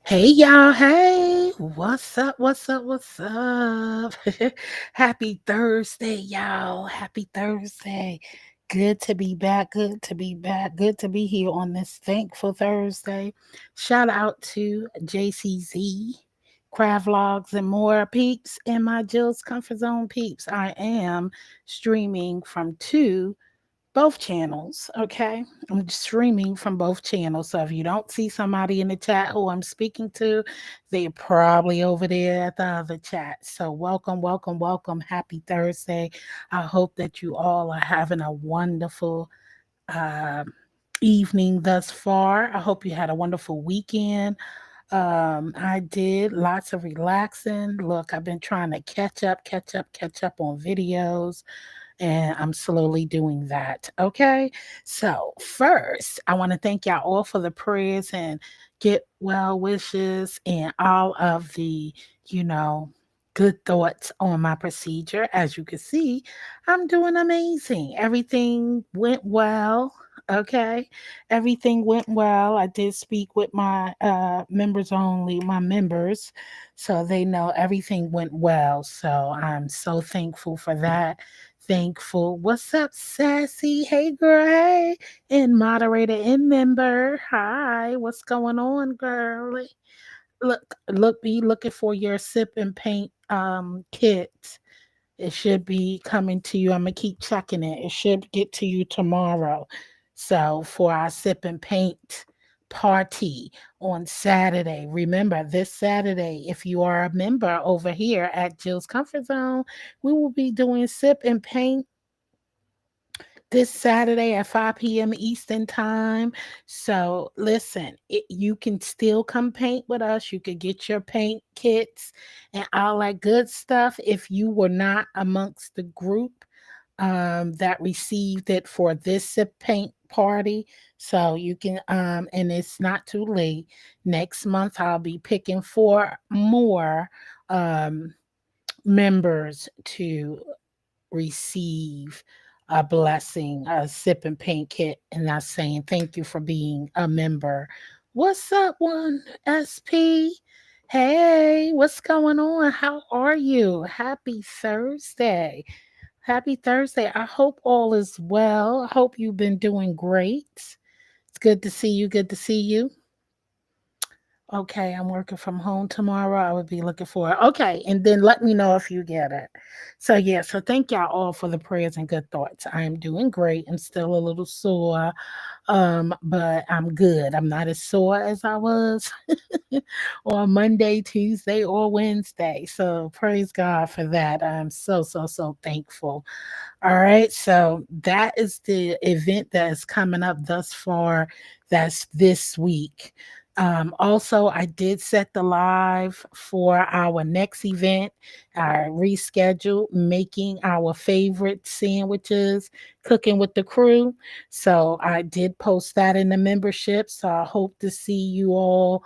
Hey y'all, hey, what's up? What's up? What's up? Happy Thursday, y'all. Happy Thursday. Good to be back. Good to be back. Good to be here on this thankful Thursday. Shout out to JCZ, Craft Vlogs, and more peeps and my Jill's Comfort Zone peeps. I am streaming from both channels, okay? I'm streaming from both channels. So if you don't see somebody in the chat who I'm speaking to, they're probably over there at the other chat. So welcome, welcome, welcome. Happy Thursday. I hope that you all are having a wonderful uh, evening thus far. I hope you had a wonderful weekend. I did lots of relaxing. Look, I've been trying to catch up on videos, and I'm slowly doing that. Okay. So, first, I want to thank y'all all for the prayers and get well wishes and all of the, you know, good thoughts on my procedure. As you can see, I'm doing amazing. Everything went well. Okay. Everything went well. I did speak with my members only, my members, so they know everything went well. So I'm so thankful for that. Thankful. What's up, Sassy? Hey, girl. Hey. And moderator and member. Hi. What's going on, girlie? Be looking for your sip and paint kit. It should be coming to you. I'm gonna keep checking it. It should get to you tomorrow. So for our sip and paint party on Saturday, remember this Saturday, if you are a member over here at Jill's Comfort Zone, we will be doing sip and paint this Saturday at 5 p.m. Eastern Time. So, listen, you can still come paint with us. You could get your paint kits and all that good stuff if you were not amongst the group that received it for this sip paint party. So, you can, and it's not too late. Next month, I'll be picking four more um, members to receive a blessing, a sip and paint kit, and not saying thank you for being a member. What's up, one SP? Hey, what's going on? How are you? Happy Thursday. Happy Thursday. I hope all is well. I hope you've been doing great. It's good to see you. Good to see you. Okay, I'm working from home tomorrow. I would be looking for it. Okay, and then let me know if you get it. So yeah, so thank y'all all for the prayers and good thoughts. I am doing great. I'm still a little sore, but I'm good. I'm not as sore as I was on Monday, Tuesday, or Wednesday. So praise God for that. I'm so thankful. All right, so that is the event that is coming up thus far. That's this week. Also, I did set the live for our next event. I rescheduled making our favorite sandwiches, cooking with the crew. So I did post that in the membership. So I hope to see you all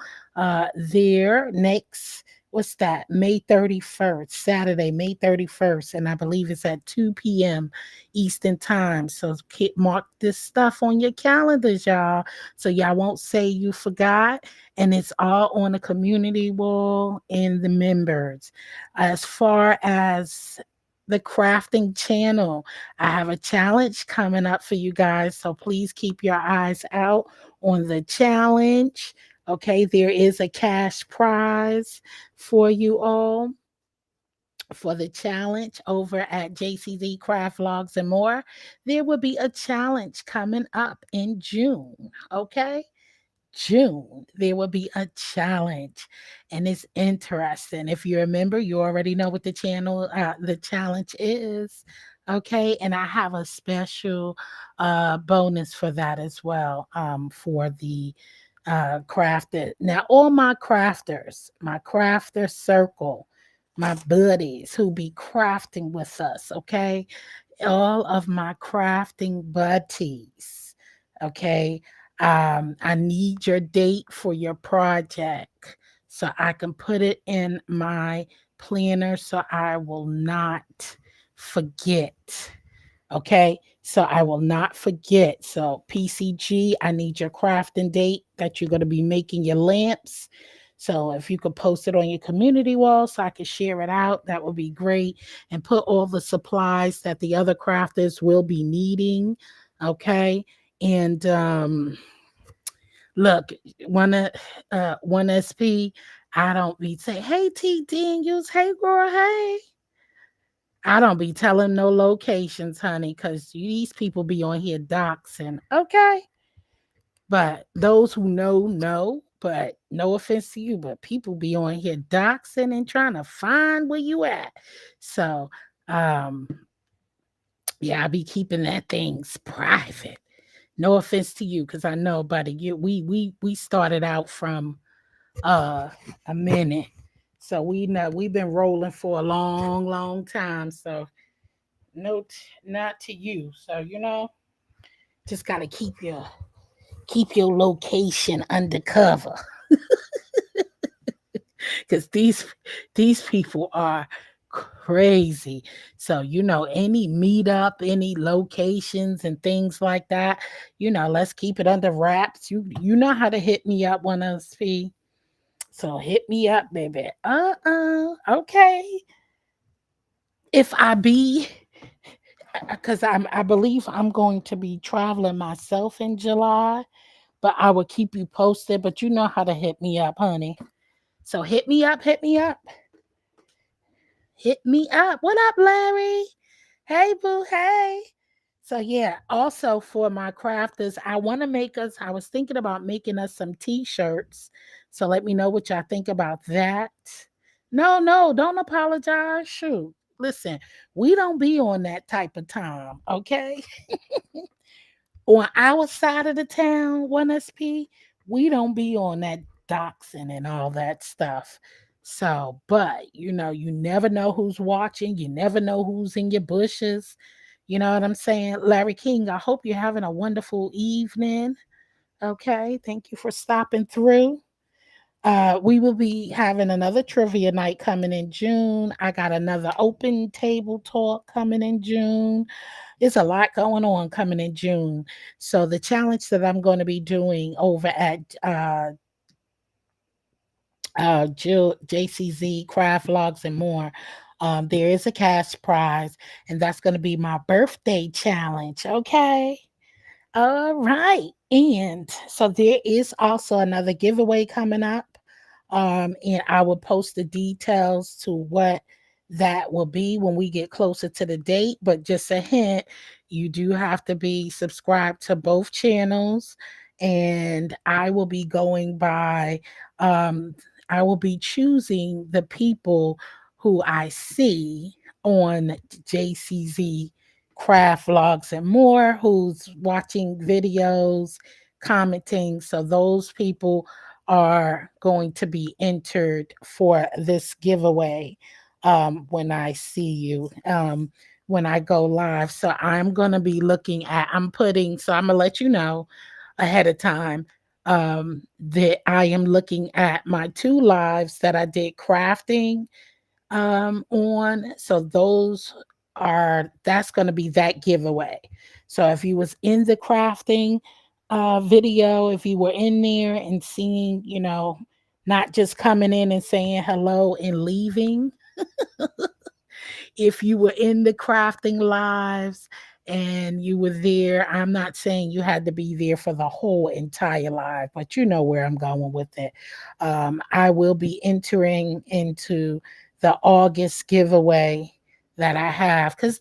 there next. What's that? May 31st, Saturday, May 31st. And I believe it's at 2 p.m. Eastern Time. So mark this stuff on your calendars, y'all, so y'all won't say you forgot. And it's all on the community wall and the members. As far as the crafting channel, I have a challenge coming up for you guys. So please keep your eyes out on the challenge. Okay, there is a cash prize for you all for the challenge over at JCZ Craft Vlogs and more. There will be a challenge coming up in June. Okay. June, there will be a challenge, and it's interesting. If you remember, you already know what the challenge is. Okay, and I have a special bonus for that as well. For the crafted. Now, all my crafters, my crafter circle, my buddies who be crafting with us. Okay, all of my crafting buddies. Okay, I need your date for your project so I can put it in my planner so I will not forget. Okay, so I will not forget. So, PCG, I need your crafting date that you're going to be making your lamps So if you could post it on your community wall so I could share it out, that would be great. And put all the supplies that the other crafters will be needing. Okay. And look, one SP, I don't be saying, hey T Daniels, hey girl, hey. I don't be telling no locations, honey, because these people be on here doxing. Okay. But those who know, but no offense to you, but people be on here doxing and trying to find where you at. So um yeah, I be keeping that things private. No offense to you, because I know, buddy, we started out from uh a minute. So we know we've been rolling for a long time. So no not to you. So just gotta keep your location undercover. Because these people are crazy. So any meetup, any locations and things like that, let's keep it under wraps. You know how to hit me up, one of us fee. So hit me up, baby. Okay. If I be, because I believe I'm going to be traveling myself in July, but I will keep you posted. But you know how to hit me up, honey. So hit me up, hit me up, hit me up. What up, Larry? Hey, boo, hey. So yeah, also for my crafters, I was thinking about making us some t-shirts. So let me know what y'all think about that. No, no, don't apologize. Shoot. Listen, we don't be on that type of time, okay? On our side of the town, 1SP, we don't be on that doxing and all that stuff. So, but you never know who's watching, you never know who's in your bushes. You know what I'm saying? Larry King, I hope you're having a wonderful evening. Okay, thank you for stopping through. We will be having another trivia night coming in June. I got another open table talk coming in June. It's a lot going on coming in June. So the challenge that I'm going to be doing over at Jill JCZ Craft Logs and more. There is a cash prize, and that's going to be my birthday challenge. Okay. All right. And so there is also another giveaway coming up. And I will post the details to what that will be when we get closer to the date. But just a hint, you do have to be subscribed to both channels. And um, I will be choosing the people who I see on JCZ Craft Vlogs and more, who's watching videos, commenting. So those people are going to be entered for this giveaway when I see you, when I go live. So I'm going to let you know ahead of time that I am looking at my two lives that I did crafting on. So that's going to be that giveaway. So if you was in the crafting video, if you were in there and seeing, not just coming in and saying hello and leaving, if you were in the crafting lives and you were there, I'm not saying you had to be there for the whole entire live, but you know where I'm going with it. I will be entering into the August giveaway that I have, because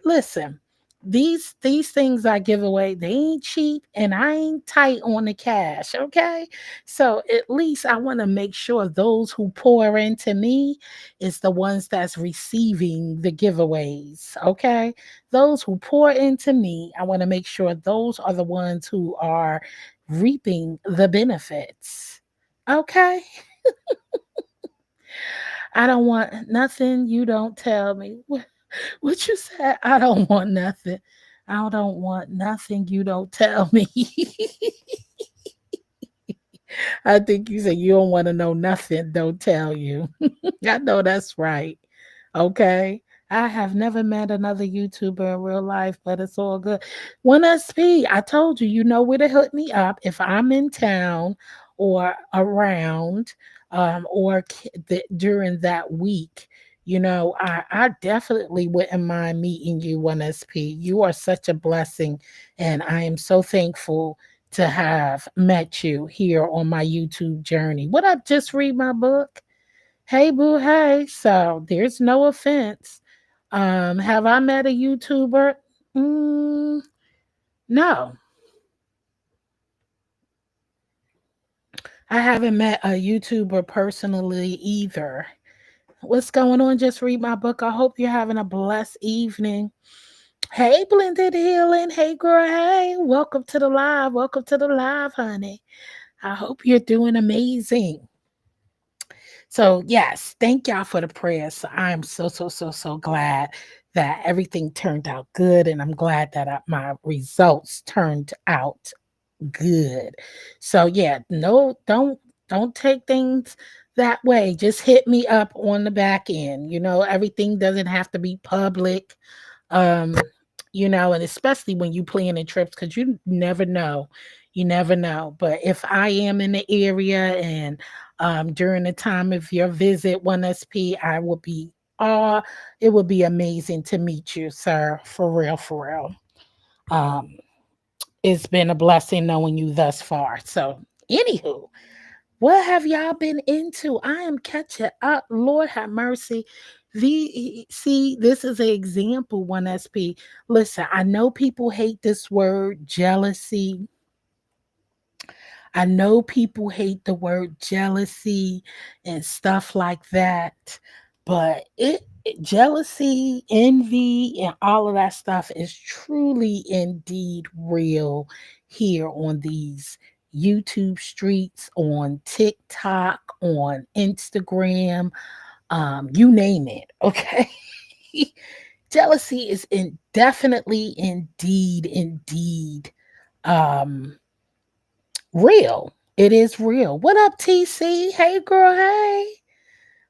listen, these things I give away, they ain't cheap, and I ain't tight on the cash. Okay, so at least I want to make sure those who pour into me is the ones that's receiving the giveaways. Okay. Those who pour into me, I want to make sure those are the ones who are reaping the benefits. Okay. I don't want nothing you don't tell me. What you said? I don't want nothing. I don't want nothing you don't tell me. I think you said you don't want to know nothing, don't tell you. I know that's right. Okay. I have never met another YouTuber in real life, but it's all good. 1SP, I told you, you know where to hit me up if I'm in town or around. during that week. I definitely wouldn't mind meeting you, 1SP. You are such a blessing, and I am so thankful to have met you here on my YouTube journey. What up? Just read my book. Hey, boo, hey. So there's no offense. Have I met a YouTuber? Mm, no, I haven't met a YouTuber personally either. What's going on? Just read my book. I hope you're having a blessed evening. Hey, Blended Healing. Hey, girl. Hey, welcome to the live. Welcome to the live, honey. I hope you're doing amazing. So, yes, thank y'all for the prayers. I'm so glad that everything turned out good. And I'm glad that my results turned out good. So yeah, no, don't take things that way. Just hit me up on the back end. Everything doesn't have to be public. Um, and especially when you planning trips, because you never know. You never know. But if I am in the area and during the time of your visit, 1SP, I will be it would be amazing to meet you, sir. For real, for real. Um, it's been a blessing knowing you thus far. So, anywho, what have y'all been into? I am catching up. Lord have mercy. See, this is an example, 1SP. Listen, I know people hate this word jealousy. I know people hate the word jealousy and stuff like that, but jealousy, envy, and all of that stuff is truly indeed real here on these YouTube streets, on TikTok, on Instagram, you name it. Okay. Jealousy is definitely indeed um real. It is real. What up, TC? Hey, girl. Hey.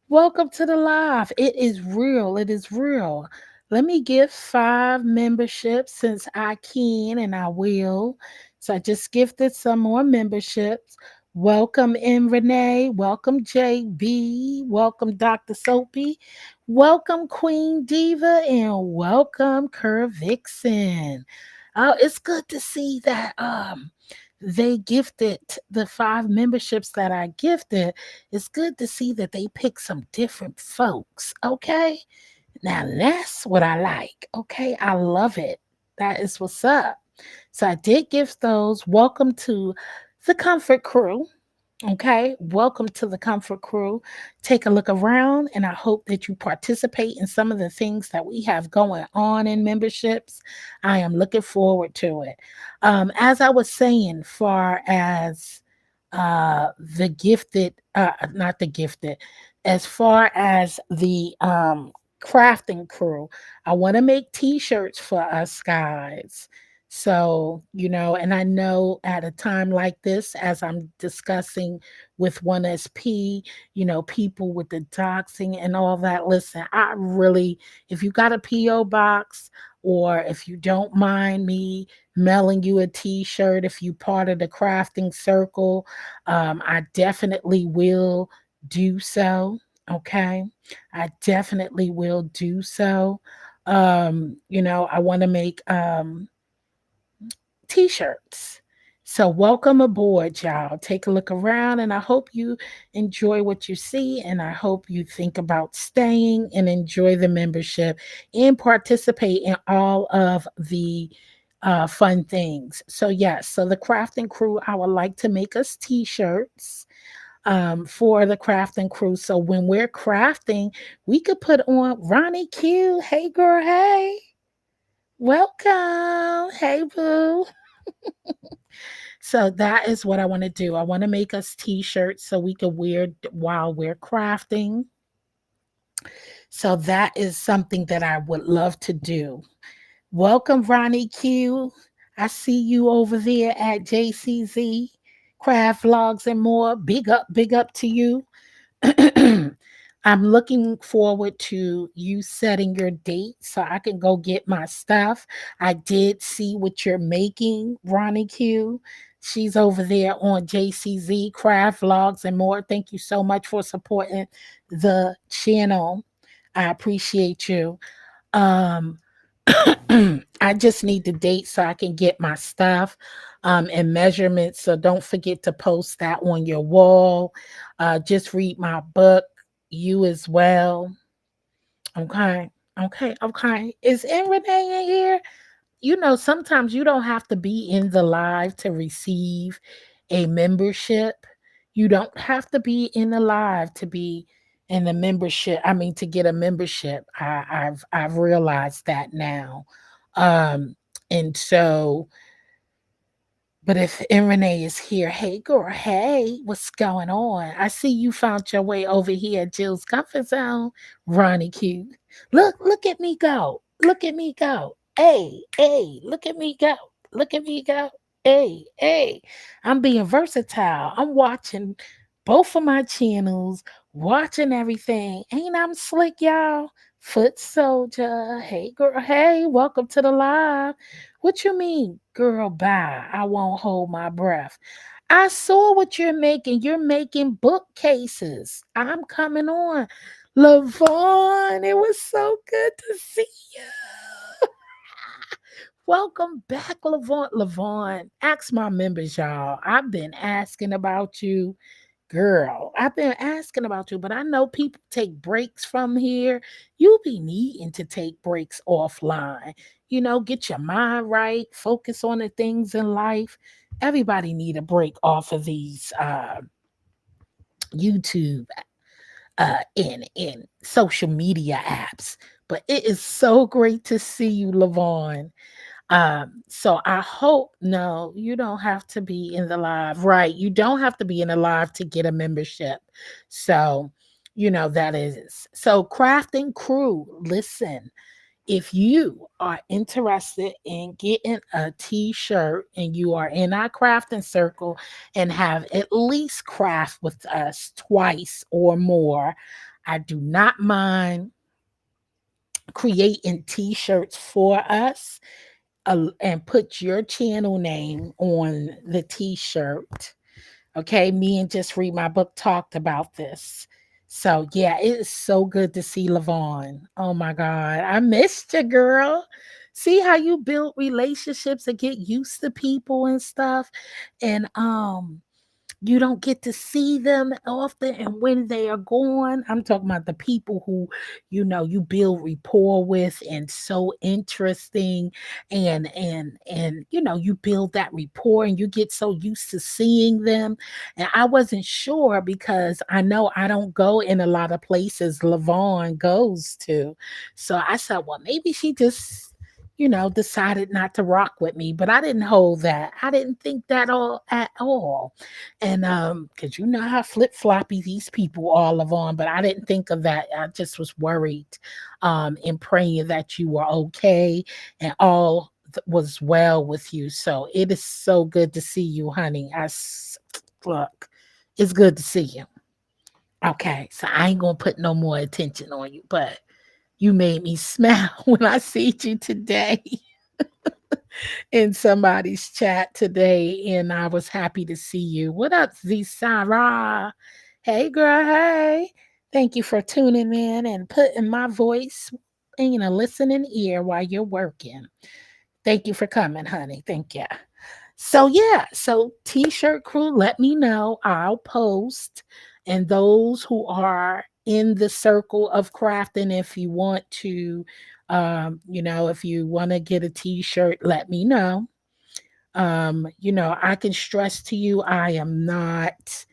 Welcome to the live. It is real. It is real. Let me give 5 memberships since I can and I will. So I just gifted some more memberships. Welcome in Renee. Welcome JB. Welcome Dr. Soapy. Welcome Queen Diva and welcome Kerr Vixen. Oh, it's good to see that they gifted the 5 memberships that I gifted. It's good to see that they pick some different folks. Okay. Now that's what I like. Okay. I love it. That is what's up. So I did gift those. Welcome to the Comfort Crew. Okay, welcome to the Comfort Crew. Take a look around, and I hope that you participate in some of the things that we have going on in memberships. I am looking forward to it. As I was saying, far as the gifted, not the gifted, as far as the crafting crew, I want to make t shirts for us guys. So, and I know at a time like this, as I'm discussing with 1SP, people with the doxing and all that. Listen, if you got a P.O. box, or if you don't mind me mailing you a t-shirt, if you part of the crafting circle, I definitely will do so. Okay. I definitely will do so. I want to make t-shirts. So welcome aboard, y'all. Take a look around, and I hope you enjoy what you see, and I hope you think about staying and enjoy the membership and participate in all of the fun things. So yes, so the crafting crew, I would like to make us t-shirts for the crafting crew. So when we're crafting, we could put on Ronnie Q. Hey girl, hey. Welcome. Hey boo. So that is what I want to do. I want to make us t-shirts so we can wear while we're crafting. So that is something that I would love to do. Welcome, Ronnie Q. I see you over there at JCZ Craft Vlogs and more. Big up to you. I'm looking forward to you setting your date so I can go get my stuff. I did see what you're making, Ronnie Q. She's over there on JCZ Craft Vlogs and more. Thank you so much for supporting the channel. I appreciate you. Um, I just need the date so I can get my stuff and measurements. So don't forget to post that on your wall. Just read my book, you as well. Okay. Okay. Okay. Is Renee in here? You know, sometimes you don't have to be in the live to receive a membership. You don't have to be in the live to be in the membership. I mean, to get a membership. I've realized that now. Um, and so, but if Renee is here, hey girl, hey, what's going on? I see you found your way over here at Jill's comfort zone, Ronnie Q. Look at me go. Look at me go. Hey, hey, look at me go. Look at me go. Hey, hey. I'm being versatile. I'm watching both of my channels, watching everything. Ain't I'm slick, y'all? Foot soldier. Hey girl, hey, welcome to the live. What you mean, girl, bye? I won't hold my breath. I saw what you're making. You're making bookcases. I'm coming on. Lavon, it was so good to see you. Welcome back, Lavon. Lavon, ask my members, y'all. I've been asking about you. Girl, I've been asking about you, but I know people take breaks from here. You be needing to take breaks offline. You know, get your mind right, focus on the things in life. Everybody need a break off of these YouTube and social media apps. But it is so great to see you, Lavon. So I hope no, you don't have to be in the live. Right. You don't have to be in the live to get a membership. So, you know, that is so crafting crew. Listen, if you are interested in getting a t-shirt and you are in our crafting circle and have at least craft with us twice or more, I do not mind creating t-shirts for us and put your channel name on the t-shirt. Okay, me and Just Read My Book talked about this. So yeah, it is so good to see Lavon. Oh my God, I missed you, girl. See how you build relationships and get used to people and stuff. And you don't get to see them often, and when they are gone, I'm talking about the people who you build rapport with and so interesting, and you build that rapport and you get so used to seeing them. And I wasn't sure because I know I don't go in a lot of places Lavon goes to, so I said, well, maybe she just decided not to rock with me, but I didn't hold that. I didn't think that all at all. And because you know how flip floppy these people all of on, but I didn't think of that. I just was worried, and praying that you were okay and all was well with you. So it is so good to see you, honey. Look, it's good to see you. Okay, so I ain't gonna put no more attention on you, but you made me smile when I see you today in somebody's chat today, and I was happy to see you. What up, Z Sarah? Hey, girl. Hey, thank you for tuning in and putting my voice in a listening ear while you're working. Thank you for coming, honey. Thank you. So yeah, so t-shirt crew, let me know. I'll post. And those who are in the circle of crafting, if you want to, if you want to get a t-shirt, let me know. I can stress to you, I'm not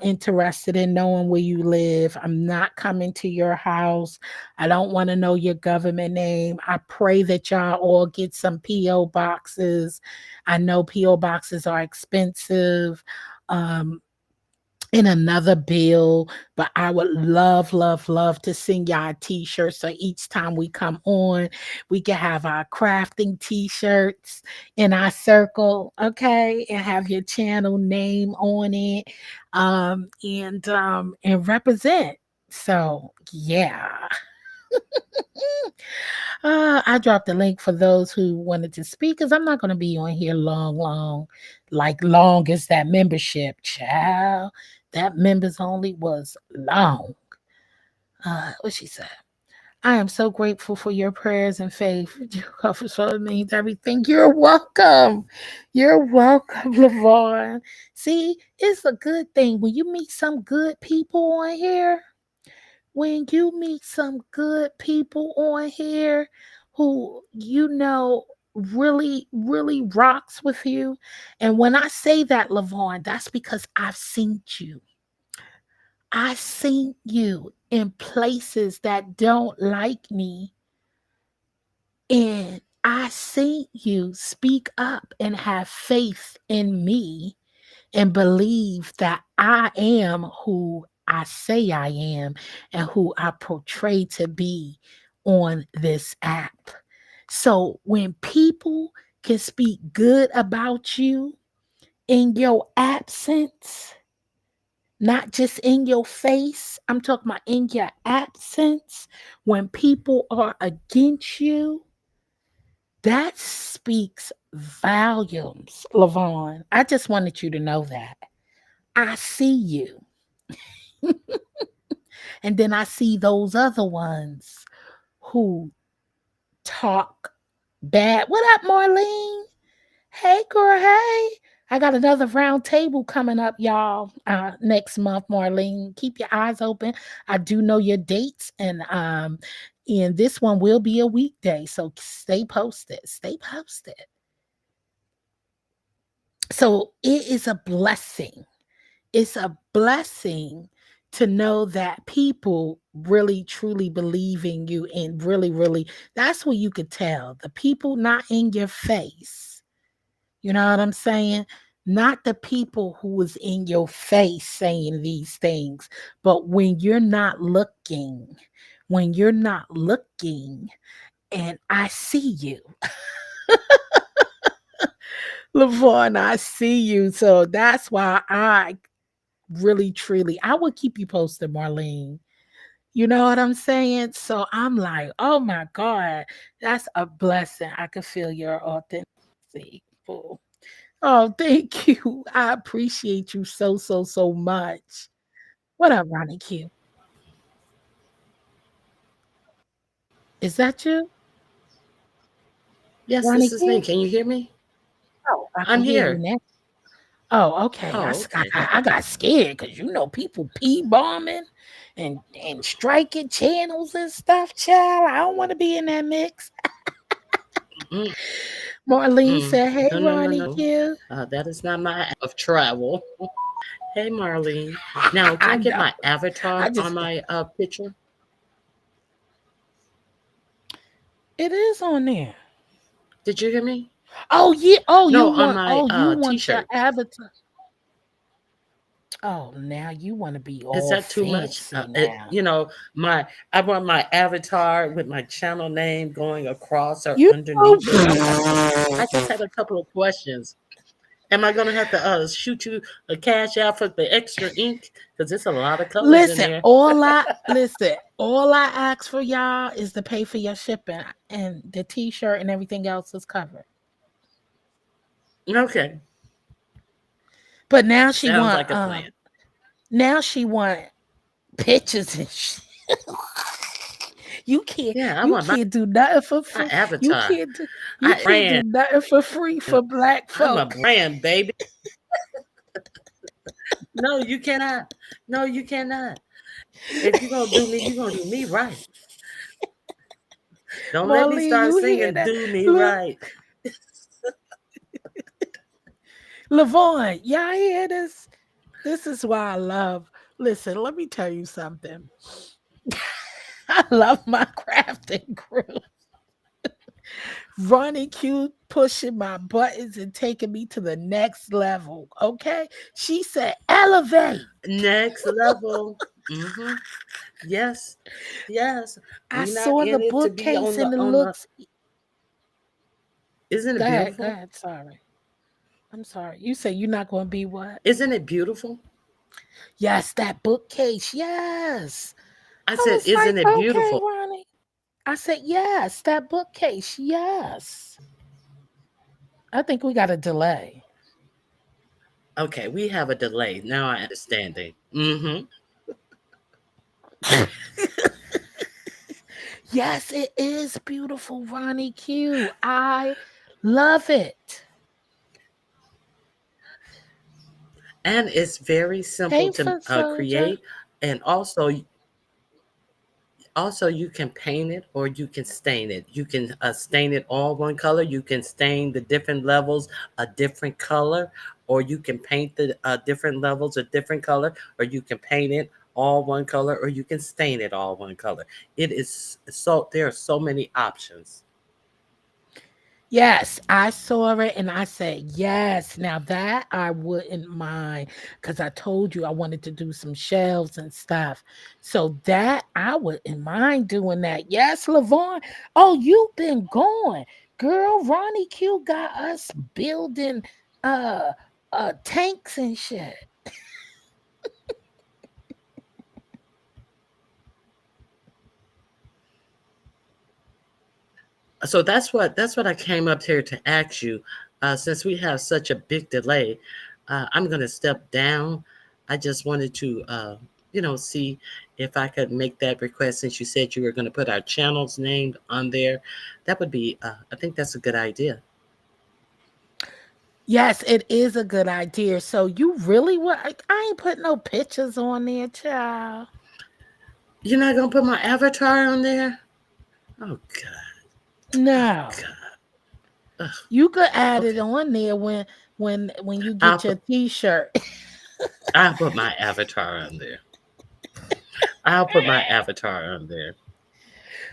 interested in knowing where you live. I'm not coming to your house. I don't want to know your government name. I pray that y'all all get some PO boxes. I know PO boxes are expensive. Um, in another bill, but I would love, love, love to send y'all a t-shirt. So each time we come on, we can have our crafting t-shirts in our circle, okay, and have your channel name on it, and represent. So yeah. I dropped the link for those who wanted to speak because I'm not going to be on here long, long, like long as that membership, child. That members only was long. What she said. I am so grateful for your prayers and faith. It means everything. You're welcome. You're welcome, Lavon. See, it's a good thing when you meet some good people on here. When you meet some good people on here who really, really rocks with you. And when I say that, Lavon, that's because I've seen you. I seen you in places that don't like me, and I seen you speak up and have faith in me and believe that I am who I say I am and who I portray to be on this app. So when people can speak good about you in your absence, not just in your face, I'm talking about in your absence, when people are against you, that speaks volumes, Lavon. I just wanted you to know that. I see you. And then I see those other ones who talk bad. What up, Marlene? Hey, girl, hey. I got another round table coming up, y'all, next month, Marlene. Keep your eyes open. I do know your dates, and this one will be a weekday, so stay posted. Stay posted. So it is a blessing. It's a blessing to know that people really truly believe in you and really, really, that's what you could tell. The people not in your face. You know what I'm saying? Not the people who was in your face saying these things, but when you're not looking, and I see you, LaVon, I see you. So that's why I really, truly, I would keep you posted, Marlene. You know what I'm saying? So I'm like, oh my God, that's a blessing. I can feel your authenticity. Fool. Oh, thank you. I appreciate you so, so, so much. What up, Ronnie Q? Is that you, Yes, Ronnie this is me. Q? Can you hear me? Oh, I can I'm hear you here. now. Oh, okay. Oh, okay. I got scared because people pee bombing and striking channels and stuff, child. I don't want to be in that mix. Mm-mm. Marlene No, said, "Hey, no, no, Ronnie no. Q." That is not my of travel. Hey, Marlene. Now, can I I get know. my I avatar on just my picture? it is on there. Did you hear me? Oh yeah. No, on my You want your t-shirt. avatar. Oh, now you want to be Is all that too much? fancy now. My I want my avatar with my channel name going across or You underneath it. I just had a couple of questions. Am I gonna have to shoot you a cash out for the extra ink? Because there's a lot of colors in there. listen, all I ask for y'all is to pay for your shipping, and the t-shirt and everything else is covered. Okay, But sounds like a plan. now she want pictures and shit. Yeah, I You want my can't do nothing for free. avatar. You I can't do brand. nothing for free for black I'm a folk. brand, baby. No, you cannot. No, you cannot. If you're gonna do me, you're gonna do me right. Don't let me Marlene, start you hear singing that? "Do Me Look, Right." Lavon, y'all hear this? This is why I love. Listen, let me tell you something. I love my crafting crew. Ronnie Q pushing my buttons and taking me to the next level. Okay. She said, elevate. Next level. Hmm. Yes, yes. I We're not saw the in it to be bookcase on and the it on the. looks. Isn't it Go beautiful? ahead. Sorry. I'm sorry. You say you're not going to be what? Isn't it beautiful? Yes, that bookcase. Yes. I I said, was like, isn't it okay, beautiful? Ronnie. I said, yes, that bookcase. Yes. I think we got a delay. Okay, we have a delay. Now I understanding. Mm-hmm. Yes, it is beautiful, Ronnie Q. I love it. And it's very simple Hey, to foot soldier. create. And also you can paint it or you can stain it. You can stain it all one color. You can stain the different levels a different color, or you can paint the different levels a different color, or you can paint it all one color, or you can stain it all one color. It is so there are so many options. Yes, I saw it and I said, yes, now that I wouldn't mind because I told you I wanted to do some shelves and stuff. So that I wouldn't mind doing that. Yes, Lavon. Oh, you've been going. Girl, Ronnie Q got us building uh tanks and shit. So that's what I came up here to ask you. Since we have such a big delay, I'm going to step down. I just wanted to, see if I could make that request. Since you said you were going to put our channels named on there, that would be. I think that's a good idea. Yes, it is a good idea. So you really would I ain't put no pictures on there, child. You're not going to put my avatar on there? Oh God, No. God. Ugh. You could add it Okay, on there when you I'll get your put t-shirt. I'll put my avatar on there. I'll put my avatar on there.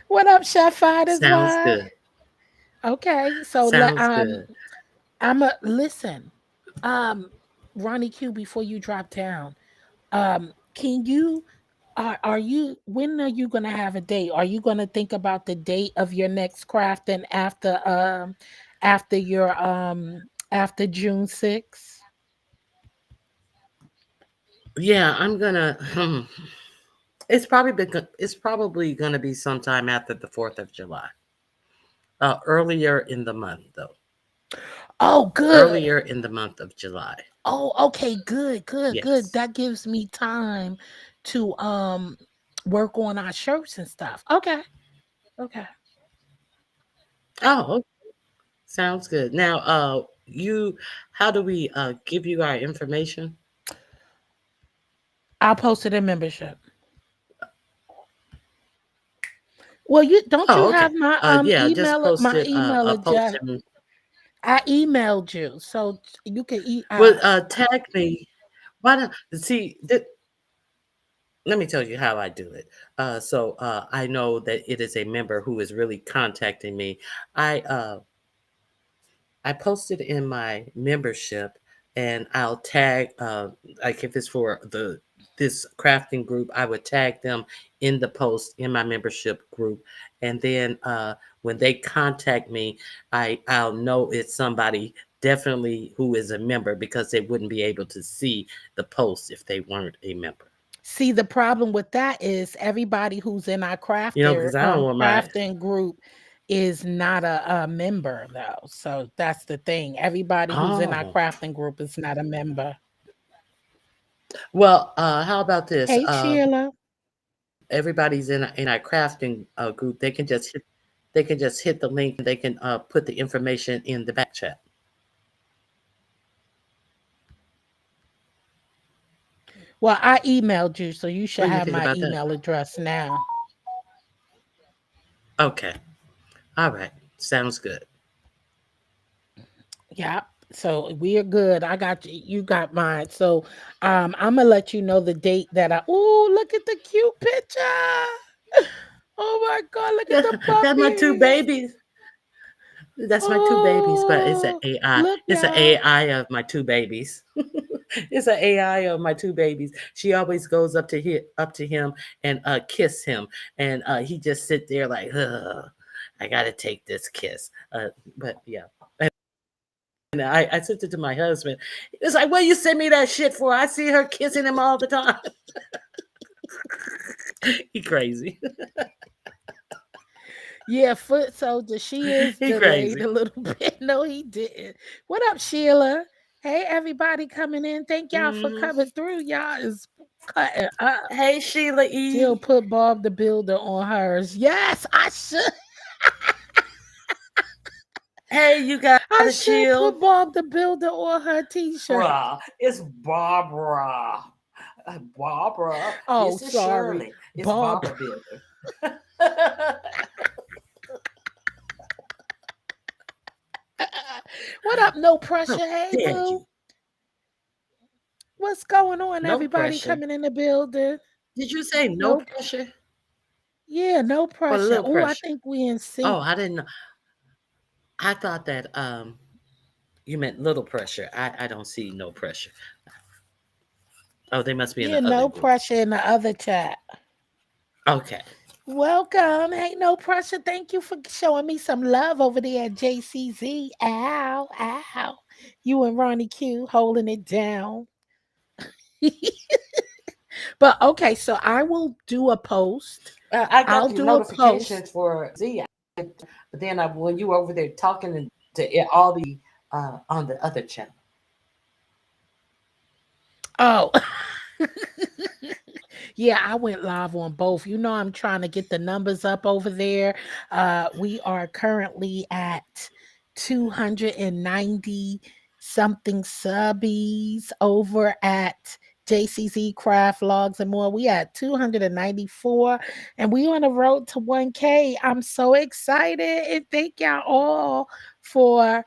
What up, Chef Fighters? Sounds What? good. Okay, so Sounds good. I'm a listen. Um, Ronnie Q, before you drop down, can you are you when are you gonna have a date? Are you gonna think about the date of your next crafting after your after June 6th? Yeah, I'm gonna. It's probably gonna be sometime after the 4th of July. Earlier in the month, though. Oh, good. Earlier in the month of July. Oh, okay, good, good, good. Yes. That gives me time to work on our shirts and stuff. Okay, okay. Oh, okay. Sounds good. Now, how do we give you our information? I'll post it in membership. Well, you don't you Oh, okay. have my Yeah, just email post my it. email Post address. it. I emailed you, so you can eat. Well, tag me. Why not? See, let me tell you how I do it. So I know that it is a member who is really contacting me. I uh, I posted in my membership, and I'll tag like if it's for the this crafting group, I would tag them in the post in my membership group, and then when they contact me, I'll know it's somebody definitely who is a member because they wouldn't be able to see the post if they weren't a member. See, the problem with that is everybody who's in our Because I don't want my crafting group is not a member though. So that's the thing. Everybody who's in our oh crafting group is not a member. well, how about this? Hey, Sheila. Everybody's in our crafting group. They can just hit the link. They can put the information in the back chat. Well, I emailed you, so you What should do you have think my about that? email address now. Okay. All right. Sounds good. Yeah. So we are good. I got you. You got mine. So I'm gonna let you know the date that I oh look at the cute picture. Oh my god, look at the That's my two puppies. babies. That's my two babies, but it's an Oh AI. look It's an y'all. AI of my two babies. It's an AI of my two babies. She always goes up to him and kiss him, and he just sit there like, ugh, I gotta take this kiss. But yeah. And I sent it to my husband. It's like, what you send me that shit for? I see her kissing him all the time. He crazy. Yeah, foot soldier. She is He delayed crazy. a little bit. No, he didn't. What up, Sheila? Hey, everybody coming in. Thank y'all for Mhm. coming through. Y'all is cutting up. Hey, Sheila Still E. put Bob the Builder on hers. Yes, I should. Hey, you gotta I should chill. put Bob the Builder on her t-shirt. It's Barbara. Barbara. Oh, This is sorry. Shirley. It's Bob. Barbara Builder. What up? No How pressure. Hey, dare boo. you? What's going on? No Everybody pressure. coming in the building. Did you say no No, pressure yeah, no or a pressure. little Oh, I pressure? think we in Oh, sync. I didn't know. I thought that you meant little pressure. I don't see no pressure. Oh, they must be in Yeah, the other no group. pressure in the other chat. Okay. Welcome. Ain't no pressure. Thank you for showing me some love over there at JCZ. Ow, ow. You and Ronnie Q holding it down. But okay, so I will do a post. I got I'll the do a post. notifications for Z, but then when you were over there talking to all the on the other channel. Oh, yeah, I went live on both. You know, I'm trying to get the numbers up over there. We are currently at 290 something subbies over at JCZ Craft Logs and more. We at 294 and we on the road to 1K. I'm so excited and thank y'all all for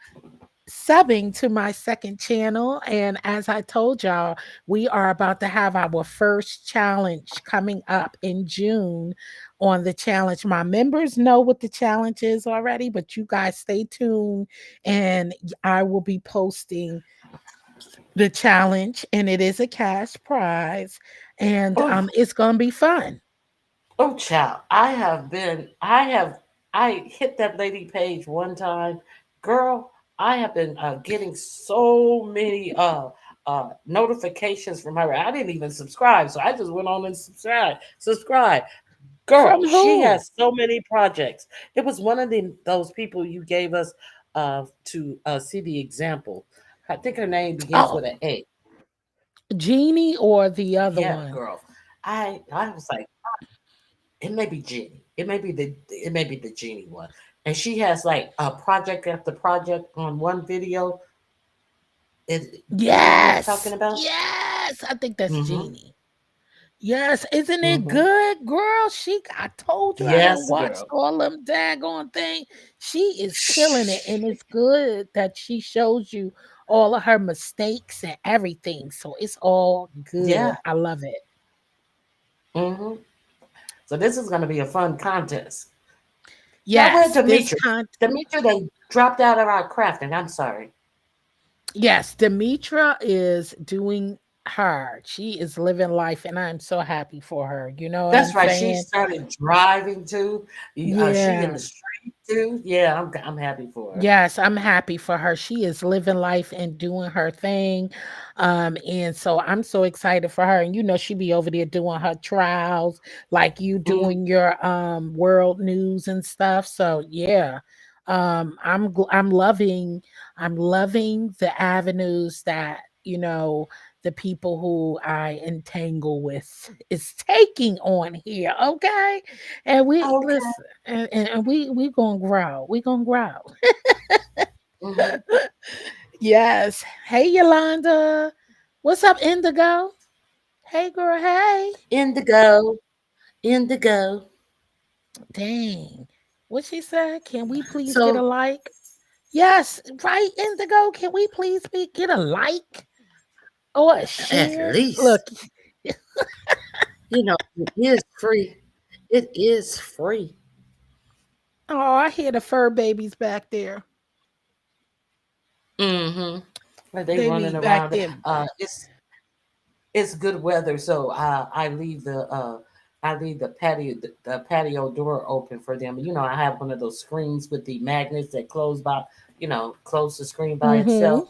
subbing to my second channel. And as I told y'all, we are about to have our first challenge coming up in June on the challenge. My members know what the challenge is already, but you guys stay tuned and I will be posting the challenge and it is a cash prize and Oh, it's going to be fun. oh, child! I hit that lady page one time, girl. I have been getting so many notifications from her. I didn't even subscribe, so I just went on and subscribe. Girl, From she who? has so many projects. It was one of those people you gave us to see the example. I think her name begins Oh, with an A. Jeannie or the other Yeah, one? girl. I was like, it may be Genie. It may be the Genie one. And she has like a project after project on one video. You know who I'm talking Yes. about? Yes. I think that's Mm-hmm. Jeannie. Yes, isn't it Mm-hmm. good, girl? I told you I done Yes, watched girl. all them daggone thing. She is killing it, Shh. and it's good that she shows you all of her mistakes and everything. So it's all good. Yeah. I love it. Mm-hmm. So this is gonna be a fun contest. Now where's Yes, this Demetrius? con Demetrius, they dropped out of our crafting. I'm sorry. yes, Demetra is doing her. She is living life, and I'm so happy for her. You know what I'm That's right. She saying? started driving too. She in Yeah. the street too. Yeah, I'm happy for her. Yes, I'm happy for her. She is living life and doing her thing. And so I'm so excited for her. And you know, she be over there doing her trials, like you Mm, doing your world news and stuff. So yeah. I'm loving the avenues that, you know, the people who I entangle with is taking on here. Okay. And we okay. listen and we gonna grow. We gonna grow. Hmm. Yes. Hey, Yolanda. What's up, Indigo? Hey, girl. Hey. Indigo, indigo. Dang. What she said? Can we please get a So like? Yes, right, Indigo. Can we please get a like or a at share? Look, least, it is free. It is free. oh, I hear the fur babies back there. Mm-hmm. But they They be running back around. there. It's good weather, so I leave the patio door open for them. I have one of those screens with the magnets that close the screen by Mm-hmm. itself,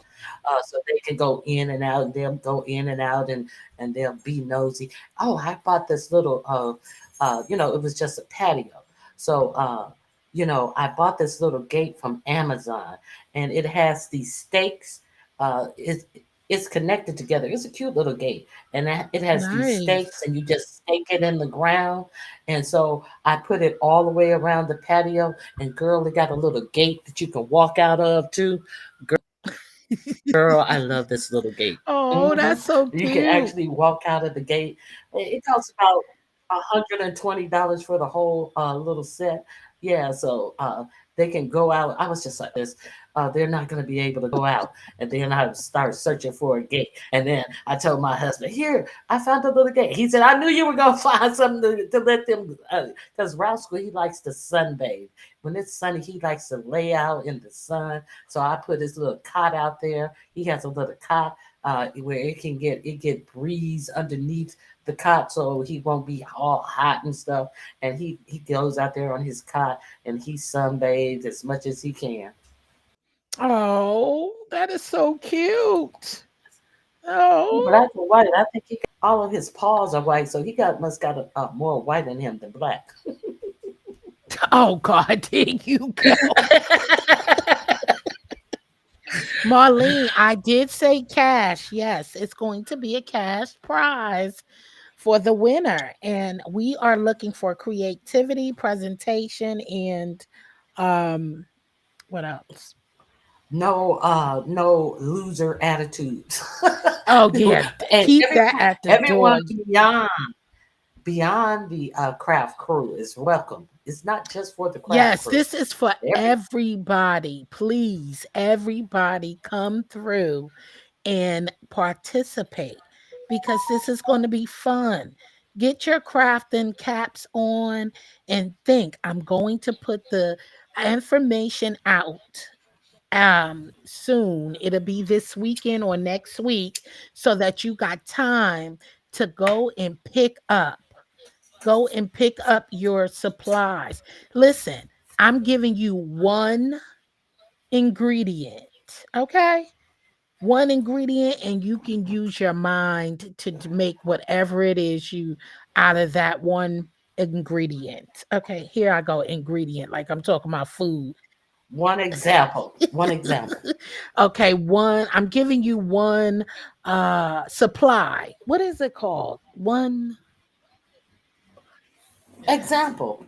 so they can go in and out. And they'll go in and out, and they'll be nosy. Oh, I bought this little it was just a patio, so I bought this little gate from Amazon, and it has these stakes. It's connected together. It's a cute little gate, and it has these stakes, Nice. and you just stake it in the ground. And so I put it all the way around the patio. And girl, it got a little gate that you can walk out of too. Girl, I love this little gate. Oh, Hmm. that's so You can cute. actually walk out of the gate. It costs about $120 for the whole little set. Yeah, so they can go out. I was just like this. They're not going to be able to go out, and then I start searching for a gate. And then I told my husband, "Here, I found a little gate." He said, "I knew you were going to find something to let them." Because Roscoe, he likes to sunbathe. When it's sunny, he likes to lay out in the sun. So I put his little cot out there. He has a little cot where it get breeze underneath the cot, so he won't be all hot and stuff. And he goes out there on his cot and he sunbathes as much as he can. Oh, that is so cute. But I Oh. can white. I think he got all of his paws are white, so he must got more white in him than black. Oh God, there you go. Marlene, I did say cash. Yes, it's going to be a cash prize for the winner. And we are looking for creativity, presentation, and um what else? No loser attitudes. Oh yeah, And keep that at the door. everyone beyond the craft crew is welcome. It's not just for the craft Yes, crew. this is for Every everybody. Please, everybody come through and participate because this is going to be fun. Get your crafting caps on and think I'm going to put the information out soon. It'll be this weekend or next week so that you got time to go and pick up your supplies. Listen, I'm giving you one ingredient, okay? One ingredient, and you can use your mind to make whatever it is you out of that one ingredient. Okay, here I go. Ingredient, like I'm talking about food. one example, one example, Okay, one. I'm giving you one supply. What is it called? One. example.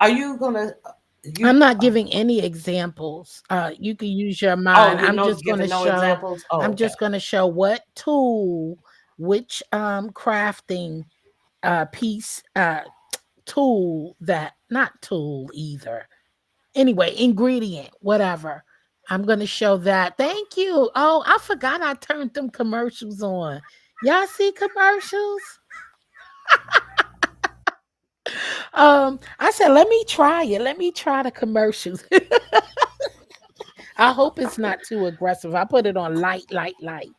Are you gonna I'm you? not giving any examples. You can use your Oh, mind. you know, giving no examples. Oh, I'm okay. just going to show what tool, which crafting piece tool that not tool either. Anyway, ingredient, whatever. I'm going to show that. Thank you. Oh, I forgot I turned them commercials on. Y'all see commercials? I said, let me try it. Let me try the commercials. I hope it's not too aggressive. I put it on light, light, light.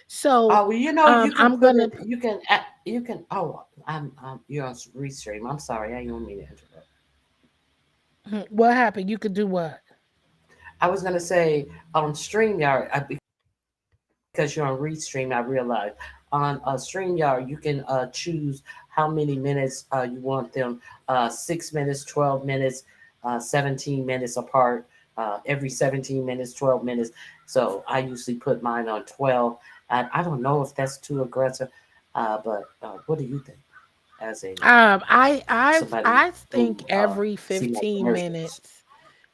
So, Oh, well, you can I'm put gonna. it. You can. Oh, you're on Restream. I'm sorry. I don't mean to interrupt. What happened? You could do what? I was gonna say on StreamYard because you're on Restream. I realized on StreamYard you can choose how many minutes you want them. 6 minutes, 12 minutes, 17 minutes apart. Every 17 minutes, 12 minutes. So I usually put mine on 12. I don't know if that's too aggressive, but what do you think as a somebody I think who every see my 15 commercials? minutes,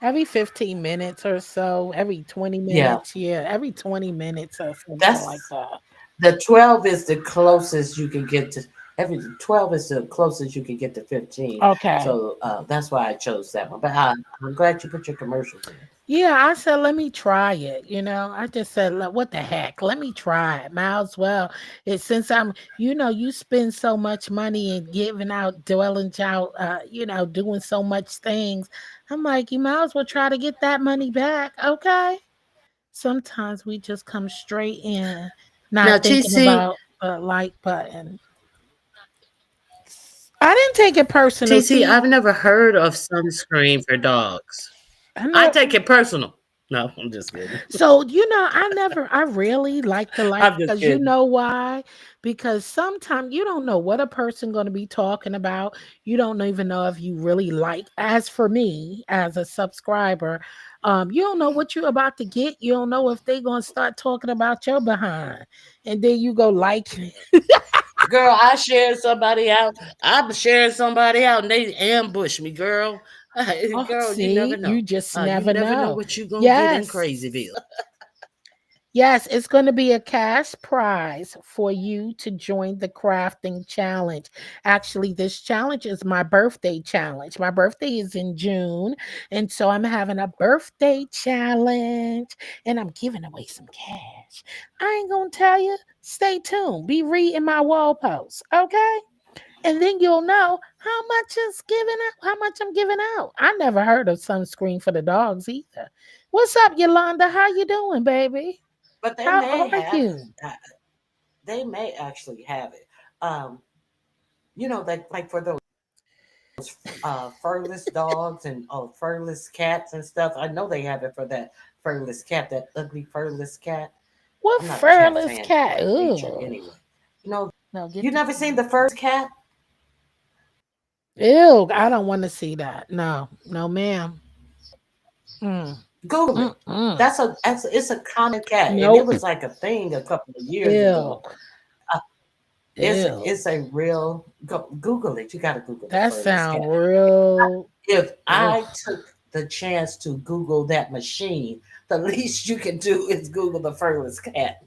every 15 minutes or so, every 20 Yeah, minutes, yeah, every 20 minutes or something like that's that. the 12 is the closest you can get to. Every 12 is the closest you can get to 15. Okay. So that's why I chose that one. But I'm glad you put your commercials in. Yeah, I said, let me try it. I just said, what the heck? Let me try it. Might as well. It since you spend so much money and giving out, dwelling out, doing so much things. I'm like, you might as well try to get that money back. Okay. Sometimes we just come straight in, Now, not thinking TC, about the like button. I didn't take it personal. TC, See, I've never heard of sunscreen for dogs. I I know. take it personal. No, I'm just kidding. So, I really like to like I'm just because you kidding. know why? Because sometimes you don't know what a person going to be talking about. You don't even know if you really like. As for me, as a subscriber, you don't know what you're about to get. You don't know if they're going to start talking about your behind, and then you go like, Girl, I shared somebody out. I'm sharing somebody out, and they ambush me, girl. oh, Girl, you never see, you know. just You never never know know. what you gonna get in Yes. Crazyville. Yes, it's going to be a cash prize for you to join the crafting challenge. Actually, this challenge is my birthday challenge. My birthday is in June, and so I'm having a birthday challenge and I'm giving away some cash. I ain't going to tell you. Stay tuned. Be reading my wall posts, okay? And then you'll know how much is giving out, how much I'm giving out. I never heard of sunscreen for the dogs either. What's up, Yolanda? How you doing, baby? But they How may are have, you? uh, they may actually have it. Um, like for those furless dogs and furless cats and stuff. I know they have it for that furless cat, that ugly furless cat. What I'm not a cat furless fan cat? by nature Ew. anyway. You know, No, get you the never seen the furless cat? ew. I don't want to see that. No, no, ma'am. Mm, Google it. mm. It's a common cat, and it Nope. was like a thing a couple of years Ew. ago. Uh, Ew. it's a real Google it. You got to Google the That furless sound cat. real. If Ugh. I took the chance to Google that machine, the least you can do is Google the furless cat.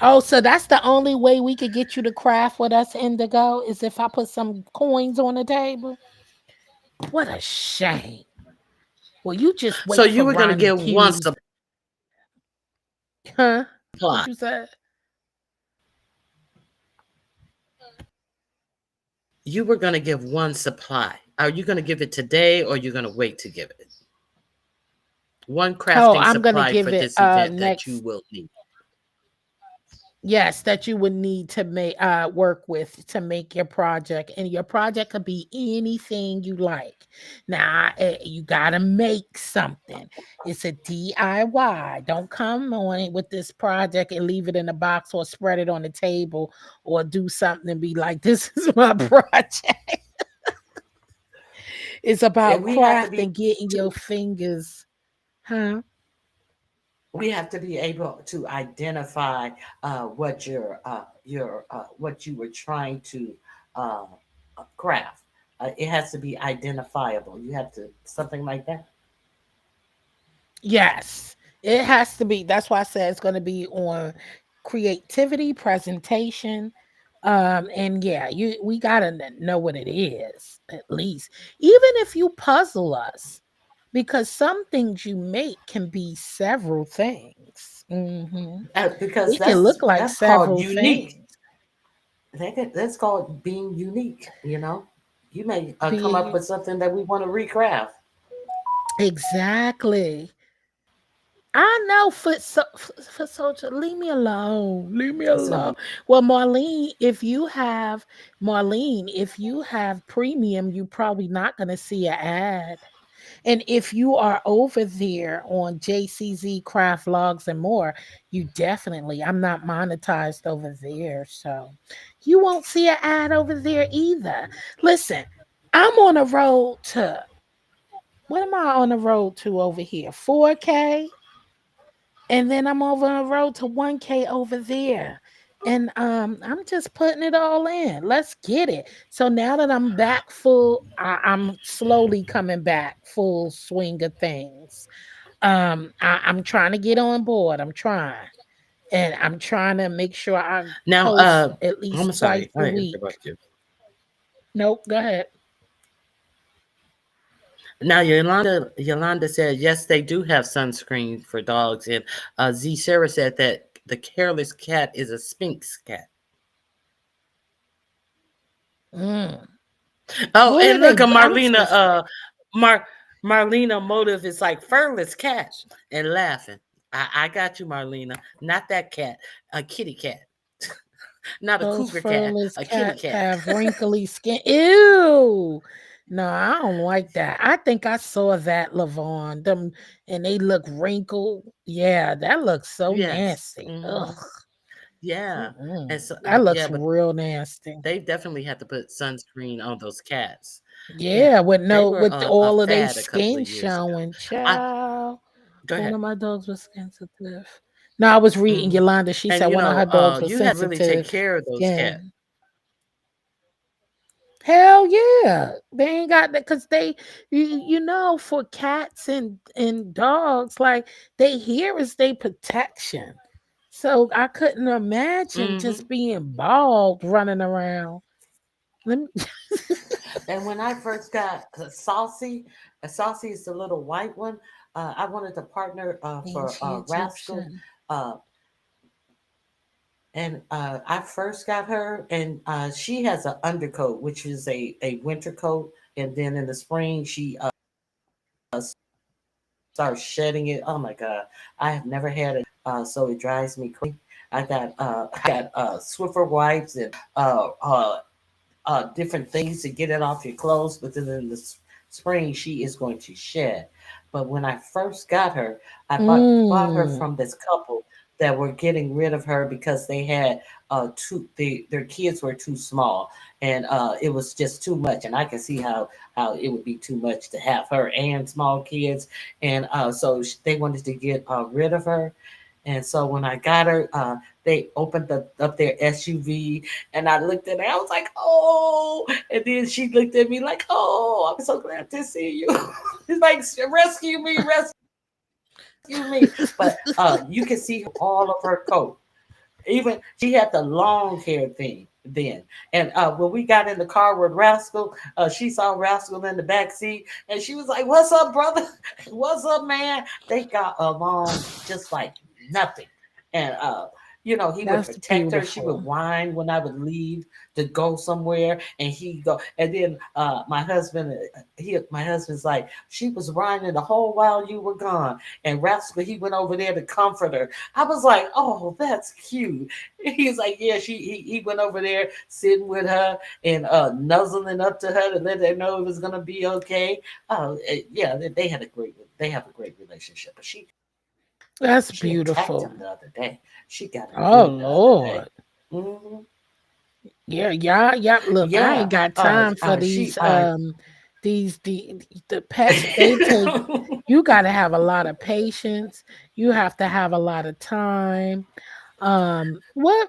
Oh, so that's the only way we could get you to craft with us, Indigo, is if I put some coins on the table. What a shame. Well, you just So wait you for were gonna Ronnie get one Q's. Huh? supply. What you said? You were gonna give one supply. Are you gonna give it today, or are you gonna wait to give it? One Oh, crafting I'm gonna supply give for it this event that you next. will need. Yes, that you would need to make work with to make your project, and your project could be anything you like. Now, you gotta make something. It's a DIY. Don't come on it with this project and leave it in a box or spread it on the table or do something and be like, "This is my project." It's And about we have to be crafting, getting to your fingers, huh? we have to be able to identify what what you were trying to uh, craft. It has to be identifiable. You have to something like that. Yes, it has to be. That's why I said it's going to be on creativity, presentation, and yeah, you we gotta know what it is at least. Even if you puzzle us, because some things you make can be several things. Because It can look like that's called several unique. things. That's called being unique. You may come up Being with something that we want to recraft. exactly. I know foot soldier, leave me alone. Leave me alone. So Well, Marlene, if you have premium, you probably not gonna see an ad. And if you are over there on JCZ Craft Logs and more, you definitely I'm not monetized over there, so you won't see an ad over there either. Listen, I'm on a road to what am I on the road to over here? 4K, and then I'm over on the road to 1K over there. And I'm just putting it all in. Let's get it. So now that I'm back full, I'm slowly coming back full swing of things. I'm trying to get on board. I'm trying. And I'm trying to make sure I now, post at least I'm twice sorry, a I week. interrupt you. Nope, go ahead. Now, Yolanda said yes, they do have sunscreen for dogs, and Z Sarah said that the careless cat is a Sphinx cat. Mm. Oh, What are and they? look at I'm Marlena. just Marlena motive is like furless cat and laughing. I got you, Marlena. Not that cat, a kitty cat, not a those cougar cat, furless a kitty cats cat. have wrinkly skin. Ew. No, I don't like that. I think I saw that, Lavon. Them and they look wrinkled. Yeah, that looks so Yes. nasty. Hmm. Ugh. Yeah. And Mm-mm. so, That yeah, looks but real nasty. they definitely had to put sunscreen on those cats. Yeah. Yeah, with They no were with a all of their fad a couple of skin years ago. showing. I Child. Go One ahead. of my dogs was sensitive. No, I was reading Hmm. Yolanda. She And said one of her dogs was you had to really take sensitive care of those cats. skin. Hell yeah. They ain't got that because you know, for cats and dogs, like they here is their protection. So I couldn't imagine Hmm. just being bald running around. Let me And when I first got Saucy is the little white one. I wanted to partner ain't for she Rascal. Egyptian? Uh, and I first got her, and she has an undercoat, which is a winter coat. And then in the spring, she starts shedding it. Oh my God. I have never had it. So it drives me crazy. I got Swiffer wipes and different things to get it off your clothes, but then in the spring she is going to shed. But when I first got her, I bought her Mm, from this couple that were getting rid of her because they had their kids were too small, and it was just too much. And I can see how it would be too much to have her and small kids, and so they wanted to get rid of her. And so when I got her, they opened up their SUV, and I looked at her. I was like, "Oh!" And then she looked at me like, "Oh, I'm so glad to see you." It's like, "Rescue me, rescue me!" But you can see all of her coat. Even she had the long hair thing then. And when we got in the car with Rascal, she saw Rascal in the back seat, and she was like, "What's up, brother? What's up, man?" They got along just like nothing. And he would that's protect her. She would beautiful. whine when I would leave to go somewhere, and he'd go. And then my husband's like, "She was whining the whole while you were gone." And Rascal, he went over there to comfort her. I was like, "Oh, that's cute." He's like, "Yeah." He went over there sitting with her and nuzzling up to her to let her know it was gonna be okay. Yeah, they have a great relationship. But That's she attacked beautiful. him the other day. She got him Oh good the other day. Lord. Hmm. Yeah, yeah. Look, I Yeah. ain't got time for She these the pets. They take you got to have a lot of patience. You have to have a lot of time. What,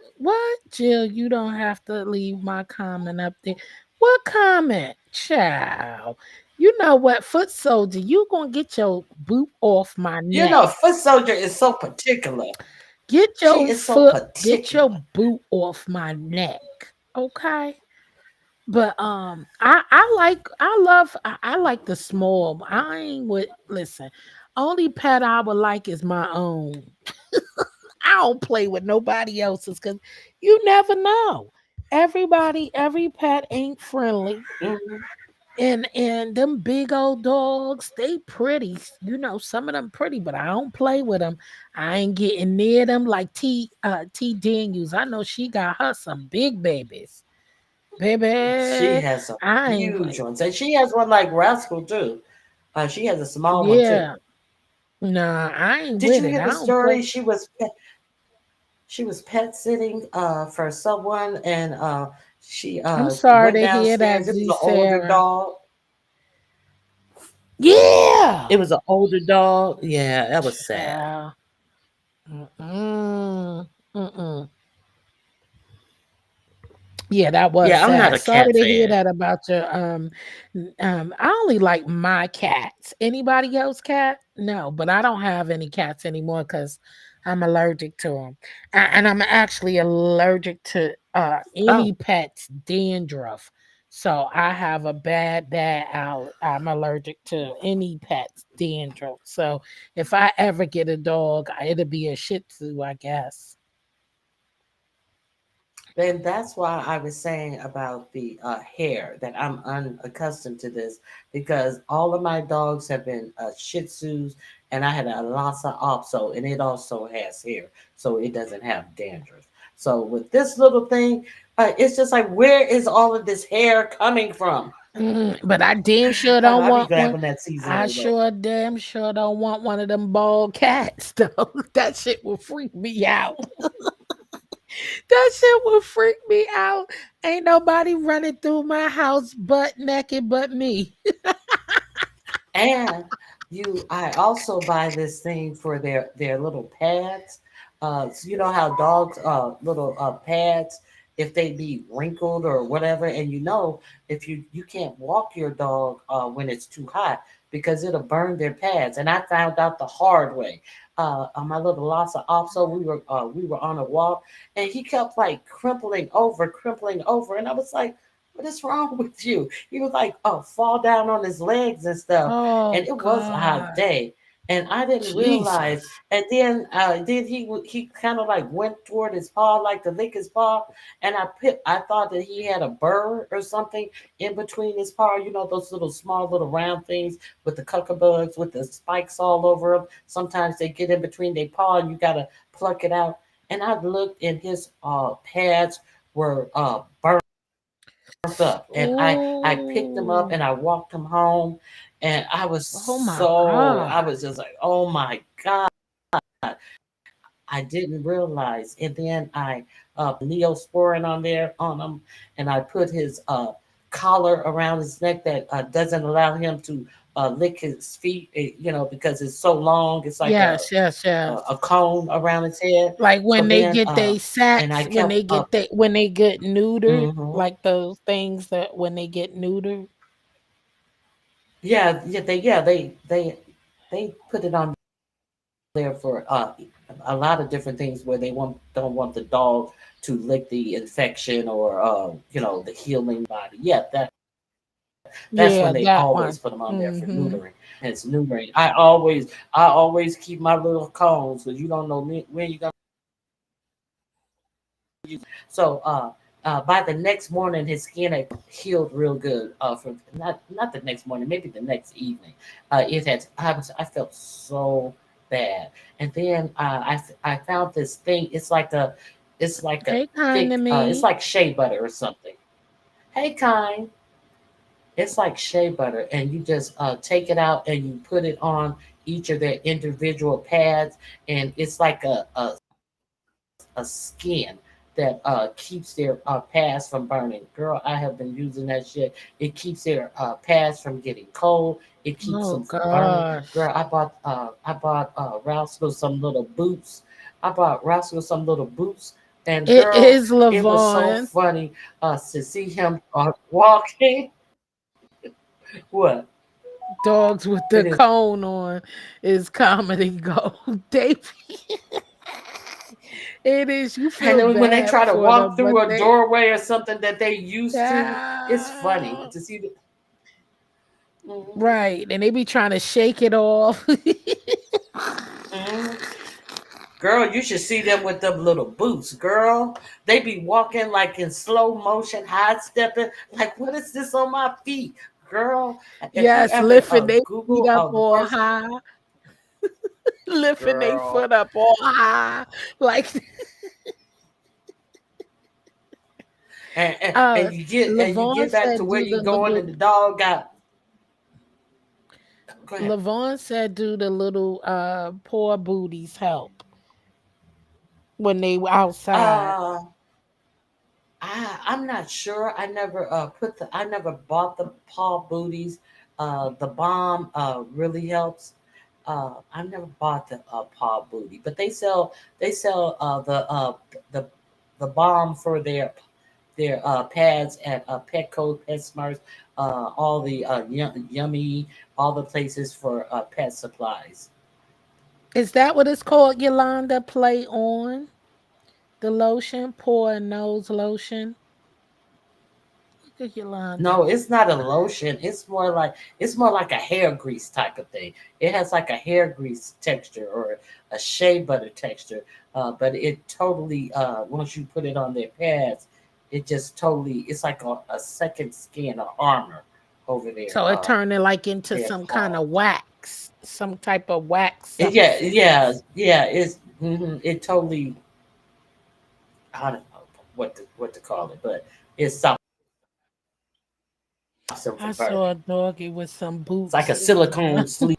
Jill? You don't have to leave my comment up there. What comment, child? You know what, foot soldier? You gonna get your boot off my neck. Foot Soldier is so particular. She is so Get your particular. boot off my neck. Okay. But I like the small. I ain't with listen. Only pet I would like is my own. I don't play with nobody else's because you never know. Every pet ain't friendly. Hmm. And them big old dogs, they pretty. You know, some of them pretty, but I don't play with them. I ain't getting near them like T Daniels. I know she got her some big babies. She Baby, has some I ain't huge like, ones, and she has one like Rascal too. She has a small one too. yeah. Nah, I ain't Did with you it. hear I the don't play. story? She was pet sitting for someone, and she I'm sorry went to hear that, downstairs. It was Z an older Sarah. dog. Yeah. It was an older dog. Yeah, that was sad. Child. Mm-mm. Mm-mm. Yeah, that was Yeah, I'm not sad. a Sorry cat to hear fan. that about your I only like my cats. Anybody else cat? No, but I don't have any cats anymore cuz I'm allergic to them. And I'm actually allergic to Oh, any pet's dandruff. So I have a I'm allergic to any pet's dandruff. So if I ever get a dog, it'll be a Shih Tzu, I guess. then that's why I was saying about the hair that I'm unaccustomed to this because all of my dogs have been Shih Tzus, and I had a Lhasa also, and it also has hair, so it doesn't have dandruff. So with this little thing, it's just like, where is all of this hair coming from? But I damn sure I know don't I be want glad one. when that season I is over. sure damn sure don't want one of them bald cats though. That shit will freak me out. That shit will freak me out. Ain't nobody running through my house butt naked but me. And I also buy this thing for their little pads. So you know how dogs little pads, if they be wrinkled or whatever, and if you can't walk your dog when it's too hot because it'll burn their pads. And I found out the hard way. On my little Lhasa Apso, we were on a walk, and he kept like crimpling over, and I was like, "What is wrong with you?" He was like, "Oh, fall down on his legs and stuff." And Oh it was a hot God. day, and I didn't realize. Jesus. And then he kind of like went toward his paw, like to lick his paw, and I thought that he had a burr or something in between his paw. You know those little small little round things with the bugs with the spikes all over them. Sometimes they get in between their paw, and you gotta pluck it out. And I looked, and his pads were burnt up, and I picked him up Ooh. and I walked him home, and Oh my I God. was just like, oh my god, I didn't realize. And then I Neosporin on there on him, and I put his collar around his neck that doesn't allow him to lick his feet, because it's so long. It's like Yes, yes, a yes. cone around his head. Like So when they then get they and I sacks, kept when they get neutered, mhm. like those things that when they get neutered. They put it on there for a lot of different things where they don't want the dog to lick the infection or the healing body. Yeah, that's when Yeah, they that always one. put them on there for Mhm. neutering. And it's neutering. I always keep my little cones because you don't know when you're gonna. So by the next morning, his skin had healed real good. From not the next morning, maybe the next evening. It had I felt so bad, and then I found this thing. It's like a Hey, kind to thick. It's me. like shea butter or something. Hey, kind. It's like shea butter, and you just take it out and you put it on each of their individual pads, and it's like a skin that keeps their pads from burning. Girl, I have been using that shit. It keeps their pads from getting cold. It keeps Oh them from burning. gosh. Girl, I bought Roscoe some little boots. I bought Roscoe some little boots, and It girl, is it was so Levon. funny to see him walking. What Dogs with it the is? cone on is comedy gold. They it is. You And feel then when they bad try to for walk them, but through a they doorway or something that they used to, it's funny ah, to see the. Mhm, right, and they be trying to shake it off. mhm. Girl, you should see them with them little boots, girl. They be walking like in slow motion, high stepping. Like, what is this on my feet, girl? If you Yes, ever lifting their feet Google up the all first high, lifting their girl, foot up all high, like and you get Levon back to said, where do you the going, little and the dog got. Go ahead. Levon said, do the little poor booties help when they were outside. Uh, I'm not sure. I never bought the paw booties. The balm really helps. I've never bought the paw booty, but they sell the the balm for their pads at Petco, PetSmart, all the yummy, all the places for pet supplies. Is that what it's called, Yolanda? Play on the lotion, paw and nose lotion. Look at Yolanda. No, it's not a lotion. It's more like a hair grease type of thing. It has like a hair grease texture or a shea butter texture. But it totally once you put it on their pads, it just totally it's like a second skin or armor over So it turned it like into their some kind paw. of wax, some type of wax Yeah, yeah, substance. yeah. It totally I don't know what to call it, but it's something stops them I from saw a burning. doggy with some It's like boots. a silicone sleeve.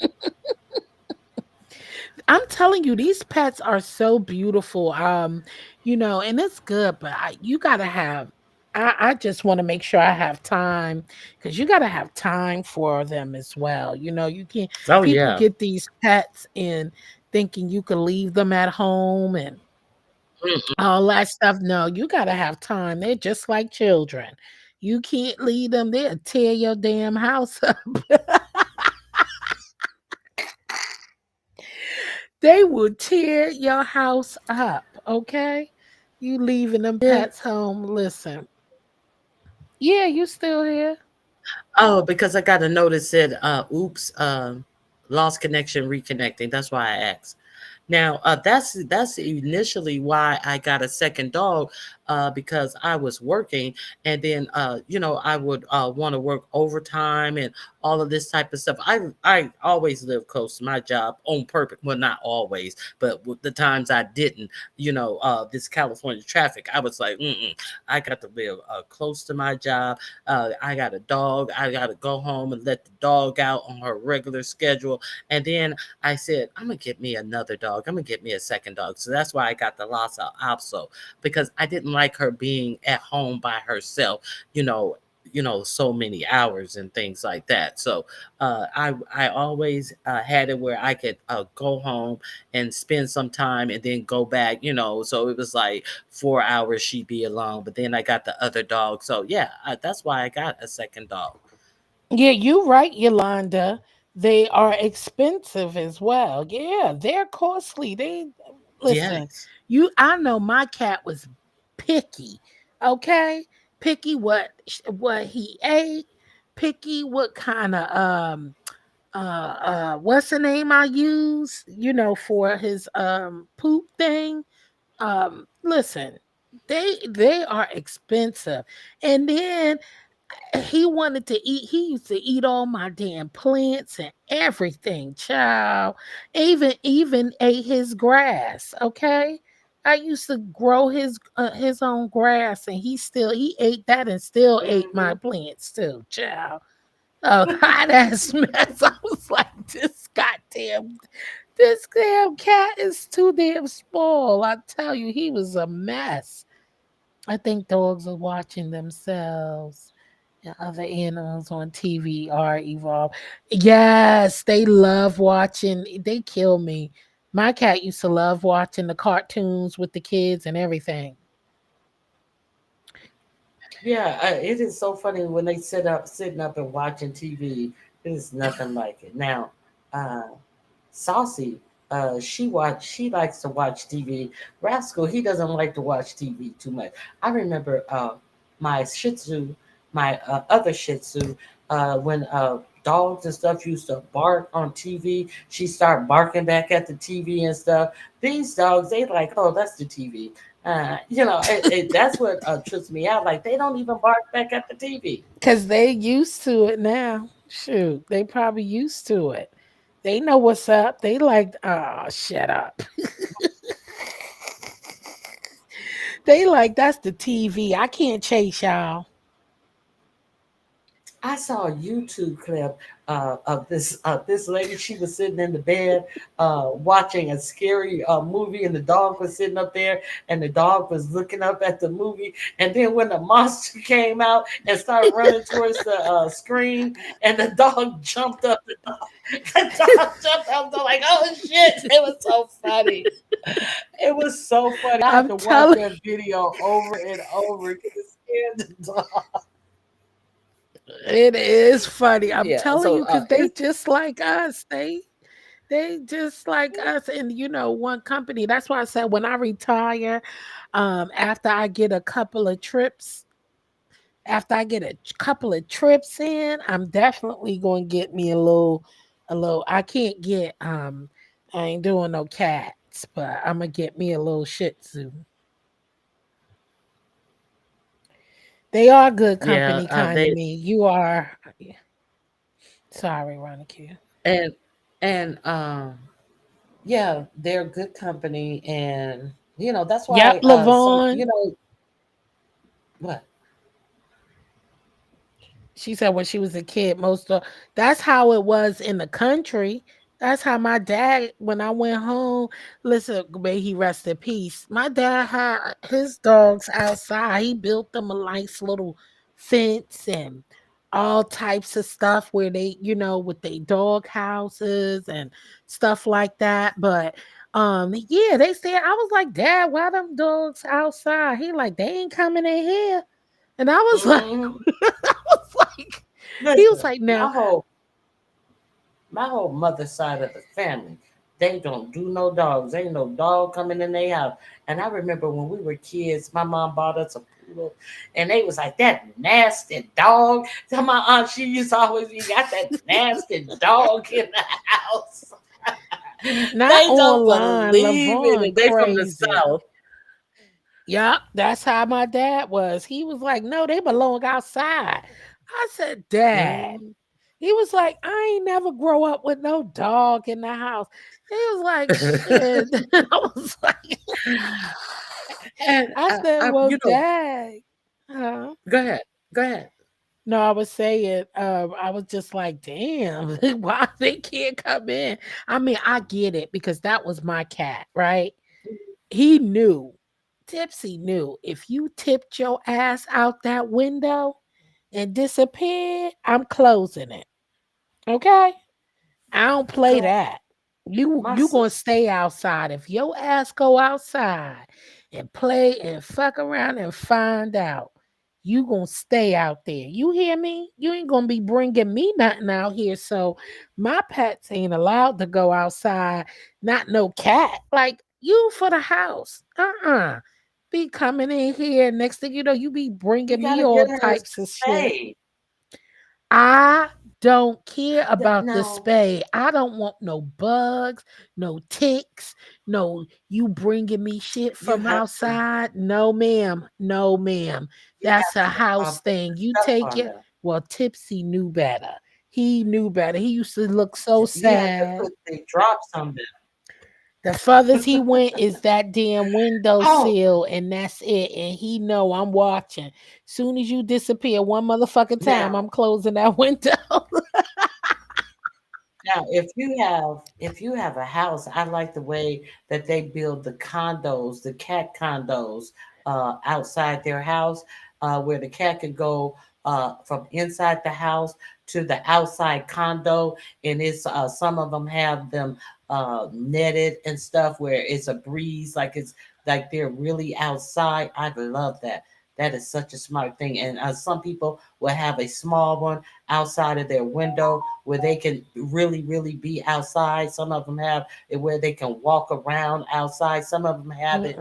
I'm telling you, these pets are so beautiful. And it's good, but you gotta have. I just want to make sure I have time because you gotta have time for them as well. You can't. Oh People yeah. get these pets and thinking you can leave them at home and Mm-mm. all that stuff. No, you gotta have time. They're just like children. You can't leave them. They'll tear your damn house up. They will tear your house up, okay? You leaving them Yeah. pets home. Listen. Yeah, you still here. Oh, because I got a notice said, oops, lost connection, reconnecting. That's why I asked. Now, that's initially why I got a second dog, because I was working, and then I would want to work overtime and all of this type of stuff. I always live close to my job on purpose. Well, not always, but with the times I didn't, this California traffic, I was like, I got to live close to my job. I got a dog. I got to go home and let the dog out on her regular schedule, and then I said, I'm gonna get me another dog. I'm gonna get me a second dog. So that's why I got the Lhasa Apso, because I didn't like her being at home by herself, you know, so many hours and things like that. So I always had it where I could go home and spend some time and then go back, So it was like 4 hours she'd be alone, but then I got the other dog. So yeah, that's why I got a second dog. Yeah, you right, Yolanda. They are expensive as well. Yeah, they're costly. They listen, Yes. I know my cat was picky. Okay? Picky what he ate, picky what kind of what's the name I use, for his poop thing. Listen, they are expensive. And then he wanted to eat, he used to eat all my damn plants and everything, child. Even ate his grass, okay? I used to grow his own grass and he ate that and still ate my Hmm. plants too, child. Oh, hot ass mess. I was like, this damn cat is too damn small. I tell you, he was a mess. I think dogs are watching themselves and other animals on TV are evolved. Yes, they love watching. They kill me. My cat used to love watching the cartoons with the kids and everything. Yeah, it is so funny when they sitting up and watching TV. It is nothing like it. Now, uh, Saucy, she likes to watch TV. Rascal, he doesn't like to watch TV too much. I remember my Shih Tzu, my other Shih Tzu, when dogs and stuff used to bark on TV, she start barking back at the TV and stuff. These dogs, they like, oh, that's the TV. That's what trips me out. Like they don't even bark back at the TV. Because they used to it now. Shoot, they probably used to it. They know what's up. They like, oh, shut up. They like, that's the TV. I can't chase y'all. I saw a YouTube clip of this lady. She was sitting in the bed watching a scary movie, and the dog was sitting up there, and the dog was looking up at the movie. And then when the monster came out and started running towards the screen, and the dog jumped up, the dog jumped up. I'm like, oh shit! It was so funny. It was so funny. I had I'm to watch telling that video over and over because it scared the dog. it is funny. I'm Yeah. telling So you, because they just like us. They just like us. And one company. That's why I said when I retire, after I get a couple of trips, after I get a couple of trips in, I'm definitely going to get me a little. I can't get I ain't doing no cats, but I'm gonna get me a little Shih Tzu. They are good yeah, company, kind of they me. You are. Sorry, Ronica. and and yeah, they're good company, and that's Yep, why some Lavon. what. She said when she was a kid, most of that's how it was in the country. That's how my dad, when I went home, listen, may he rest in peace. My dad had his dogs outside. He built them a nice little fence and all types of stuff where they, with their dog houses and stuff like that. But yeah, they said I was like, Dad, why them dogs outside? He like, they ain't coming in here. And I was like, Hmm. I was like, he was Listen, like, now, my whole mother side of the family, they don't do no dogs. Ain't no dog coming in their house. And I remember when we were kids, my mom bought us a poodle, and they was like that nasty dog. So my aunt, she used to always be got that nasty dog in the house. not They don't online, believe in Lavon it. They from the crazy. south. Yep, that's how my dad was. He was like, no, they belong outside. I said, Dad. Mhm. He was like, I ain't never grow up with no dog in the house. He was like, shit. I was like, And I said, well, you know, Dad. Huh? go ahead, go ahead. No, I was saying, I was just like, damn, why they can't come in? I mean, I get it because that was my cat, right? He knew, Tipsy knew if you tipped your ass out that window and disappeared, I'm closing it. Okay? I don't play Girl, that. You my you gonna sister. stay outside. If your ass go outside and play and fuck around and find out, you gonna stay out there. You hear me? You ain't gonna be bringing me nothing out here. So my pets ain't allowed to go outside. Not no cat. Like you for the house. Be coming in here. Next thing you know, you be You bringing me gotta get all her types of shit. spayed. I don't care about the No, spay. I don't want no bugs, no ticks, no you bringing me shit you from have to. outside. No, ma'am. No, ma'am. You That's have a to house put thing. the You stuff take on it. them. Well, Tipsy knew better. He knew better. He used to look so You have to sad. put the drops on The furthest he went is that damn Oh, windowsill, and that's it. And he know I'm watching. Soon as you disappear one motherfucking time, now, I'm closing that window. now, if you have a house, I like the way that they build the condos, the cat condos, outside their house, where the cat can go from inside the house to the outside condo, and it's some of them have them netted and stuff where it's a breeze, like it's like they're really outside. I love that. That is such a smart thing. And some people will have a small one outside of their window where they can really, really be outside. Some of them have it where they can walk around outside. Some of them have it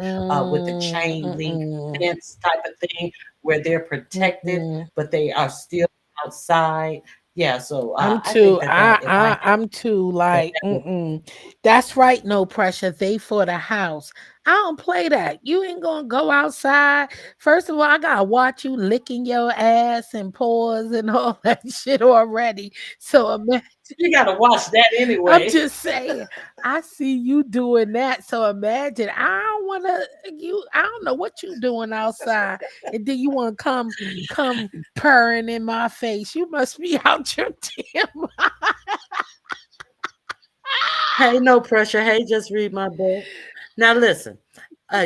with the Mm-mm, chain link mm-mm, fence type of thing where they're protected, mm-mm. but they are still outside. Yeah, so I'm I think too that I, if I I had I'm too that, like that would, mm-mm. That's right, no pressure. They for the house. I don't play that. You ain't gonna go outside. First of all, I gotta watch you licking your ass and paws and all that shit already. So you got to watch that I'm anyway. just saying, I see you doing that. So imagine I don't wanna I don't know what you doing outside. And then you wanna come purring in my face. You must be out your damn Hey, no pressure. Hey, just read my book. Now listen,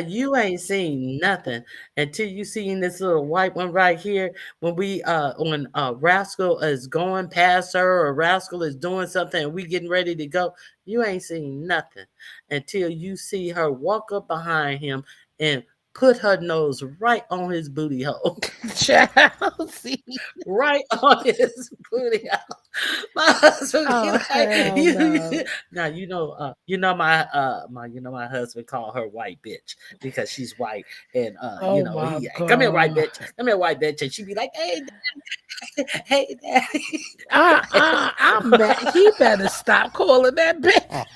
you ain't seen nothing until you seen this little white one right here. When Rascal is going past her or Rascal is doing something and we getting ready to go, you ain't seen nothing until you see her walk up behind him and put her nose right on his booty hole. child. See? Right on his booty hole. My husband be Oh like, hell no. now you know my husband call her white bitch because she's white, and Oh my he come here white god. bitch, come here white bitch, and she be like, hey daddy, hey daddy. I'm mad. He better stop calling that bitch.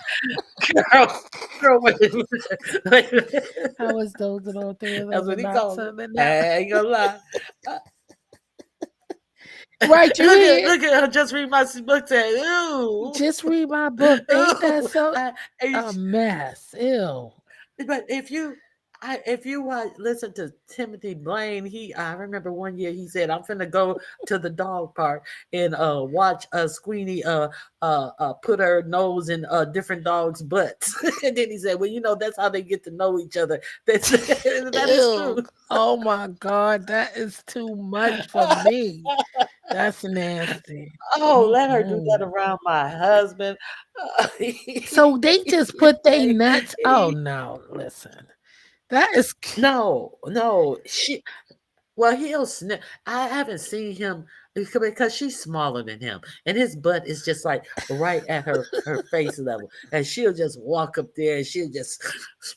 girl, girl, wait a minute. I was dozing on three of That's those what and he not called it. turning I up. ain't gonna lie. Uh, Right, you here. look at her just read my book saying, ooh, Just read my book. Ain't that ooh. so And a mess? Ew. but if you if you listen to Timothy Blaine, I remember one year he said, "I'm finna go to the dog park and watch Squeenie put her nose in different dogs' butts." And then he said, "Well, that's how they get to know each other." That is true. Ew. Oh my God, that is too much for me. That's nasty. Oh, let her do that Mm-mm. around my husband. So they just put they nuts. Oh no, listen. That is No, no, well, he'll snip. I haven't seen him because she's smaller than him, and his butt is just like right at her face level, and she'll just walk up there and she'll just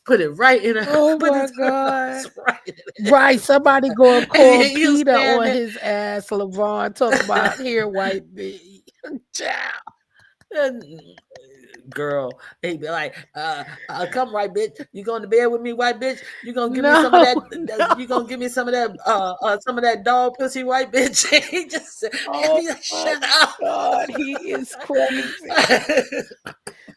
put it right in her, oh put my her God. nose right in it. Right, somebody gonna And call he'll Peter stand on there. his ass, LeVon, talk about here, white meat. Child. And, girl, he'd be like, come right, bitch. You going to bed with me, white bitch? You gonna give me some of No, you gonna no. give me some of that dog pussy, white bitch? He just said, and Oh be like, my shut up. God, he is crazy.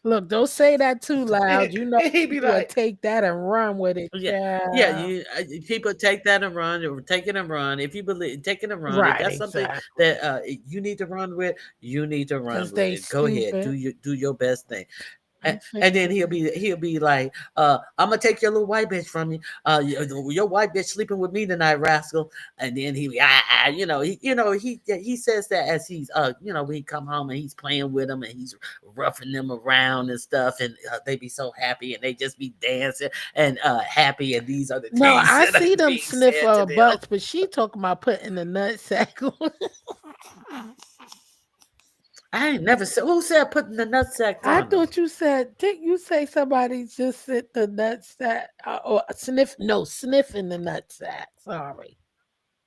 Look, don't say that too loud. You know He'd be people would like, take that and run with it, yeah, yeah. child. People take that and run, or take it and run. If you believe, take it and run. If Right, that's something exactly. that you need to run with, you need to run Because with they it. Go ahead, stupid. do your best thing. I And then figured. he'll be like, I'm gonna take your little white bitch from you. Your white bitch sleeping with me tonight, rascal. And then he says that as he's when he come home and he's playing with them and he's roughing them around and stuff, and they be so happy and they just be dancing and happy, and these are the No, things I that are see them being sniff said to them. butts, but she talking about putting the nut sack on. I ain't never said who said putting the nutsack I on them. thought you said, didn't you say somebody just sent the nut sack or sniff? No, sniffing the nut sack. Sorry.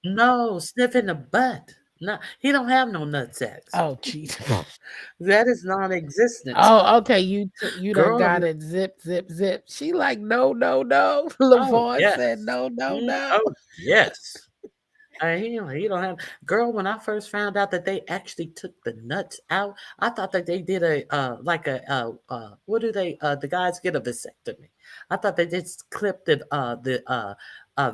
No, sniffing the butt. No, he don't have no nutsacks. Oh, jeez. That is non-existent. Oh, okay. You done Girl, got it. Zip, zip, zip. She like, no, no, no. oh LaVon said, yes. no, no, no. Oh yes. He don't have girl. When I first found out that they actually took the nuts out, I thought that they did a like a what do they the guys get a vasectomy? I thought they just clipped the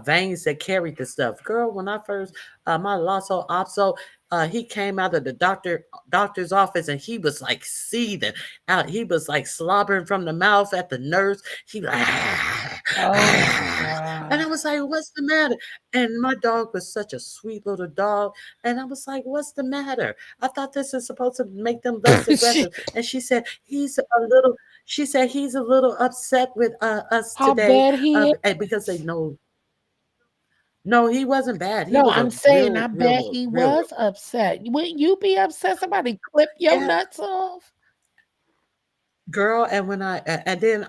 veins that carried the stuff. Girl, when I first my Lotso Opso, he came out of the doctor's office and he was like seething out. He was like slobbering from the mouth at the nurse. He like, Oh my and I God. was like, "What's the matter?" And my dog was such a sweet little dog. And I was like, "What's the matter? I thought this is supposed to make them less She, aggressive." And she said, he's a little upset with us how today bad he because they is? know, no, he wasn't bad. He No, was I'm a saying I real, bet real, he real, was upset. Wouldn't you be upset? Somebody clip your yeah, nuts off? girl. And when and then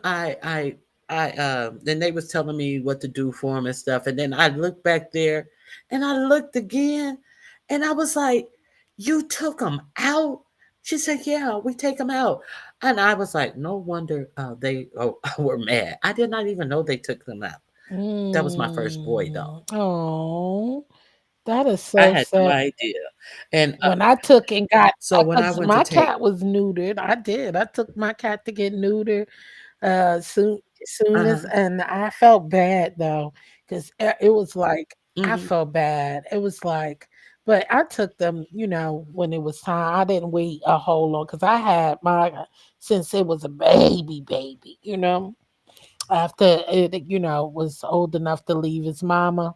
then they was telling me what to do for him and stuff. And then I looked back there and I looked again and I was like, "You took him out?" She said, "Yeah, we take him out." And I was like, "No wonder they were mad. I did not even know they took them out." That was my first boy, though. Oh, that is I so had no sad. idea. And When I took and got, so when I because went to my take, cat was neutered, I did. I took my cat to get neutered. Soon as, uh-huh, and I felt bad though, because it was like I hmm felt bad. It was like, but I took them, when it was time. I didn't wait a whole long because I had my since it was a baby. After it, was old enough to leave his mama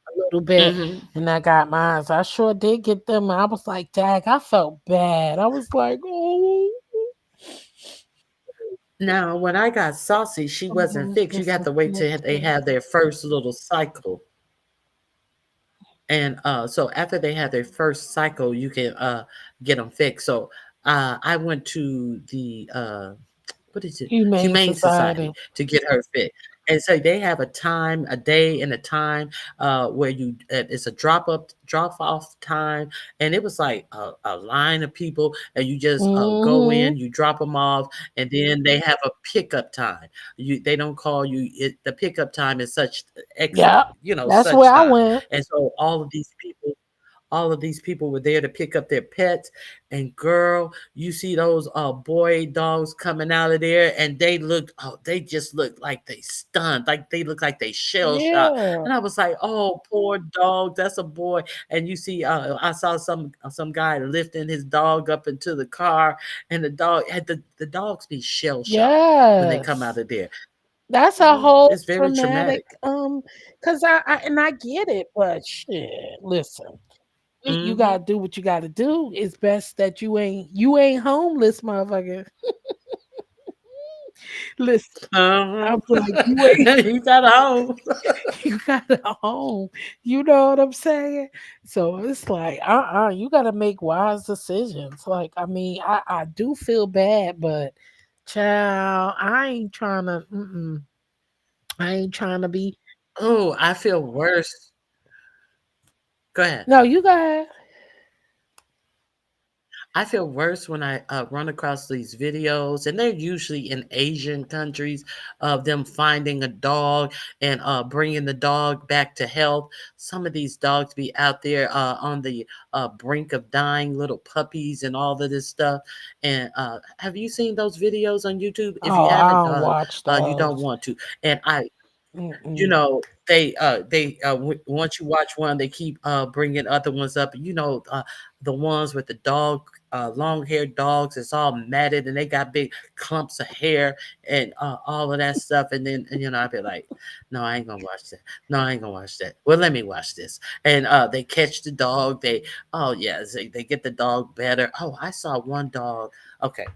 a little bit, hmm and I got mine. So I sure did get them. I was like, Dag, I felt bad. I was like, oh. Now, when I got Saucy, she wasn't fixed. You It's got a to wait till mixed they have their first little cycle. And so after they have their first cycle, you can get them fixed. So I went to the what is it? humane Humane society. Society to get her fit. And so they have a time, a day and a time where it's a drop off time. And it was like a line of people and you just go Mhm. in, you drop them off, and then they have a pickup time. They don't call you, the pickup time is such X, Yep. That's where such I time. went. And so all of these people, all of these people were there to pick up their pets. And girl, you see those boy dogs coming out of there, and they just look like they stunned, like they look like they shell shocked. Yeah. And I was like, oh, poor dog, that's a boy. And you see, I saw some guy lifting his dog up into the car, and the dogs be shell shocked when they come out Yes. of there. That's a whole It's very traumatic, traumatic. cause I get it, but shit, listen, you Hmm. gotta do what you gotta do. It's best that you ain't homeless, motherfucker. Listen, Uh-huh. I'm like, you ain't You got a home. you got a home. You know what I'm saying? So it's like, you gotta make wise decisions. Like, I mean, I do feel bad, but child, I ain't trying to be. Oh, I feel worse. Go ahead. No, you got. I feel worse when I run across these videos, and they're usually in Asian countries, of them finding a dog and bringing the dog back to health. Some of these dogs be out there on the brink of dying, little puppies and all of this stuff. And have you seen those videos on YouTube? If you Oh, I haven't, don't watch you don't those. want to. And Mm-mm. once you watch one, they keep bringing other ones up. The ones with the dog, long haired dogs, it's all matted and they got big clumps of hair and all of that stuff. And then I'd be like, no, I ain't gonna watch that. No, I ain't gonna watch that. Well, let me watch this. And they catch the dog. Oh yeah, they get the dog better. Oh, I saw one dog. Okay,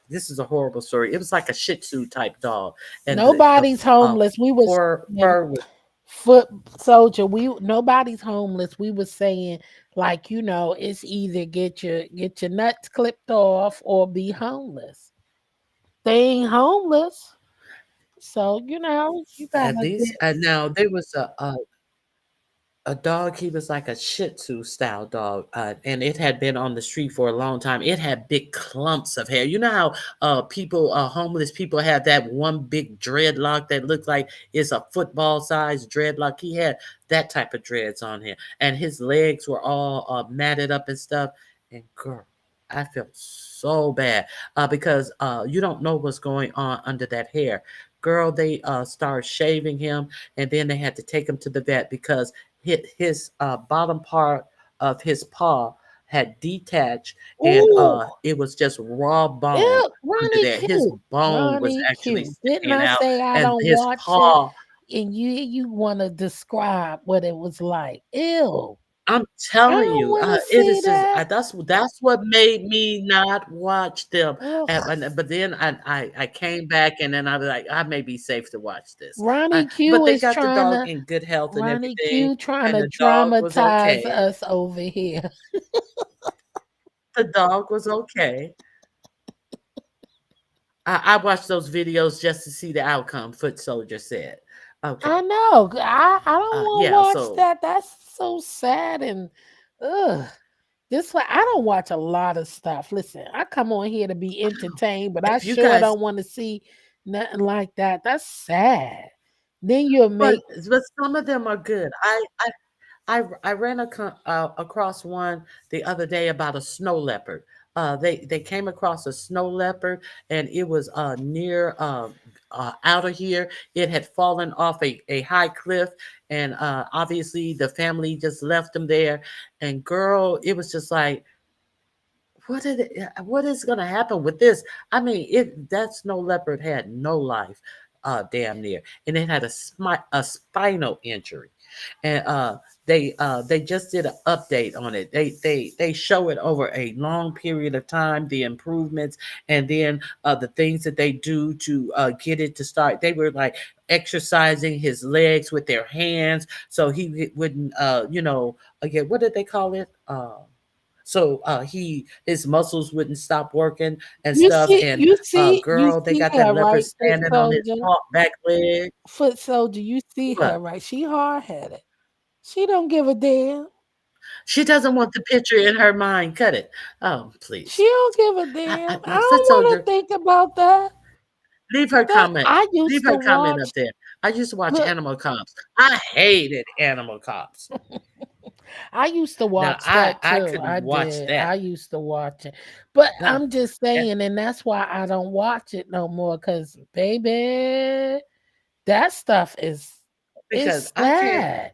this is a horrible story. It was like a Shih Tzu type dog, and the Nobody's homeless. We was saying, fur was. foot soldier. We nobody's homeless. We was saying, like, it's either get your nuts clipped off or be homeless. They ain't homeless, so you At gotta least get. now there was a dog. He was like a Shih Tzu style dog, and it had been on the street for a long time. It had big clumps of hair. You know how homeless people have that one big dreadlock that looked like it's a football sized dreadlock. He had that type of dreads on him, and his legs were all matted up and stuff. And girl, I felt so bad because you don't know what's going on under that hair. Girl, they started shaving him, and then they had to take him to the vet because his bottom part of his paw had detached, and Ooh, it was just raw bone ew, under Ronnie there. His Q, bone was Ronnie actually Q. Didn't sticking I out, say I and don't his watch it? paw. And you want to describe what it was like? Ew, I'm I telling don't you, want to it see is just that. that's what made me not watch them. Ugh. But then I came back, and then I was like, I may be safe to watch this. Ronnie Q But they is got the trying dog to in good health and Ronnie everything, Q trying and to the dog was dramatize okay. us over here. The dog was okay. I watched those videos just to see the outcome, Foot Soldier said. I Okay. know. I don't want to Yeah, watch so that. That's so sad and ugh. This why I don't watch a lot of stuff. Listen, I come on here to be entertained, but I if you sure guys don't want to see nothing like that. That's sad. Then you'll but make some of them are good. I ran across one the other day about a snow leopard. They came across a snow leopard, and it was near out of here. It had fallen off a high cliff, and obviously the family just left them there. And girl, it was just like, what is gonna happen with this? I mean, that snow leopard had no life, damn near, and it had a spinal injury, and they just did an update on it. They show it over a long period of time, the improvements, and then the things that they do to get it to start. They were like exercising his legs with their hands so he wouldn't again, what did they call it? So he his muscles wouldn't stop working and you stuff. see And you see you girl, they see got that her, leopard right, foot standing on his soldier. back leg. Foot soldier, you see her, What? right? She hard headed. She don't give a damn. She doesn't want the picture in her mind. Cut it. Oh, She please. don't give a damn. I Foot don't want to soldier, think about that. leave her That comment. I Leave used to her comment up watch. there. I used to watch Look, Animal Cops. I hated Animal Cops. I used to Now watch that I too. couldn't I watch did. I that. used to watch it. But Nah, I'm just eh, saying, and that's why I don't watch it no more. Cause baby, that stuff is because I can't sad.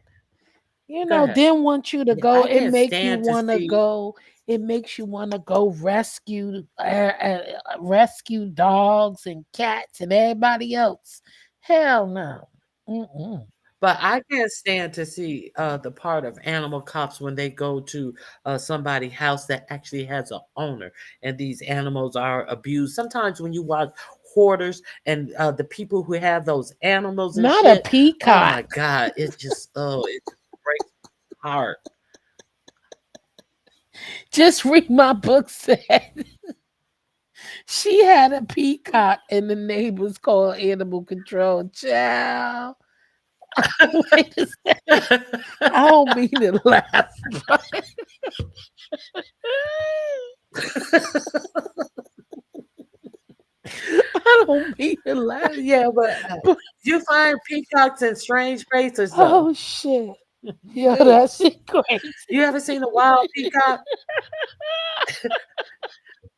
You go know, ahead. then want you to Yeah, go, I it can't make you stand to wanna see. go, it makes you wanna go rescue dogs and cats and everybody else. Hell no. Mm-mm. But I can't stand to see, the part of animal cops when they go to, somebody house that actually has a owner, and these animals are abused. Sometimes when you watch hoarders and, the people who have those animals and Not a shit, oh my peacock. god, it just breaks my heart. Just read my book said she had a peacock and the neighbors called animal control. Child. Wait a second. I don't mean to laugh, but I don't mean to laugh. Yeah, but, But you find peacocks in strange places, though. oh shit. You Yo, do. that shit crazy. You ever seen a wild peacock?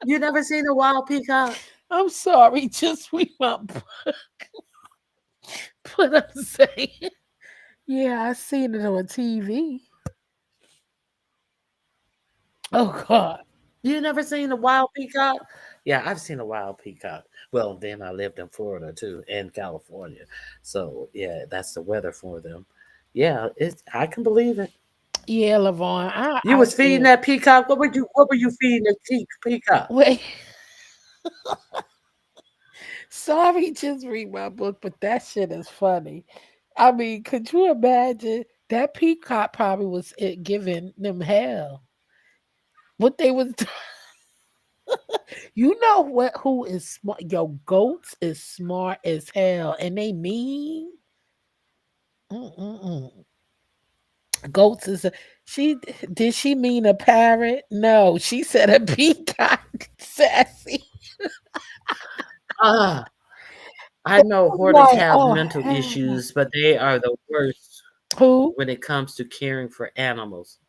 You never seen a wild peacock? I'm sorry, just read my book. But I'm saying, yeah, I seen it on TV. Oh God. You never seen a wild peacock? Yeah, I've seen a wild peacock. Well, then I lived in Florida too, and California. So yeah, that's the weather for them. Yeah, it's I can believe it. Yeah, Lavon, You I was feeding see. that peacock. What were you feeding the peacock? Wait, sorry, just read my book, but that shit is funny. I mean, could you imagine that peacock probably was it giving them hell? What they was, you know what? Who is smart? Yo, goats is smart as hell, and they mean. Mm-mm-mm. Goats is a, she did she mean a parrot? No, she said a peacock. Sassy. Ah, I know I'm hoarders like, have oh mental hell no. issues, but they are the worst Who? when it comes to caring for animals.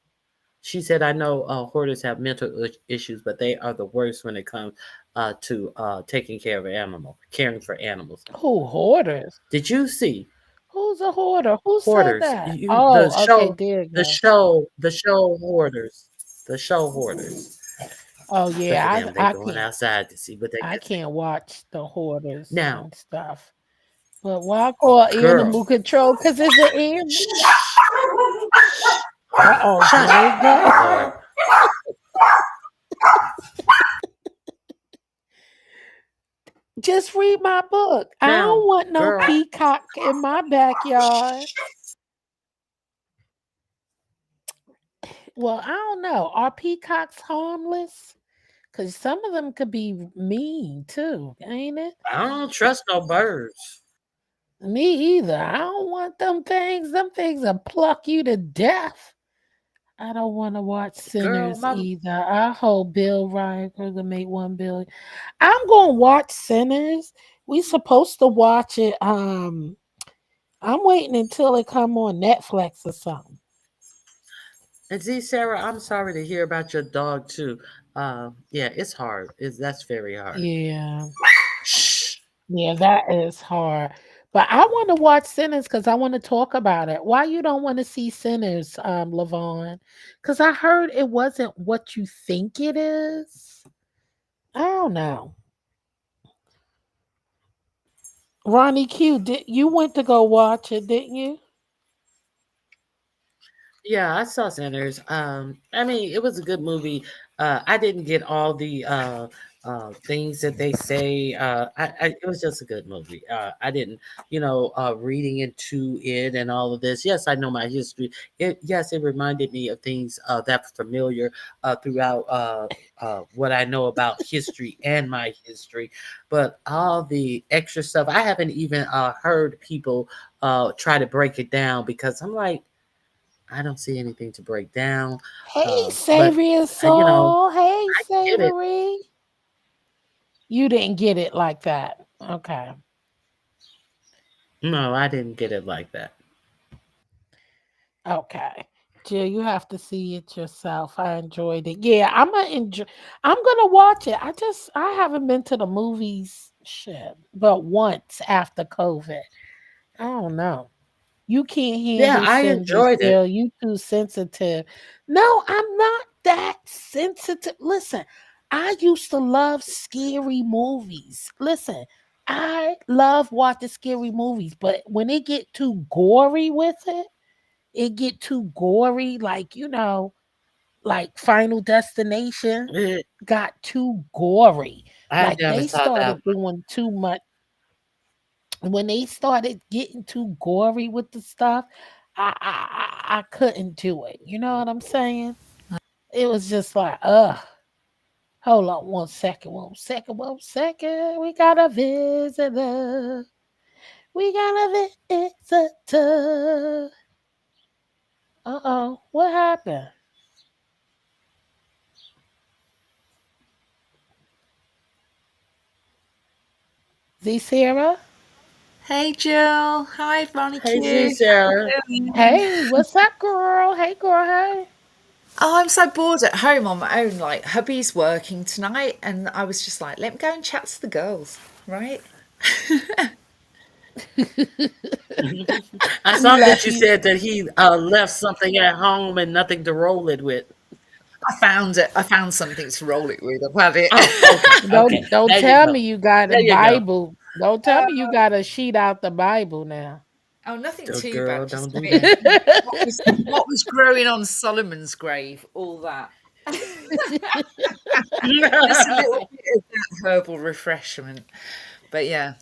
She said, "I know hoarders have mental issues, but they are the worst when it comes to taking care of an animal, caring for animals." Who hoarders? Did you see Who's a hoarder? Who said hoarders? that? You Oh, okay, there you go. the show hoarders, the show hoarders. Oh Look at yeah, them; they I going can't outside to see what they I can see. can't watch the hoarders Now, and stuff. But why call girl, animal control? Because it's an animal. shh, Uh oh, shut. there you go. Lord, Just read my book. I don't now, want no girl, peacock in my backyard. shh. Well, I don't know. Are peacocks harmless? Because some of them could be mean too, ain't it? I don't trust no birds, Me either. I don't want them things. Them things will pluck you to death. I don't want to watch girl. Sinners either. I hope Bill Ryan gonna make 1 billion. I'm gonna watch Sinners. We supposed to watch it. I'm waiting until it come on Netflix or something. And see, Sarah, I'm sorry to hear about your dog too. Yeah, it's hard. That's very hard. Yeah, Shh. yeah, that is hard. But I want to watch Sinners because I want to talk about it. Why you don't want to see Sinners, Lavon? Because I heard it wasn't what you think it is. I don't know. Ronnie Q, did you went to go watch it, didn't you? Yeah, I saw Sinners. I mean, it was a good movie. I didn't get all the things that they say. It was just a good movie. I didn't, reading into it and all of this. Yes, I know my history. Yes, it reminded me of things that familiar throughout what I know about history and my history. But all the extra stuff, I haven't even heard people try to break it down because I'm like, I don't see anything to break down. Hey, But Savory and you know, Soul. Hey, I get it. Savory. You didn't get it like that. Okay. No, I didn't get it like that. Okay. Jill, you have to see it yourself. I enjoyed it. Yeah, I'm gonna enjoy. I'm gonna watch it. I haven't been to the movies shit, but once after COVID. I don't know. You can't Yeah, handle I Cindy enjoyed it. still. You too sensitive. No, I'm not that sensitive. Listen, I used to love scary movies. Listen, I love watching scary movies, but when it get too gory with it, it get too gory, like like Final Destination Eh, got too gory. I Like never they saw that started one. doing too much when they started getting too gory with the stuff, I couldn't do it. You know what I'm saying? It was just like, ugh. Hold on 1 second, 1 second, 1 second. We got a visitor. We got a visitor. Uh-oh. What happened? Z Sarah? Hey Jill, hi Ronnie Hey, Z Q. Sarah. Hey, what's up, girl? Hey, girl, hey. Oh, I'm so bored at home on my own. Like, hubby's working tonight, and I was just like, let me go and chat to the girls, right? I You saw that left you you. said that he left something at home and nothing to roll it with. I found it. I found something to roll it with. I've had it. Oh, okay, okay. Don't There you tell go. me you got a There you go. Bible. Don't tell me you got a sheet out the Bible now. Oh, nothing So, too girl, bad. don't Just do saying that. what was growing on Solomon's grave, all that. Just a little bit of that herbal refreshment. But yeah,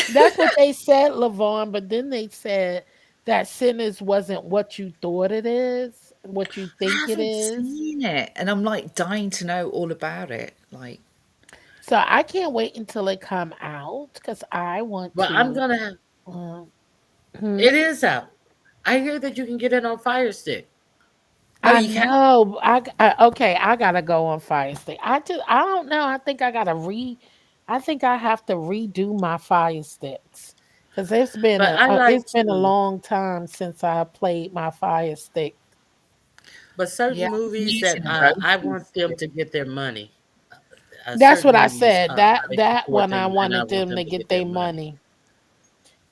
That's what they said, Lavon. But then they said that sinners wasn't what you thought it is, what you I think it haven't is. seen it, and I'm like dying to know all about it. Like, So I can't wait until it come out because I want But I'm to. gonna have Um, hmm? it is out. I hear that you can get it on Fire Stick. oh, I you can. know. Okay. I gotta go on Fire Stick. I don't know. I think I gotta re. I think I have to redo my Fire Sticks because But I like it's been a to. long time since I played my Fire Stick. But Yeah, certain I'm movies that using I want Roku's. them to get their money. That's Certain what I movies, said. I That support one I them, and I wanted want them them to to get get their their money. money.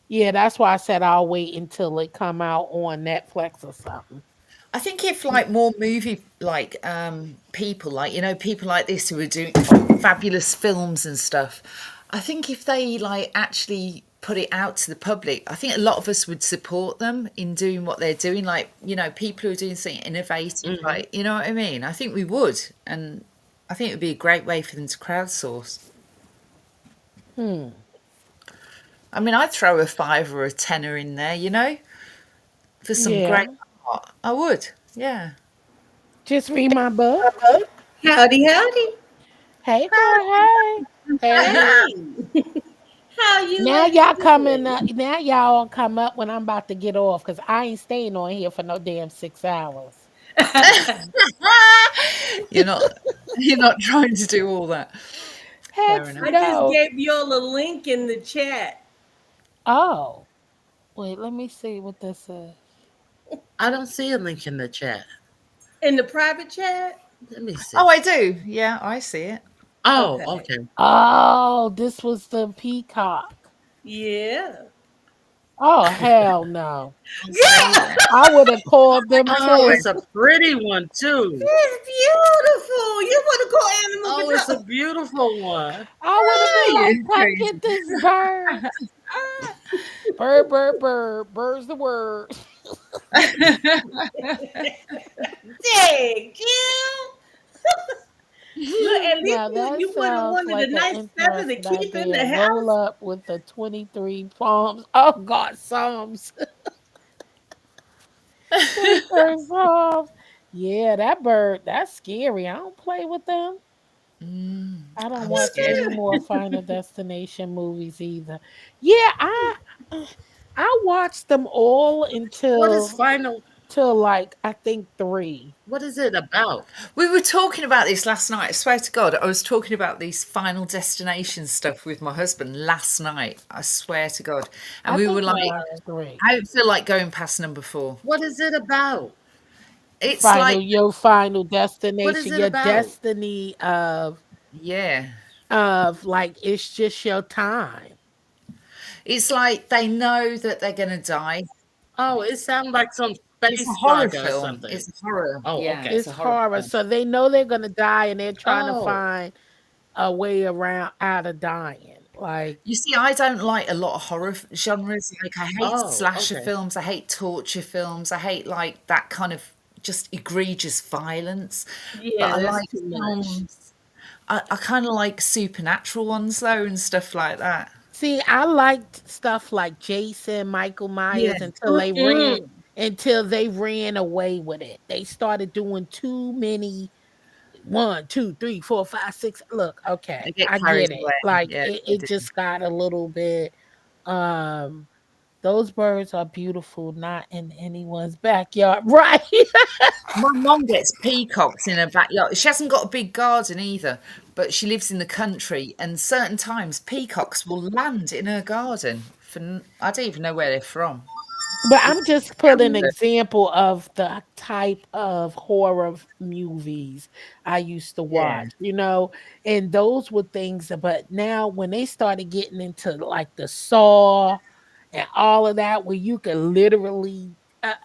Yeah, that's why I said I'll wait until it come out on Netflix or something. I think if like more movie like people like people like this who are doing fabulous films and stuff, I think if they like actually put it out to the public, I think a lot of us would support them in doing what they're doing. Like people who are doing something innovative, Hmm. like you know what I mean. I think we would, and I think it would be a great way for them to crowdsource. Hmm. I mean, I'd throw a five or a tenner in there, for some Yeah. great art. I would, yeah. Just read my book. Howdy, howdy. Hey, girl. Hey. Hey. Hey, how you Now ladies y'all coming doing? up. Now y'all come up when I'm about to get off because I ain't staying on here for no damn 6 hours. You're not you're not trying to do all that. Heck Fair enough. I just no. gave y'all a link in the chat. Oh, wait. Let me see what this is. I don't see a link in the chat. In the private chat? Let me see. Oh, I do. Yeah, I see it. Oh, Okay. okay. Oh, this was the peacock. Yeah. Oh, hell no. I'll say Girl, that. I would have called them Oh, too. it's a pretty one too. it's beautiful. You want to go animal Oh, it's a control? beautiful one. I would have been like, You're come crazy. get this bird. Bird, bird, bird. Bird's the word. Dang, Jill. Look, at least Now that you would have sounds wanted a like an nice feather to interesting keep in the idea. Roll house. up with the 23 Psalms. Oh God, Psalms. 23rd Psalms. Yeah, that bird, that's scary. I don't play with them. I don't I'm watch scared any of Mm-mm. it. more Final Destination movies either. Yeah, I watched them all What is until final? till like I think three. What is it about? We were talking about this last night. I swear to God, I was talking about these Final Destination stuff with my husband last night. I swear to God. And I we were think I like, watched three. I don't feel like going past number four. What is it about? It's like, Your final what is destination, it your about? destiny Yeah. of like it's just your time. It's like they know that they're going to die. Oh, it sounds like some It's a space horror saga or film. something. It's a horror. Oh, Yeah, okay. it's a It's horror horror. film. So they know they're gonna die and they're trying to Oh, find a way around out of dying. Like, You see, I don't like a lot of horror genres. Like, I hate oh, slasher okay. films. I hate torture films. I hate like that kind of just egregious violence. But Yeah, I that's like too much. films. I kind of like supernatural ones though and stuff like that. see, I liked stuff like Jason, Michael Yeah. Myers Mm-mm. until they ran away with it. They started doing too many one, two, three, four, five, six. Look, They okay, get I carried get it. away. Like Yeah, they it do. just got a little bit um those birds are beautiful, not in anyone's backyard. Right. My mom gets peacocks in her backyard. She hasn't got a big garden either, but she lives in the country, and certain times peacocks will land in her garden. I don't even know where they're from. But I'm just putting an Random. example of the type of horror movies I used to Yeah. watch, and those were things. But now, when they started getting into like the Saw and all of that, where you could literally,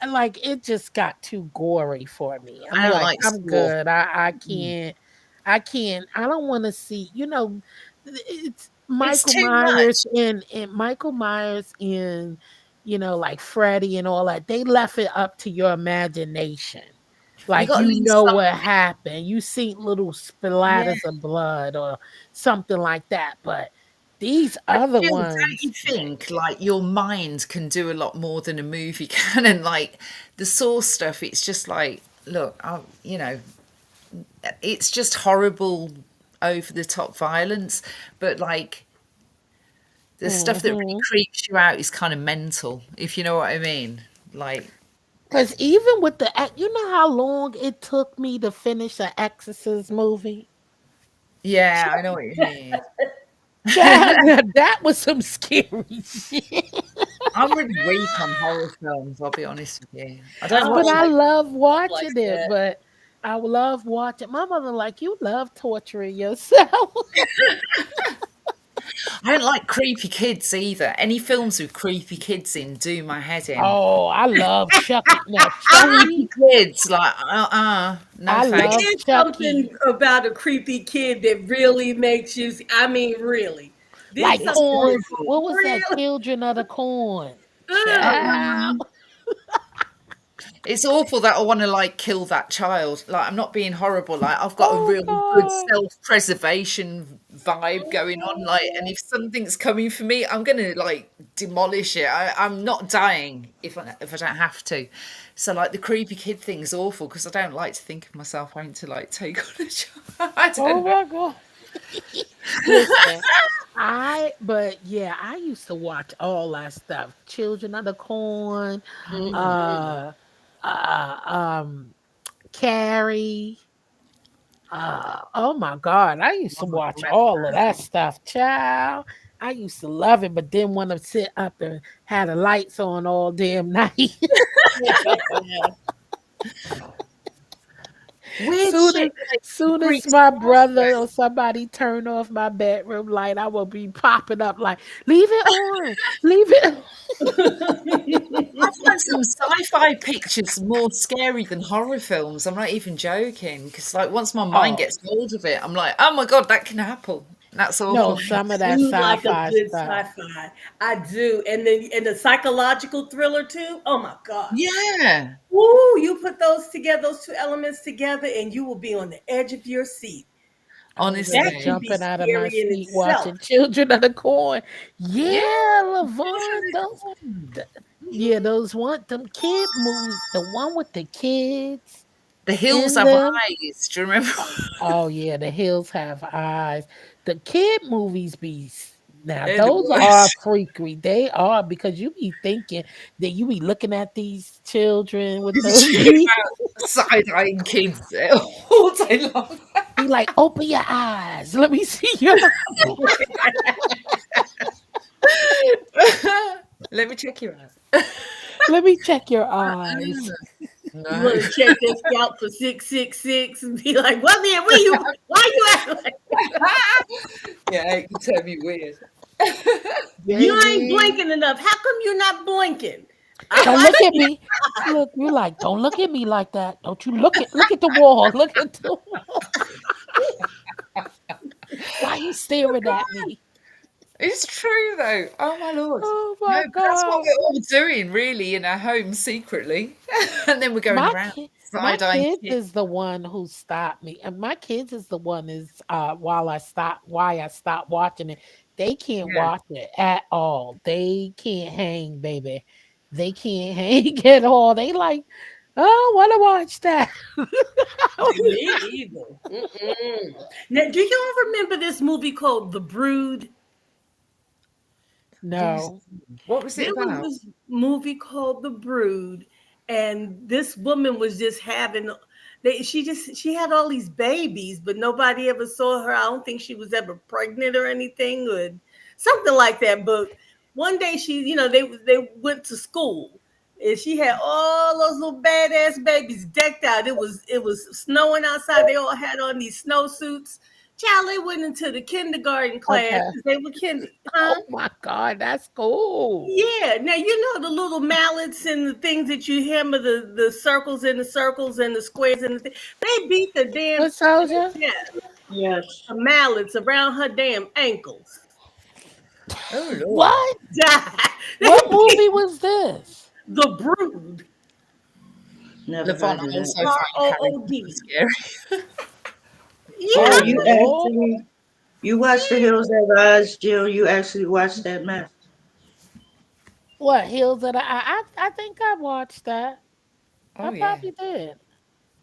like, it just got too gory for me. I'm I don't like, like I'm Saw. good. I Mm. can't, I can't, I don't want to see, it's It's Michael too much. Myers and Michael Myers in like Freddie and all that, they left it up to your imagination. You Like, got to leave what something. happened. You see little Yeah. splatters of blood or something like that. But these But other still, don't ones, you think like your mind can do a lot more than a movie can? And like the Saw stuff, it's just like, look, it's just horrible, over the top violence. But like the stuff that really because creeps you out is kind of mental, if you know what I mean. Like, even with you know how long it took me to finish an Exorcist movie? yeah, I know what you mean. Child, now that was some scary shit. I'm really weak on horror films, I'll be honest with you. I don't I But watch don't I them. like love like watching it. that. But I love watching. My mother like, you love torturing yourself. I don't like creepy kids either. Any films with creepy kids in do my head in. Oh, I love Chucky. Now Creepy Chucky, kids, like, no I There thanks. love is Chucky. something about a creepy kid that really makes you. I mean, really, there's Like It's something corn. that's horrible. What was that? real. Children of the Corn. Uh-uh. Child. It's awful that I want to like kill that child. Like, I'm not being horrible. Like, I've got a Oh real good God. self-preservation vibe going on. Like, and if something's coming for me, I'm gonna like demolish it. I'm not dying if I don't have to. So like the creepy kid thing's awful because I don't like to think of myself having to like take on a child. I Oh don't know. my God. Listen, but yeah, I used to watch all that stuff. Children of the Corn, Mm-mm. uh, um, Carrie. Oh my God, I used to Oh, watch bless all of her. that stuff, child. I used to love it, but didn't want to sit up and have the lights on all damn night. Weird soon as shit like soon as freaks my me out though. brother or somebody turn off my bedroom light, I will be popping up like, leave it on, leave it. I find some sci-fi pictures more scary than horror films. I'm not even joking. Because like once my mind Oh gets hold of it, I'm like, oh my god, that can happen. That's no, awful. some of that Do like a sci-fi good stuff. sci-fi. I do, and the psychological thriller too. Oh my god! Yeah. Ooh, you put those together, those two elements together, and you will be on the edge of your seat. I was in That there can Honestly. be jumping out of my scary in seat itself. watching Children of the Corn. Yeah. Yeah, Children Lavon, of the Corn. yeah, Mhm. those them kid movies, the one with the kids The Hills in Have them. Eyes. Do you remember? Oh yeah, the hills have eyes. The kid movies be now They're the those are worst. freaky. They are because you be thinking that you be looking at these children with It's those true be about side-eyeing kids all day long. like, open your eyes. Let me see your Let me check you out. let me check your eyes. You No. want to check their scalp for 666 and be like, "Well, man, where you? Why you acting like Yeah, it can turn me weird. you ain't Baby. blinking enough? How come you're not blinking?" Don't I look at me. Look, you like, don't look at me like that. Don't you look at the wall. Look at the wall. Why you staring at me? It's true though. Oh my lord. Oh No, my but that's what God. we're all doing really in our homes secretly. And then we're going around My side-eyeing kids kids. is the one who stopped me. And my kids is the one is why I stopped watching it. They can't Yeah. watch it at all. They can't hang, baby. They can't hang at all. They like, oh, I want to watch that. Me either. Now, do you all remember this movie called The Brood? No. What was it There was about? this movie called The Brood, and this woman was just having she had all these babies, but nobody ever saw her. I don't think she was ever pregnant or anything, or something like that. But one day they went to school, and she had all those little badass babies decked out. It was snowing outside. They all had on these snowsuits. Child, they went into the kindergarten class Okay. because they were kinder, Oh huh? my God, that's cool. Yeah. Now you know the little mallets and the things that you hammer the circles and the squares and they beat the damn What soldier? the mallets around her damn ankles. Oh Lord. What? They What beat movie was this? the Brood. Never Levon heard of that. also find Harry ROOD. Potter scary. Yeah. Jill, Oh, you watched The Hills Have Eyes, Jill. You actually watched that mess. what Hills of the Eye? I think I watched that. I Oh yeah. probably did.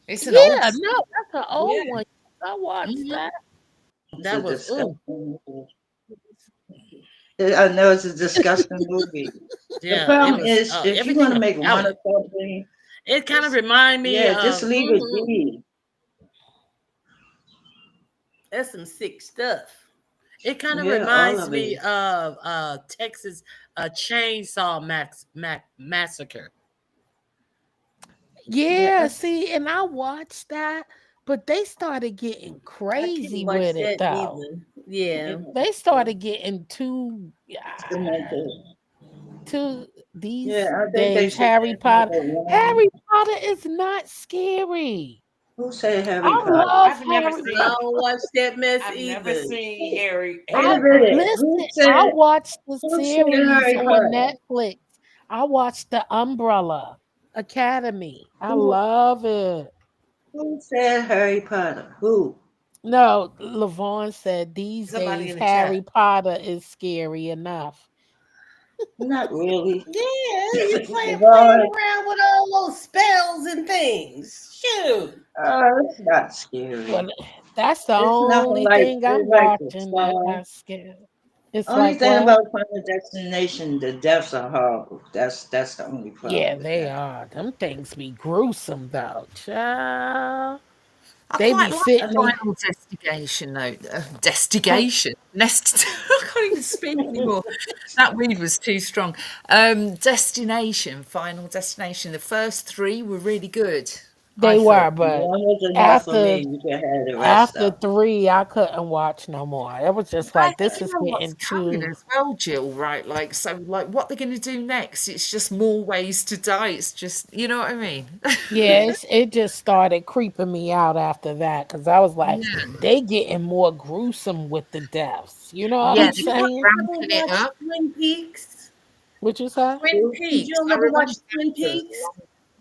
It's an old Yeah, no, that's an old yeah. one. I watched Mhm. that. It's That a was disgusting movie. I know it's a disgusting movie. The Yeah, it problem was is, if you want everything to make about one it. of something, It kind of just remind me just of leave it be. that's some sick stuff. it kind of Yeah, all reminds of me it. of Texas Chainsaw Massacre. Yeah, Yeah, see, and I watched that, but they started getting I crazy couldn't watch with it that though. either. Yeah. They started getting too cemented. to these Yeah, I think they days. should Harry have like Potter. a one. Harry Potter is not scary. Who said Harry I Potter? love I've never Harry seen. I Potter. don't watch that mess I've never either. seen Harry Wait I a Harry Potter. minute. listen. I watched the Who said series Harry on Potter? Netflix. I watched the Umbrella Academy. I Who love it. who said Harry Potter? Who? No, Lavon said these Somebody days in the Harry chat. Potter is scary enough. Not really. Yeah, you playing Lord, around with all those spells and things. Shoot. it's not Well, scary. that's the It's nothing only like thing I'm it's like the watching that song. not scary. It's Only like thing what? about Final Destination, the deaths are horrible. That's the only problem Yeah, with they that. are. Them things be gruesome though, child. I They be quite like I sitting. mean, Final Destination though. Destigation. Nest. I can't even speak anymore. That weed was too strong. Destination. Final Destination. The first three were really good. I They were, thought. but one was enough for after me. You can have the rest after of them. 3, I couldn't watch no more. It was just I like think this you is know what's getting coming too. as well, Jill, right? Like, so, like, what they're going to do next? It's just more ways to die. It's just, you know what I mean? Yeah, it just started creeping me out after that because I was like, Yeah. they getting more gruesome with the deaths. You know what Yeah, I'm Did they you keep saying? ever ramping it watch up. Twin Peaks? What you say? Twin Did Peaks. you I ever remember watch that Twin for a Peaks? long.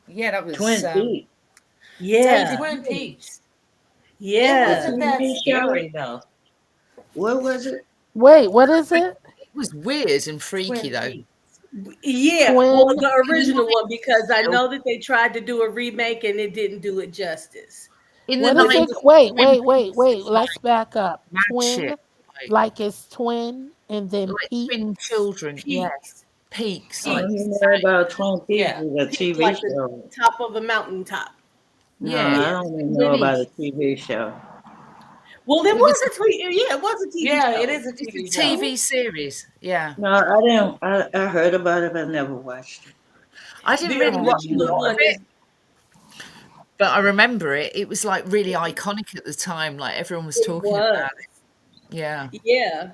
Yeah, that was Twin Peaks. Twin Yeah. Peaks. It The Yeah. wasn't that TV show. scary though. What was it? Wait, what is it? It was weird and freaky Twin though. Peaks. Yeah. Well, Twin. the original one, because I In know that they tried to do a remake and it didn't do it justice. the What is But it? 90s, the Twin Peaks Wait. is like Let's back up. mad Twin, shit. Like, like it's twin and then like peak. twin children. Yes. Peaks. Peaks. All Like, you Peaks. know about Twin Peaks Yeah. is a Peaks TV like the show. top of a mountaintop. No, yeah, I Yeah. don't even know it about is. a TV show. Well, there It was, was a yeah, it was a TV Yeah, it show. is a it's a TV show. TV series. Yeah. No, I didn't. I heard about it, but I never watched it. I didn't The really watch a original lot of one it. is but I remember it. It was like really iconic at the time. Like everyone was It talking was. about it. Yeah. Yeah.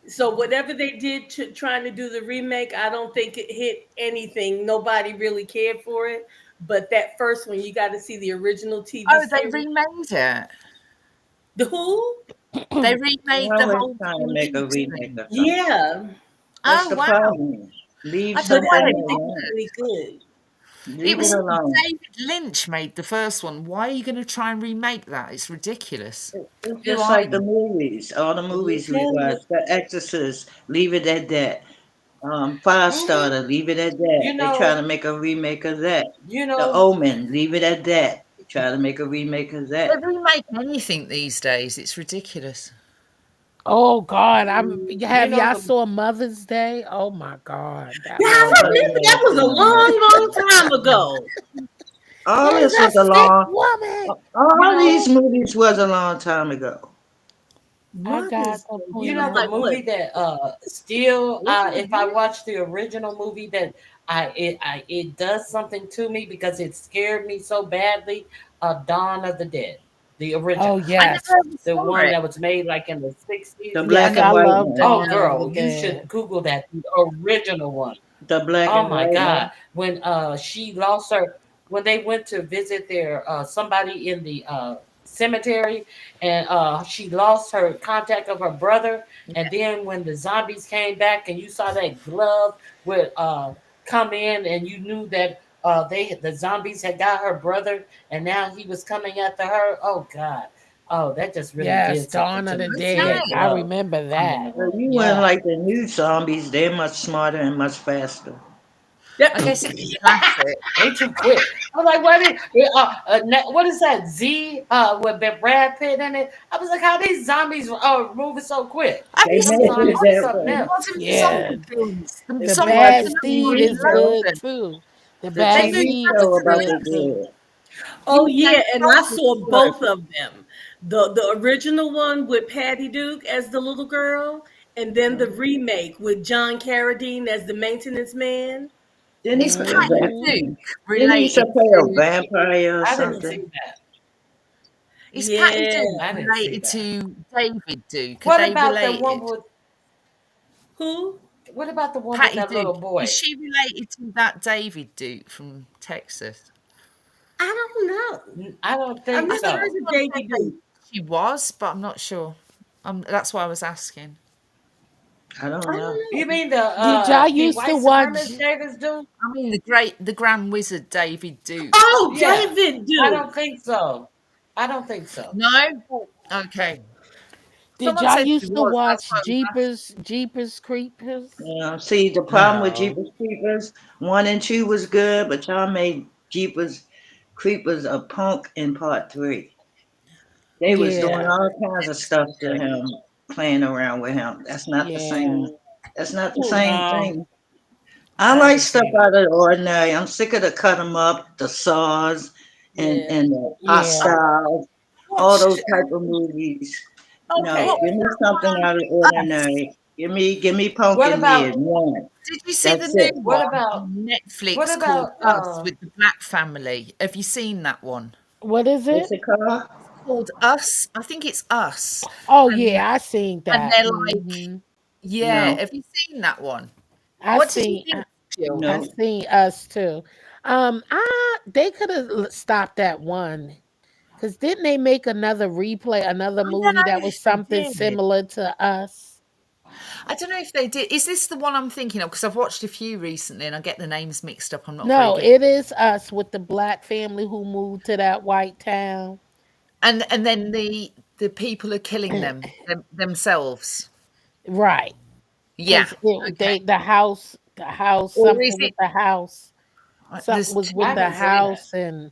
So whatever they did to trying to do the remake, I don't think it hit anything. Nobody really cared for it. But that first one, you got to see the original TV Oh, they series. remade it. The Who? They They're remade the always whole trying to Twin make a Peaks remake thing. of something. Yeah. That's Oh the wow! problem. Leave I don't But know why something they I did think alone. it's really good. It Leave it was alone. David Lynch made the first one. Why are you going to try and remake that? It's ridiculous. It's Who just are like the you? movies. All the movies we Mhm, watch. The Exorcist, leave it at that. mhm. Firestarter, leave it at that. You They try to know, make a remake of that. you The know, Omen, leave it at that. They try to make a remake of They that. remake anything these days. It's ridiculous. Oh God, you have know y'all the saw Mother's Day? Oh my God, Yeah, that I was Oh so remember that yeah, was a long, long time ago. all There's this a was a sick long. woman. you All these know movies was a long time ago. I got Mother's the Day. you So know point. the like what? movie that still Was it a if I year? watch the original movie that it does something to me because it scared me so badly. Dawn of the Dead, the Oh original, I yes, never ever the saw one it. that was made like in the 60s. The yes, black and I white love one. Oh Dawn of the girl, you should Dead. Google that, the original one. The black Oh and my white God. one. When she lost her, when they went to visit their somebody in the cemetery, and she lost her contact of her brother, and then when the zombies came back and you saw that glove would come in, and you knew that the zombies had got her brother, and now he was coming after her. Oh God. Oh, that just really Yes, did something Dawn of to the me. Tears Dead. Okay. I well. remember that. So you wouldn't Yeah. like the new zombies. They're much smarter and much faster. I That, guess it's a classic. They too quick. I'm like, what is that? Z with Brad Pitt in it? I was like, how these zombies moving so quick? Have They you Them seen made the it zombies is that modern, something the way. else. modern Yeah. zombie films? The If you Some of watch Bad them the are Seed TV really is show, good good. too. The the They Bad do TV Seed show is about absolutely. good the too. dead. oh You yeah, can and I totally saw do it. both of them. The original one with Patty Duke as the little girl, and then the Mhm. remake with John Carradine as the maintenance man. Didn't he Is play Patty Hmm. a Duke Didn't he used to related play a to? vampire or I didn't something? see that. Is Patty Yeah. Duke I didn't see related that. to David Duke? Are What they about the one related? with Who? what about the one with Patty that little Duke, is boy? she related to that David Duke from Texas? I don't know. I don't I've think I never think heard so. of someone said Davy they, Duke. she was, but I'm not sure. That's why I was asking. I I don't know. You don't know. mean Did y'all the used to white watch? supremacist Davis dude? I mean, the Grand Wizard David Duke. Oh, Yeah. David I Duke. don't think so. I don't think so. No? Okay. Did Someone y'all said she used to was. That's watch why I was asking. Jeepers Creepers? See, the problem with No. Jeepers Creepers, 1 and 2 was good, but y'all made Jeepers Creepers a punk in part 3. They was doing Yeah, all kinds of stuff to Disagree. him, playing around with him. That's not the yeah. same. That's not the same No. thing. I I like stuff disagree. out of the ordinary. I'm sick of the cut 'em up, the Saws, Yeah. and the Yeah. Hostiles, all those Watched. type of movies. What No, Okay. was give me that something out of the one? Us. ordinary. Give me What Pumpkinhead about one. Did you see the That's it. new what one about on what Netflix called about Us with the Black family? Have you seen that one? What is What's it? it called? Called Us. I think it's Us. Oh And yeah, I seen and that. they're like, yeah. No, Have you seen that one? I What did you seen. think, Jill? I no. seen Us too. They could have stopped that one. Cause didn't they make another replay, another I don't movie know that if was they something did. similar to Us? I don't know if they did. Is this the one I'm thinking of? Because I've watched a few recently and I get the names mixed up. I'm not very No, good. it is Us with the black family who moved to that white town. And then the people are killing themselves. Right. Yeah. Cause Okay. the house, Or is something with it? the house. Something There's was two. with I the haven't seen it. house and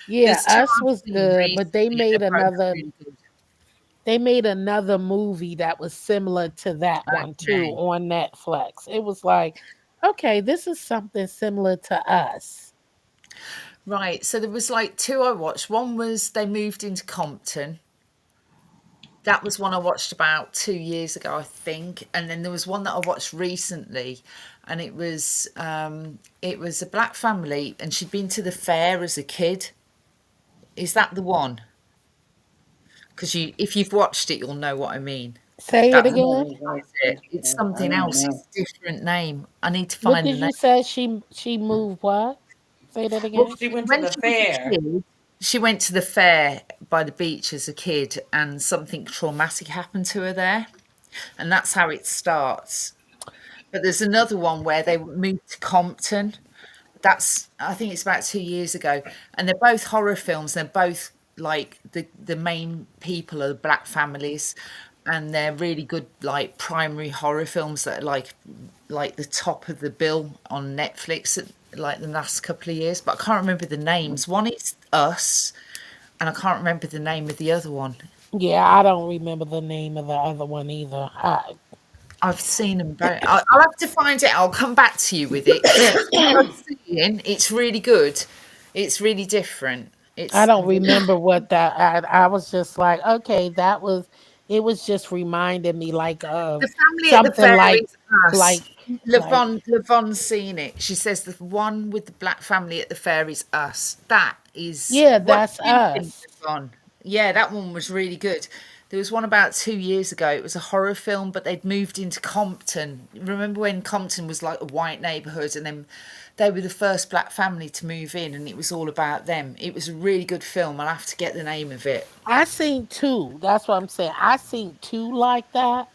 yeah, There's two Us I've was seen good, but recently, and they're both really good. they made another movie that was similar to that one too Okay. on Netflix. It was like, okay, this is something similar to Us. Right. So there was like two I watched. One was they moved into Compton. That was one I watched about 2 years ago, I think. And then there was one that I watched recently, and it was a black family, and she'd been to the fair as a kid, Is that the one? Because if you've watched it, you'll know what I mean. Say it That's I not again. haven't watched it. this It's stuff. I something don't else. know. It's a different name. I need to What find did the name. you say? She moved what? Say that Well, again. She went to when the she was a fair. kid, she went to the fair by the beach as a kid, and something traumatic happened to her there, and that's how it starts. But there's another one where they moved to Compton. That's I think it's about 2 years ago, and they're both horror films. They're both like the main people are black families, and they're really good like primary horror films that are like the top of the bill on Netflix like the last couple of years. But I can't remember the names. One is Us, and I can't remember the name of the other one. Yeah, I don't remember the name of the other one either. I've seen them both. I'll have to find it. I'll come back to you with it because it's really good. It's really different. I It's don't remember what that. I was just like, okay, that was. It was just reminding me like the of family at the something fair is us. like like. Lavon's seen it. She says the one with the black family at the fair is us. That is Yeah, what that's do you think, us. Lavon? Yeah, that one was really good. There was one about 2 years ago. It was a horror film, but they'd moved into Compton. Remember when Compton was like a white neighborhood, and then they were the first black family to move in, and it was all about them. It was a really good film. I'll have to get the name of it. I seen two. That's what I'm saying. I seen two like that.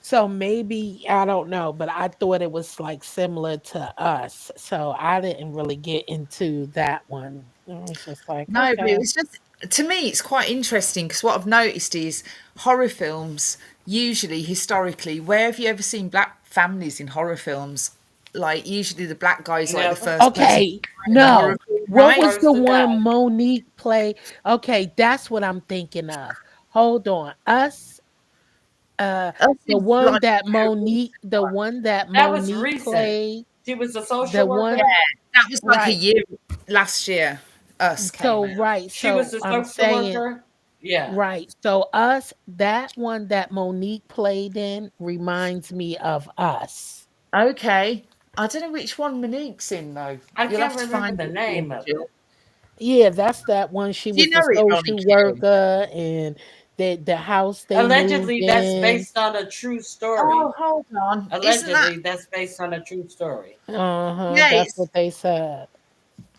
So maybe I don't know, but I thought it was like similar to us. So I didn't really get into that one. I was just like, No, but it okay. was just to me, it's quite interesting because what I've noticed is horror films usually historically, where have you ever seen black families in horror films? Like usually the black guy's like the Never. first person Okay, in the horror no. film, What right? was the First to die. one Monique play? Okay, that's what I'm thinking of. Hold on. Us, uh, Us the is one like that a recent Monique, the one. one that That was Monique recent. played, She was a the social Yeah, worker. one, that was like a right. year last year. Us came So out. right, She was so a I'm social saying worker. Yeah. right. So us, that one that Monique played in reminds me of us. Okay. I don't know which one Monique's in though. I You'll can't have to remember find the it for name me, of Jill. it. Yeah, that's that one. She Do you was a know it, Ronnie social Q? worker and the house they moved Allegedly, that's in. based on a true story. Oh, hold on. Isn't that Allegedly, that's based on a true story. Uh-huh, yeah, that's what they said.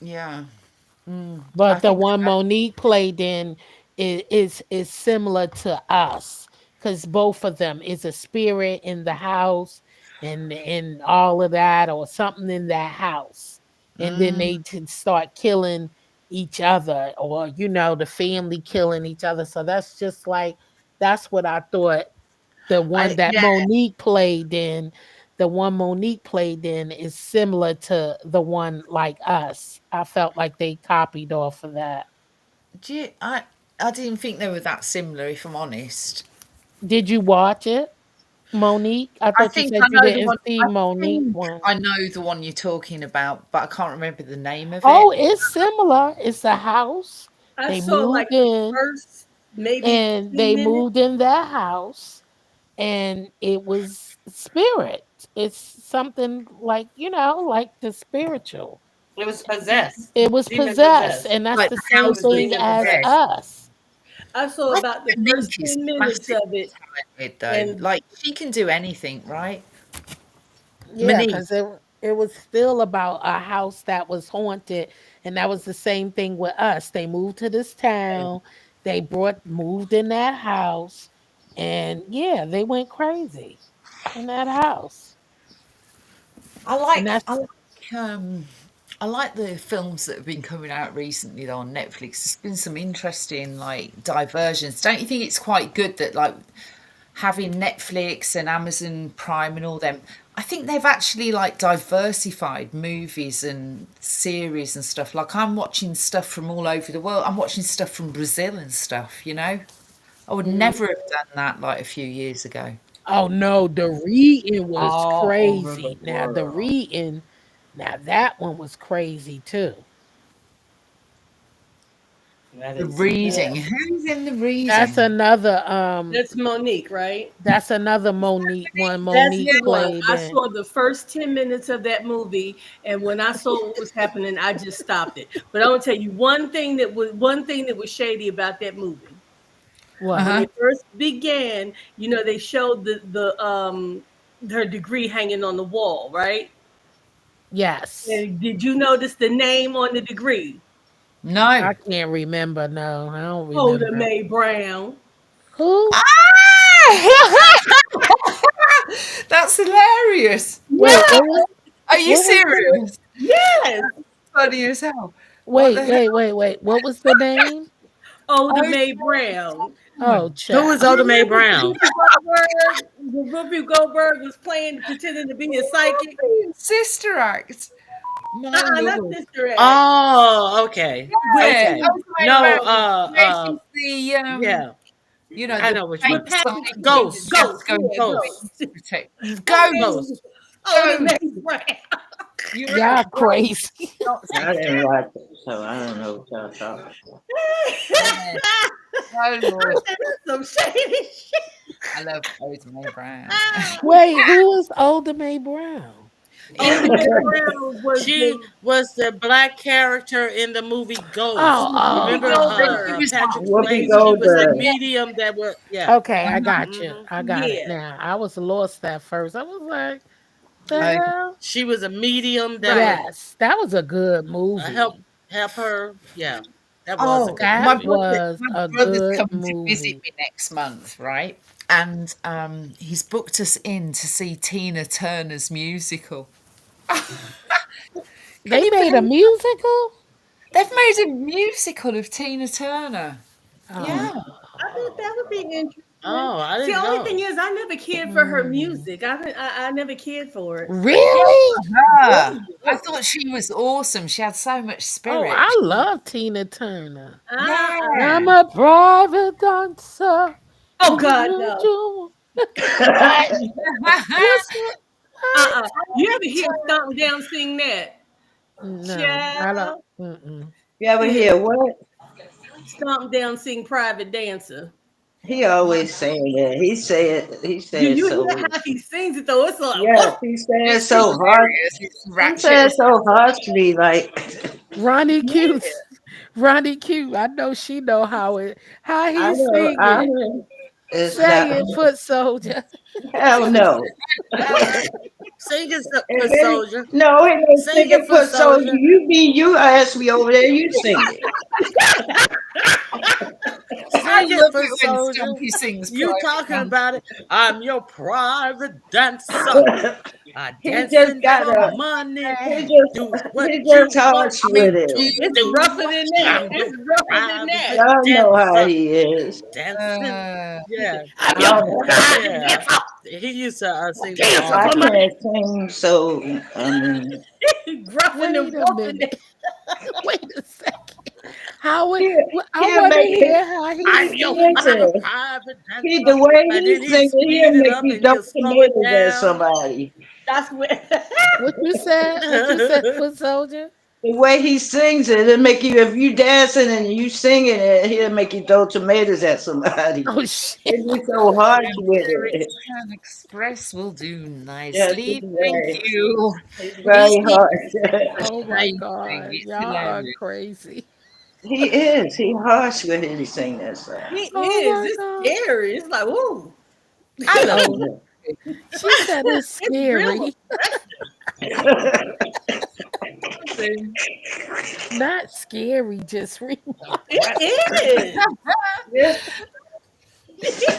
yeah. I But the think one Monique played in is similar to us because both of them is a spirit in the house and all of that or something in that house, and then they start killing each other or the family killing each other. So that's just like that's what I thought the one that yeah. Monique played in, the one Monique played in is similar to the one like us. I felt like they copied off of that. Do you, I didn't think they were that similar, if I'm honest. Did you watch it, Monique? I I thought you think said I you know the didn't one. see I Monique think one. I know the one you're talking about, but I can't remember the name of Oh, it. it's similar. It's a house. I They saw like moved the in first maybe and 15 they minutes. moved in that house and it was spirit. It's something like, like the spiritual. It was possessed, It was demon possessed, possessed. and that's Like the the It same house was was thing demon as possessed. possessed. us. I saw I about the think first Monique is 10 minutes massively of it. talented, though. And Like she can do anything, right? Yeah, Monique. because it was still about a house that was haunted, and that was the same thing with us. They moved to this town, they moved in that house, and yeah, they went crazy in that house. I And like I that's like um I like the films that have been coming out recently though on Netflix. There's been some interesting like diversions. Don't you think it's quite good that like having Netflix and Amazon Prime and all them, I think they've actually like diversified movies and series and stuff. Like I'm watching stuff from all over the world. I'm watching stuff from Brazil and stuff, you know? I would mm, never have done that like a few years ago. oh no, the reading was All over the crazy. Now the world. reading, now that one was crazy too. That The is reading. Who's in the That's reading? another That's Monique, right? that's another Monique one That's Monique the one. played I in. saw the first 10 minutes of that movie, and when I saw what was happening, I just stopped it. But I want to tell you one thing that was shady about that movie. When What? Uh-huh. it first began, they showed the her degree hanging on the wall, right? Yes. And did you notice the name on the degree? No. I can't remember. No, I don't Oda remember. Mae Brown. Who? Ah! That's hilarious. Wait, Yeah, Are you what was the serious? yes. Funny as hell. What the hell? wait. What was the name? Oda Oh, Mae Brown. Oh, who is child. Oda Mae Remember Brown? Whoopi Goldberg? When Whoopi Goldberg was playing, pretending to be a psychic. Sister Act. My Not lord. Sister Act. Oh, okay. With Yeah. Okay. Oh, my No, brown. Where she's the yeah, I the know which fake one. with Patrick psychic that Ghost. you have to Ghost. go and Yeah, get Ghost. Ghost. protect. Okay. Ghost. Ghost. Oda Ghost. Mae Brown. You're Y'all outrageous. crazy. Not I Sister didn't Act. watch it, so I don't know what y'all talking about. Yeah. Oh Lord. That's some shady shit. I love Oda Mae Brown. Wait, who is Older Mae Brown? Oda Mae Brown was She the was the black character in the movie Oh, Ghost. Whoopi Remember She Goldberg. was Patrick Whoopi Swayze? She was a Goldberg. medium that was, yeah. okay. I got you. Hmm. I got it Yeah. now. I was lost at first. I was like, the okay. hell? She was a medium that Right. would Yes, that was a good help movie. her. Yeah, that was a Oh, good That movie. was my a brother's good coming to visit movie. me next month, right? And he's booked us in to see Tina Turner's musical. Can They you made a believe musical? they've made a musical of Tina Turner? Oh. Yeah. I think that would be interesting. Oh, I See, didn't only thing know. is, I never cared for her Hmm. music. I never cared for it. Really? Oh, Her. I yes. thought she was awesome. She had so much Oh, spirit. I love Tina Turner. Yeah. I'm a private dancer. Oh God, no. What? What's that? I You ever hear Stomp Down sing that? no, I don't. Child. Mm-mm. You ever Yeah. hear what? Stomp Down sing Private Dancer. He always saying that. He You said you so. hear how he sings it though? It's like, Yes, oh, he said It's so hard. hilarious. It's He ratchet said as so harshly, like Ronnie yeah. Q, Ronnie Q. I know she know how I he know. sing it. It's Say not. it, foot soldier. Hell no. Sing it, If foot any, soldier. no, it ain't Sing it, singing foot foot soldier. soldier. You ask me over there. You sing it. I Sing it, love foot it when soldier. Stumpy sings You Private talking Dancer. about it? I'm your private dancer. I He just dancing got for a. money. He Do just. what He you just want harsh me with to it. It's do. rougher than that. I'm your It's rougher than that. private Y'all know how dancer. he is. Dancing. Uh, Yeah, I'm I your don't. private yeah. dancer. He used to sing that Dancer all the I for time. money. can't sing, so I mean, Gruffing and Wait a buffing. minute. Wait a second. How it? he I he'll want to make it. hear how he I'm your sing it. Listen, private he dancer. the way And he then he'd sing it, speed he'll it make up you and dump he'll slow it tomatoes at down. somebody. That's where What you said? What you said, foot soldier? The way he sings it, it'll make you if you dancing and you singing it, he'll make you throw tomatoes at somebody. Oh shit. It'd be so harsh with it. American Express will do Yes, nicely. Thank you. it's He very harsh. is Oh my amazing. god. It's Y'all are hilarious. crazy. He is. He harsh with it. He sing that song. he Oh is. my It's god. scary. It's like, ooh. I love Oh, it. she said it's It's real scary. Listen, Not scary, just real. It is. Yeah.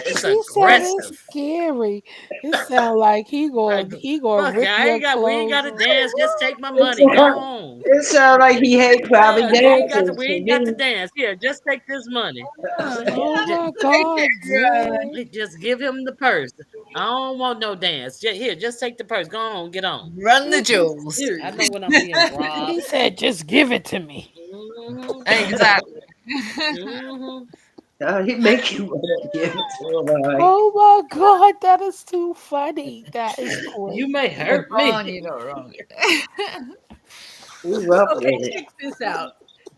It's She said it's aggressive. scary. It sound like Like, he gonna fuck it, rip your we ain't clothes got to off. dance. Just take my It money. Go sound, on. it sound like he hate private Yeah, dances. we To ain't got to me. dance. Here, just take this money. Oh Just, my god, damn. just give him the purse. I don't want no dance. Here, just take the purse. Go on, get on. run the This is jewels. I serious. know when I'm being robbed. He said, just give it to me. Hmm. Exactly. Hmm. He make you want to give it to him. All right. Oh my god, that is too funny. That is You may crazy. hurt Yvonne, me. you're not wrong. He rough with Okay, it. check this out.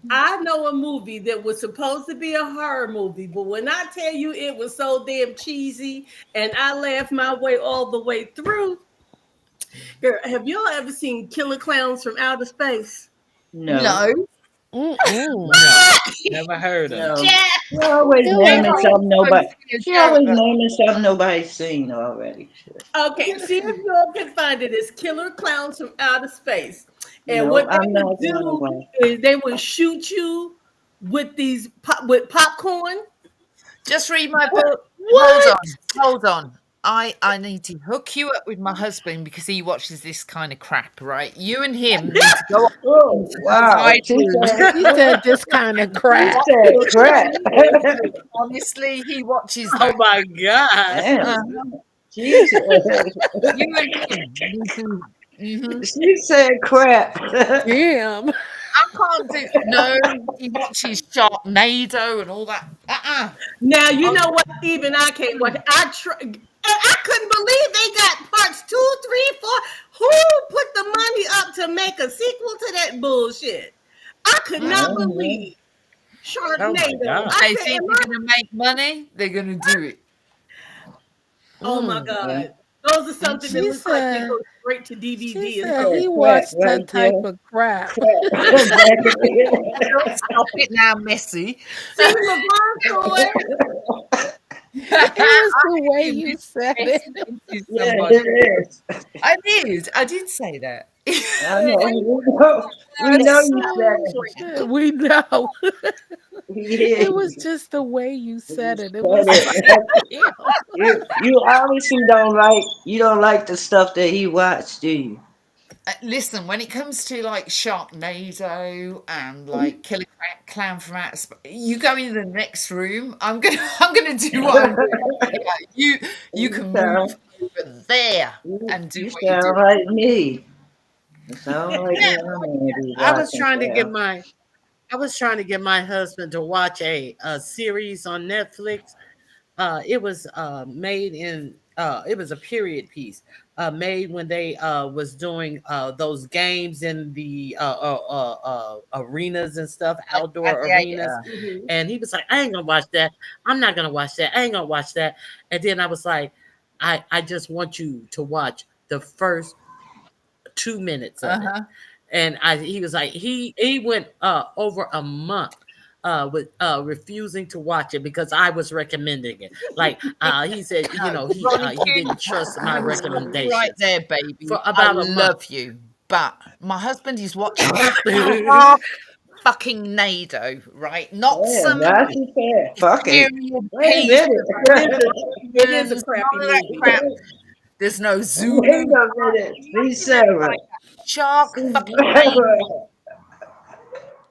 I know a movie that was supposed to be a horror movie, but when I tell you it was so damn cheesy and I laughed my way all the way through. Girl, have y'all ever seen Killer Clowns from Outer Space? No, No. Mm-mm. No, never heard of it. no. Yeah. She always Killer naming Clowns. something nobody. She always Joke. naming something nobody's seen already. Shit. Okay, see if y'all can find it. It's Killer Clowns from Outer Space. And No, what they I'm would not going to do watch. is they would shoot you with with popcorn. Just read my book. What? Hold on. I need to hook you up with my husband because he watches this kind of crap, right? You and him need to go up Oh, into the wow. side room. He said this kind of She crap. said crap. Honestly, he watches Oh that. my God. Damn. Uh, She said, you and him need to. Mhm. she said crap. Damn. I can't do. No, he watches Sharknado and all that. Now you I'm know what? Even I can't watch. I couldn't believe they got parts 2, 3, 4. Who put the money up to make a sequel to that bullshit? I could not Mhm. believe Oh my Sharknado. God. They I said, think they're going to make money. They're going to do it. oh my Mm. Yeah. God. Those are something that She looks like they said, go straight to she DVD and said stuff. he Crap watched right that type there. of crap. Crap. Back again. Don't stop it now, Messi. See, LeVon saw it. It was I the way am you said it. Messi into Yeah, somebody. it is. I did say that. I know. We know you said Oh, it. shit. We know. Yeah, It was just the way you said you it. It said was it. like, You obviously don't like the stuff that he watched, do you? Listen, when it comes to like Sharknado and like Killer Clown from Outer Space, you go in the next room. I'm gonna do what I'm doing. Yeah, you You can sound move over there and do you what you sound do. like me. You sound like Yeah, me. I'm gonna be I was watching trying to get stuff. my I was trying to get my husband to watch a series on Netflix. It was made in it was a period piece made when they was doing those games in the arenas and stuff, outdoor arenas. gladiator. Mhm. And he was like, I ain't gonna watch that. I'm not gonna watch that. I ain't gonna watch that. And then I was like, I just want you to watch the first 2 minutes of it. Uh-huh. And he was like, he went over a month with refusing to watch it because I was recommending it. Like he said, you know, Ronnie he Coon, didn't trust my I'm right recommendations there, baby. for I about a month. love you, but my husband is watching half fucking Nado, right? Not Yeah, some now she said, fuck it. period Wait a piece, It is a Romans, crappy none of that movie. crap. minute. There's no Wait Zulu. a minute. See, Sarah. Like shark See, fucking name. Sarah.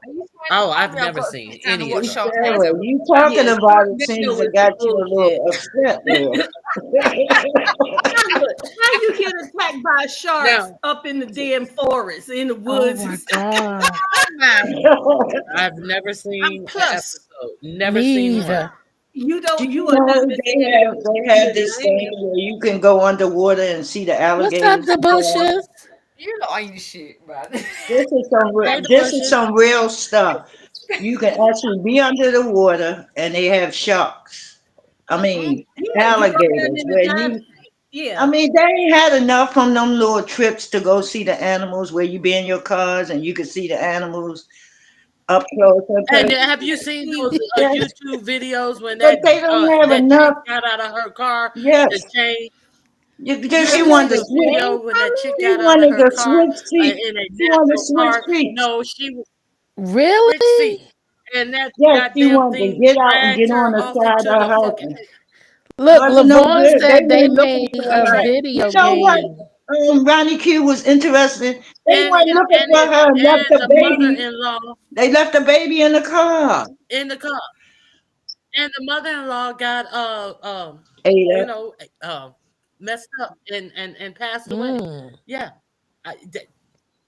Are you Oh, trying to I've tell me I've never got to seen sit down and any of watch See, those. Sarah. Sharknado? You talking Yeah, about it Sharknado seems to is got some you a bullshit. little upset How you get attacked by sharks Now, up in the damn forest, in the oh woods? my God. Oh man. there. I've never And seen an plus, episode. Never Me seen one. either. You Do don't. you You are not know missing anything. they have this thing where you can go underwater and see the What's up, alligators the and stuff? bushes? you lot ain't shit, man. Hey, the This is bushes. some real stuff. You can actually be under the water and they have sharks. I Mm-mm. mean Yeah, you go down alligators in the where dive. you I Yeah. mean they ain't had enough from them little trips to go see the animals where you be in your cars and you can see the animals up close and And personal. have you seen those Yes, YouTube videos when but they don't have that chick enough. got out of her car to Yes, change? because You she ever wanted seen to the swing. video when that chick She got out of wanted her to car switch seats. in a She wanted to national switch park? seats. No, she was switch Really? seat, and that Yes, she goddamn wanted to thing get out and dragged get on her the off side into of the her fucking. house. Look, Wasn't no LaVon good. They said they weren't looking made for a her. You video know what? game. Ronnie Q was interested. They And weren't it, looking and for it, her and left and the the baby. mother-in-law They left the baby in the car. in the car, and the mother-in-law got you Ada. know messed up and passed away. Mm. Yeah.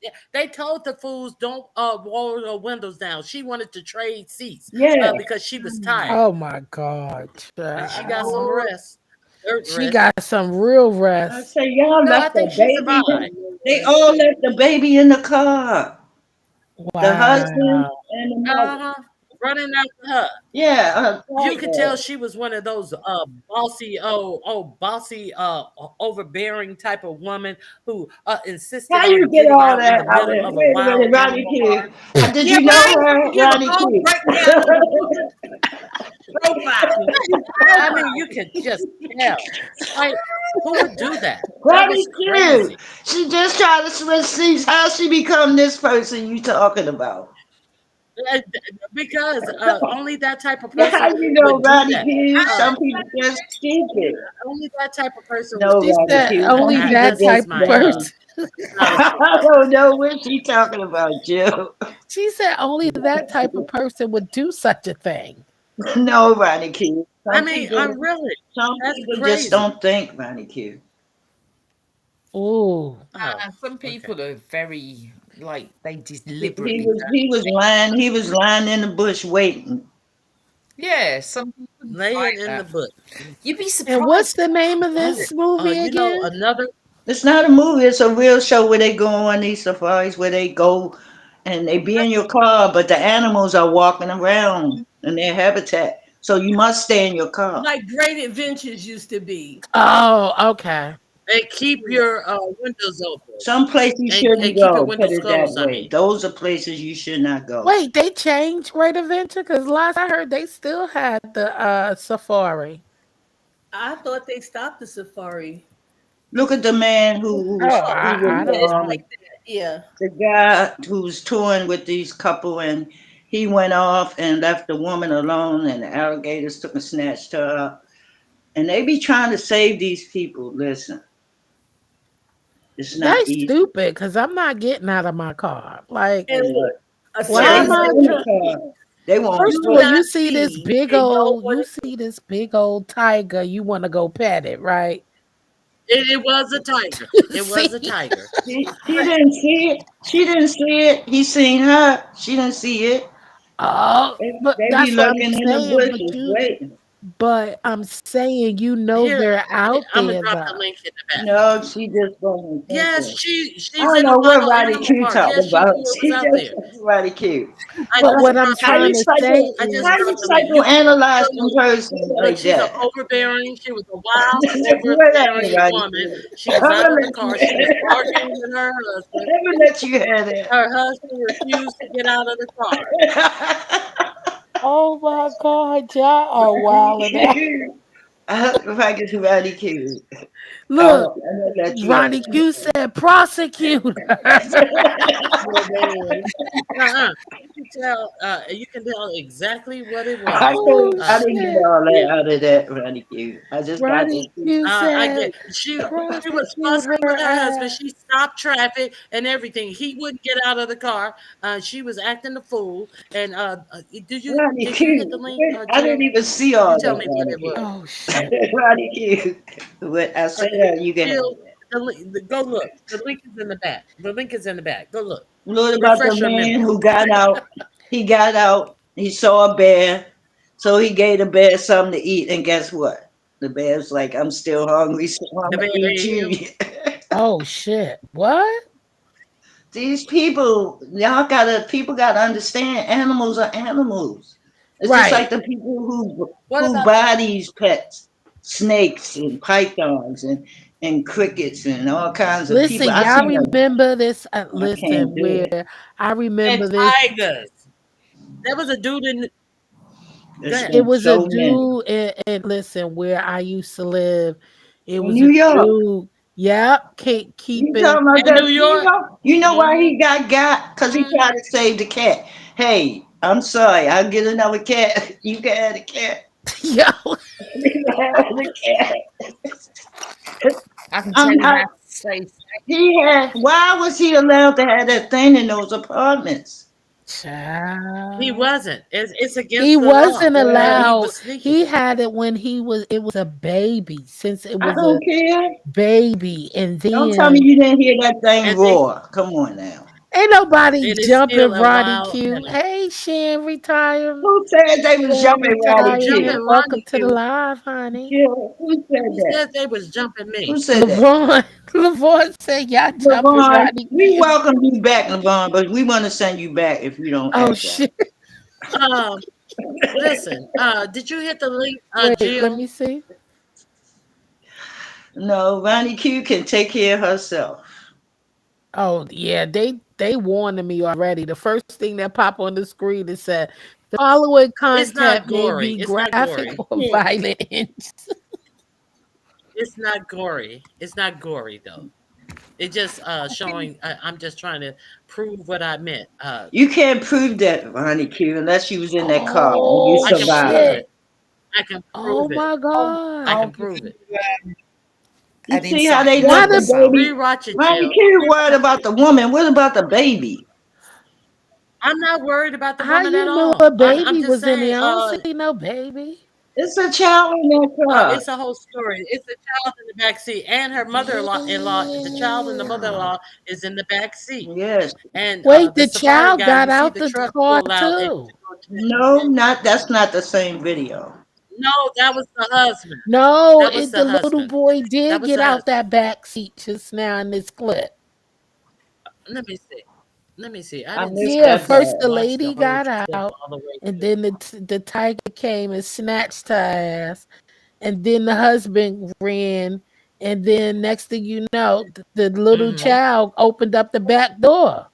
Yeah, they told the fools don't roll the windows down. She wanted to trade seats Yeah. because she was tired Oh my God. and she got some Child. rest, dirt She rest. got some real I rest. say, y'all No, I left the think she baby. survived. They all left the baby in the car. The husband, Wow. and the mother. Uh-huh. Running after her. Yeah, You could tell she was one of those bossy, bossy, overbearing type of woman who insisted how you on get getting all out in that the out middle there? of a Wait a wild minute, Ronnie animal Q. park. Did Yeah, you but know I her, didn't give a Ronnie whole Q? breakdown of the profile. I mean, you could just tell. Like, who would do that? That Ronnie was Q. crazy. She just trying to switch seats. How she become this person you talking about? Uh, Because only that type of How person you know would do Ronnie that. Q? Uh, Some people just stupid. Only that type of person would No, She do Ronnie that. said Q. Some only people that That's type just just of my dumb. person. honest I opinion. don't know what she talking about, Jill. She said only that type of person would do such a thing. No, Ronnie Q. I mean, I'm really. Some That's people just crazy. don't think, Ronnie Q. Ooh. Oh, Some okay. people are very like they He deliberately was don't he was think. lying. He was lying in the bush waiting. Yeah, some people Laying like in the that. bush. You'd be And what's surprised. the name of Oh, this movie again? another. It's not a movie. It's a real show where they go on these safaris where they go and they be in your car, but the animals are walking around in their habitat. So you must stay in your car. Like Great Adventures used to be. Oh, okay. And keep Yeah. your windows open. Some places you And shouldn't keep your go. Put windows it that closed. I way. mean, Those are places you should not go. Wait, they changed Great Adventure? Because last I heard they still had the safari. I thought they stopped the safari. Look at the man Oh, he I Yeah, don't was it's know. like that. Yeah. the guy who's touring with these couple and he went off and left the woman alone and the alligators took and snatched her up. And they be trying to save these people. Listen, it's not They easy. stupid because I'm not getting out of my car. Like, And look, a why They am safe I stay in trying? the city car. They won't First do of all, quit. you not see this see big and know old, what you it see this big old tiger. You want to go pet it, right? it was a tiger. It was a See? tiger. She didn't see it. She didn't see it. He seen her. She didn't see it. Oh, but They be that's what I'm lurking in the saying. bushes waiting. But I'm saying, Here, they're out I'm gonna there drop the though. link in the back. No, she just wasn't Yes, thinking. I she's don't in a know what wild Roddy animal Q park. talking Yes, she about. knew it was She out there. just Roddy Q. I But Well, just what I'm dropped the how trying you link. to psycho? say I just How is, you dropped the link. You can psychoanalyze go a look. person Look, like she's an that? overbearing. She was a wild, Whatever, overbearing Roddy woman. Q. She I'm was out gonna of the let car. She was arguing you. with her husband. I'm gonna let you have Her husband refused to get out of the car. that. oh my God, y'all are wilding out. If I get to Roddy Q, Look, I'm gonna let you have Ronnie Q said, prosecute her. Oh man. You can tell exactly what it I was. Oh couldn't, I Uh, didn't get shit. all that out of that, Roddy Q. I just got Ronnie that. Q I get said, she was prosecute fussing with her her husband. ass. She stopped traffic and everything. He wouldn't get out of the car. She was acting the fool. And Roddy did you hit the Q. link, I didn't Jill? even see You all tell me that, what Roddy it was. Oh Q. shit. Roddy Q. But I said Okay, you can have Jill, it. go look. The link is in the back. The link is in the back. Go look. What about the Refresh your man memory. who got out? He got out. He saw a bear, so he gave the bear something to eat. And guess what? The bear's like, "I'm still hungry, so I'm The gonna man eat ate him. you." Oh shit. What? These people, people gotta understand. Animals are animals. It's just like Right. the people What who about buy these pets, snakes and pythons and crickets and all kinds of people. Listen, I y'all seen them. remember this? I can't Listen, do where it. I and remember this. tigers? There was a dude in. Go It's ahead. It been was a so many dude, and listen, where I used to live, it in was New a York. dude. Yep, You keeping. talking about In New that? York. You know why Mm-hmm. he got? Because he Mm-hmm. tried to save the cat. Hey, I'm sorry. I'll get another cat. You can have the cat. Yo, You can have the cat. I can tell I'm you not. how to say He had. Why was he allowed to have that thing in those apartments? He child. wasn't. It's He against the law. wasn't He allowed. was sneaking. He had it when it was a baby, since it I was a don't care. baby, and Don't tell me then you didn't hear that thing And they roar. Come on now. Ain't nobody It is jumping still a Ronnie wild Q. mess. Hey, Shan retirement. Who said they was Shan jumping Ronnie Who's jumping retirement. Q? Welcome Ronnie to the Q? live, honey. Who said Who that? said they was jumping Who me? said that? Levon. Levon said y'all jumping Levon, Ronnie we Q. welcome you back, Levon, but we want to send you back if you don't Oh act right. shit. Um, listen, did you hit the link, Wait, let Jill? me see. No, Ronnie Q can take care of herself. Oh yeah, they warned me already. The first thing that pop on the screen is said the following It's not content may gory. be It's not graphic gory. or Yeah. violent. It's not gory. It's not gory though. It just showing. I'm just trying to prove what I meant. You can't prove that, Ronnie Q, unless you was in that car and you Oh I can prove survived. shit. it. I can Oh prove it. my I'll, I I'll god. can give prove you it. You an see how insight they into Why left the the myself. baby? Rewatch it, Ronnie Jill. Q worried about the woman. What about the baby? I'm not worried about the how woman at you knew a all. I'm baby just was in saying. there? I don't see no baby. It's a child in that car. It's a whole story. It's the child in the back seat, and her mother-in-law. The child and the Damn. mother-in-law is in the back seat, Yes. and Wait, the the safari child guy. got You see out the the truck car pull out and to too. go to the No, event. that's not the same video. No, that was the husband. No, That was the the little husband. boy That did was get the out husband. that back seat just now in this clip. Let me see. Let me see. I I didn't missed see. I Yeah, that didn't first part. the watch the lady whole got clip out, all the way and through. then the tiger came and snatched her ass, and then the husband ran, and then next thing you know, the little Hmm. child opened up the back door.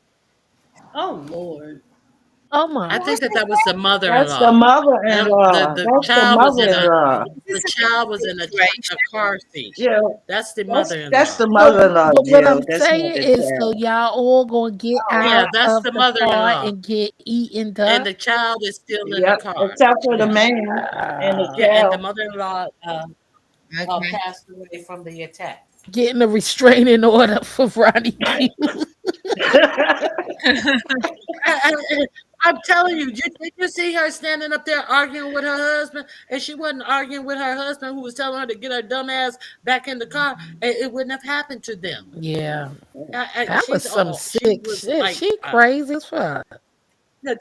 Oh Lord. Oh my! I Why is think that it that was the That's the mother-in-law. I don't. The mother-in-law. the That's the child was in a mother-in-law. the this a child was in a situation? car seat. Jill, That's the that's mother-in-law. the So, mother-in-law, but what Jill. I'm That's not saying the is, so child. y'all all gonna get Yeah, out that's of the the car mother-in-law, and get eaten and up. the child is still in the Yep. car. Except for the Yeah, man and the yeah, and the child. mother-in-law Okay. passed away from the attack. Getting a restraining order for Ronnie Q. I'm telling you, did you see her standing up there arguing with her husband? And she wasn't arguing with her husband who was telling her to get her dumb ass back in the car. It wouldn't have happened to them. Yeah, that was some She sick was shit. like She crazy as fuck.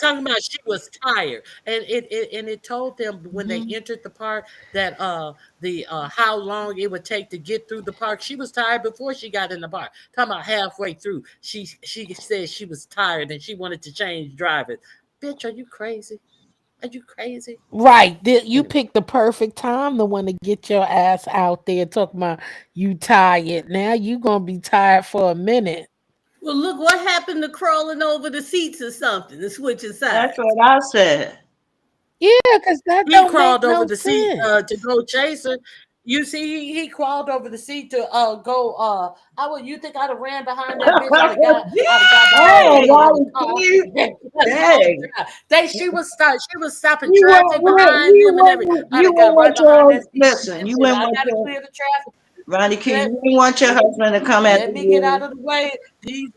talking about she was tired, and it told them when they Mhm. entered the park that the how long it would take to get through the park. She was tired before she got in the park. Talking about halfway through, she said she was tired and she wanted to change drivers. Bitch, are you crazy? Are you crazy? Right. You picked the perfect time to want to get your ass out there talking about you tired. Now you gonna be tired for a minute. Well, look what happened to crawling over the seats or something and switching That's sides. what I said. Yeah, because that He don't make crawled over no the seat sense. to go chase her. You see, he crawled over the seat to go. I would. You think I'd have ran behind that bitch? I'd have got behind the Oh, wheel Yay! of the Ronnie car. Q. And go Dang. drive. She was stopping You went traffic with behind them and everything. I'd you have got went right with behind that your seat listen, and you said, went "I with got to your clear the traffic. Ronnie Q. Let You didn't want your husband to come after let me get out you. of the way. These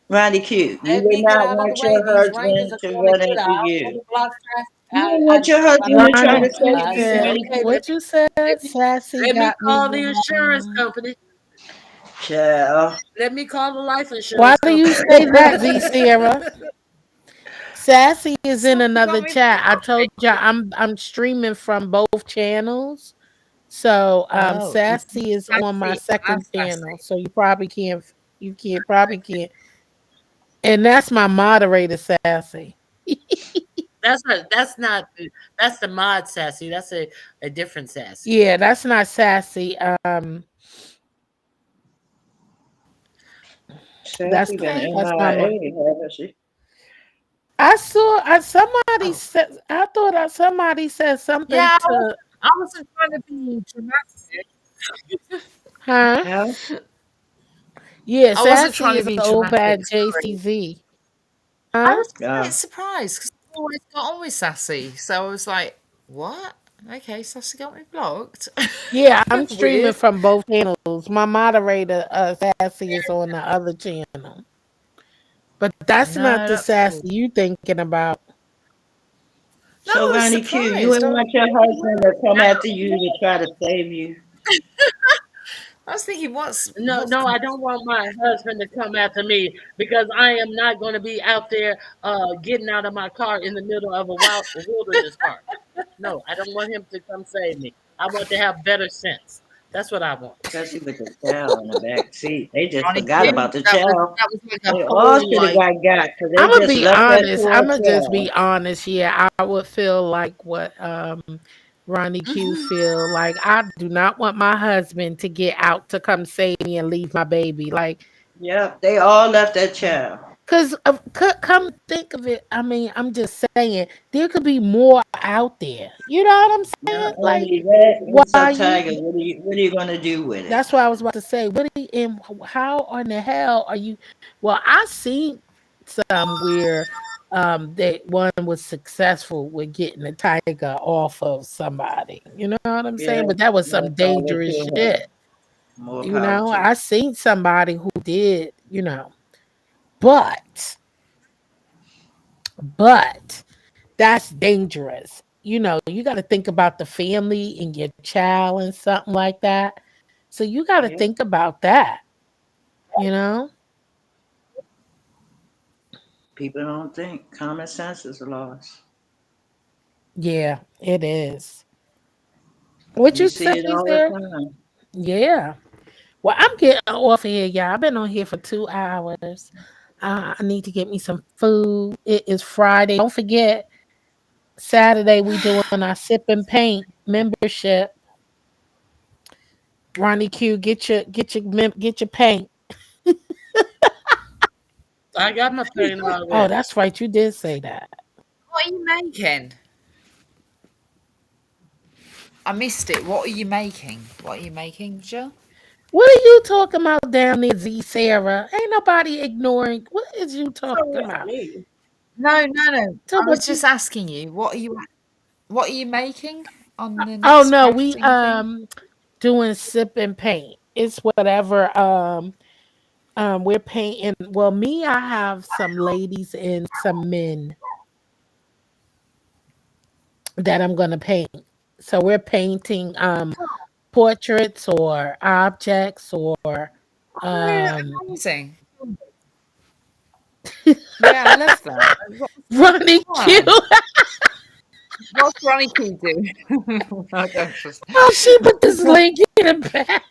Ronnie Q. You Let did me get not out of the want way. your These Rangers husband are to going to run get into out. I'm you. going to block traffic. You didn't want your I husband know. to try to Ronnie save Q I you, said, said, Ronnie okay, Q. what you said? Sassy let me got me call the insurance wrong. company. Child. Let me call the life Why insurance do you company. say that, Z Sierra? Sassy is in Sassy another got me chat. I blocked. told you I'm streaming from both channels. So Oh, it's Sassy is on my Sassy and second channel. Sassy. So you can't probably can't. And that's my moderator, Sassy. That's the mod sassy. That's a different sassy. Yeah, that's not Sassy. That's Sassy been the Okay. that's my mom. MIA, haven't she? Somebody Oh, said I thought somebody said something yeah. to I wasn't trying to be dramatic. huh? Huh? Yeah, I wasn't Sassy trying to is be old bad dramatic. Sorry. JCZ. I Huh? was a bit Yeah. surprised because I always got on with Sassy. So I was like, what? Okay, Sassy got me blocked. Yeah, I'm streaming Weird. from both channels. My moderator, Sassy, is on the other channel. But that's not No, the that's cool. Sassy you thinking about. No, So I was Ronnie Q, you surprised. ain't I was want your really husband to come weird. after you to try to save you. I was thinking, No, what's no, I don't want my husband to come after me because I am not going to be out there getting out of my car in the middle of a wilderness park. No, I don't want him to come save me. I want to have better sense. That's what I want. Especially with the child in the back seat. They just Ronnie forgot Q? about the child. That was like a They all whole should have like got because they I'm gonna just be left that honest. poor I'm gonna just child. be honest. Yeah, I would feel like what Ronnie Q feel like. I do not want my husband to get out to come save me and leave my baby. Like, Yep, they all left that child. cause come think of it. I mean, I'm just saying there could be more out there. You know what I'm saying? Not Like, only that, it's a why tiger. you? What are you gonna do with it? That's what I was about to say. What are you, and how in the hell are you? Well, I seen some where that one was successful with getting the tiger off of somebody. You know what I'm Yeah, saying? But that was more some power dangerous to her. shit. More You power know, to I her. seen somebody who did, but that's dangerous. You got to think about the family and your child and something like that. So you got to Yeah, think about that, you know? people don't think. Common sense is lost. Yeah, it is. What We you see say it is all the there? time. Yeah. Well, I'm getting off of here, y'all. I've been on here for 2 hours. I need to get me some food. It is Friday. Don't forget, Saturday we doing our sip and paint membership. Ronnie Q, get your paint. I got my pain Oh, already. that's right. You did say that. what are you making? I missed it. What are you making? What are you making, Jill? What are you talking about down there, Z Sarah? Ain't nobody ignoring. What is you So talking with about? me. No, no, no. Talk I was about just you. asking you, what are you making on the Oh next no, we crafting thing? doing sip and paint. It's whatever we're painting. Well, me, I have some ladies and some men that I'm gonna paint. So we're painting portraits or objects or Oh, um amazing. Yeah, I love that. What's the Ronnie Q. plan? What's Ronnie Q do? I don't trust. Oh, she put this link in the back.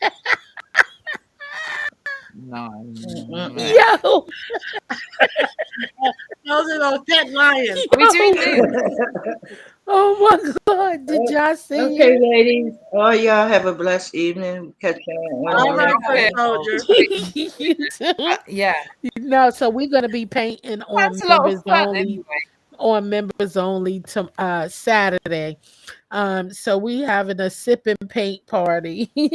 No. Mm-mm-mm. Yo, Those are those pet lions. Are we doing yo. Zoom? Oh my God. Did y'all see Okay, it? ladies. All y'all have a blessed evening. Catch y'all on All the Oh, right, next foot okay. one. soldier. You too? Yeah. No, so we're gonna be painting Sounds a lot of fun anyway. on members only to Saturday. So we having a sip and paint party. Yeah.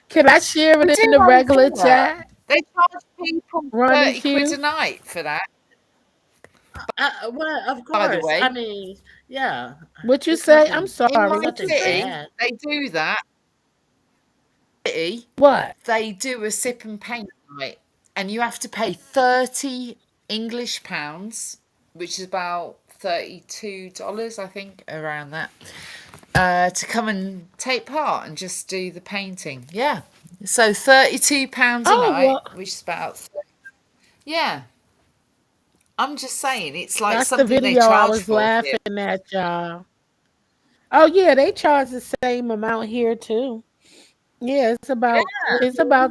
Can I share We it do in the want to regular do that. chat, They charge people Ronnie 30 quid a Q? night for that, Well, of by the course. I way. mean, yeah, What you it's say? I'm nothing. In It's my sorry. What you nothing say? city, bad. they do that. City, What? they do a sip and paint night, and you have to pay 30 English pounds, which is about $32, I think, around that, to come and take part and just do the painting. Yeah. So £32 a Oh night, well, which is about, yeah. I'm just saying, it's like that's the something they video I charge was for here. laughing at, y'all. Oh yeah, they charge the same amount here too. Yeah, it's about that Yeah, it's a big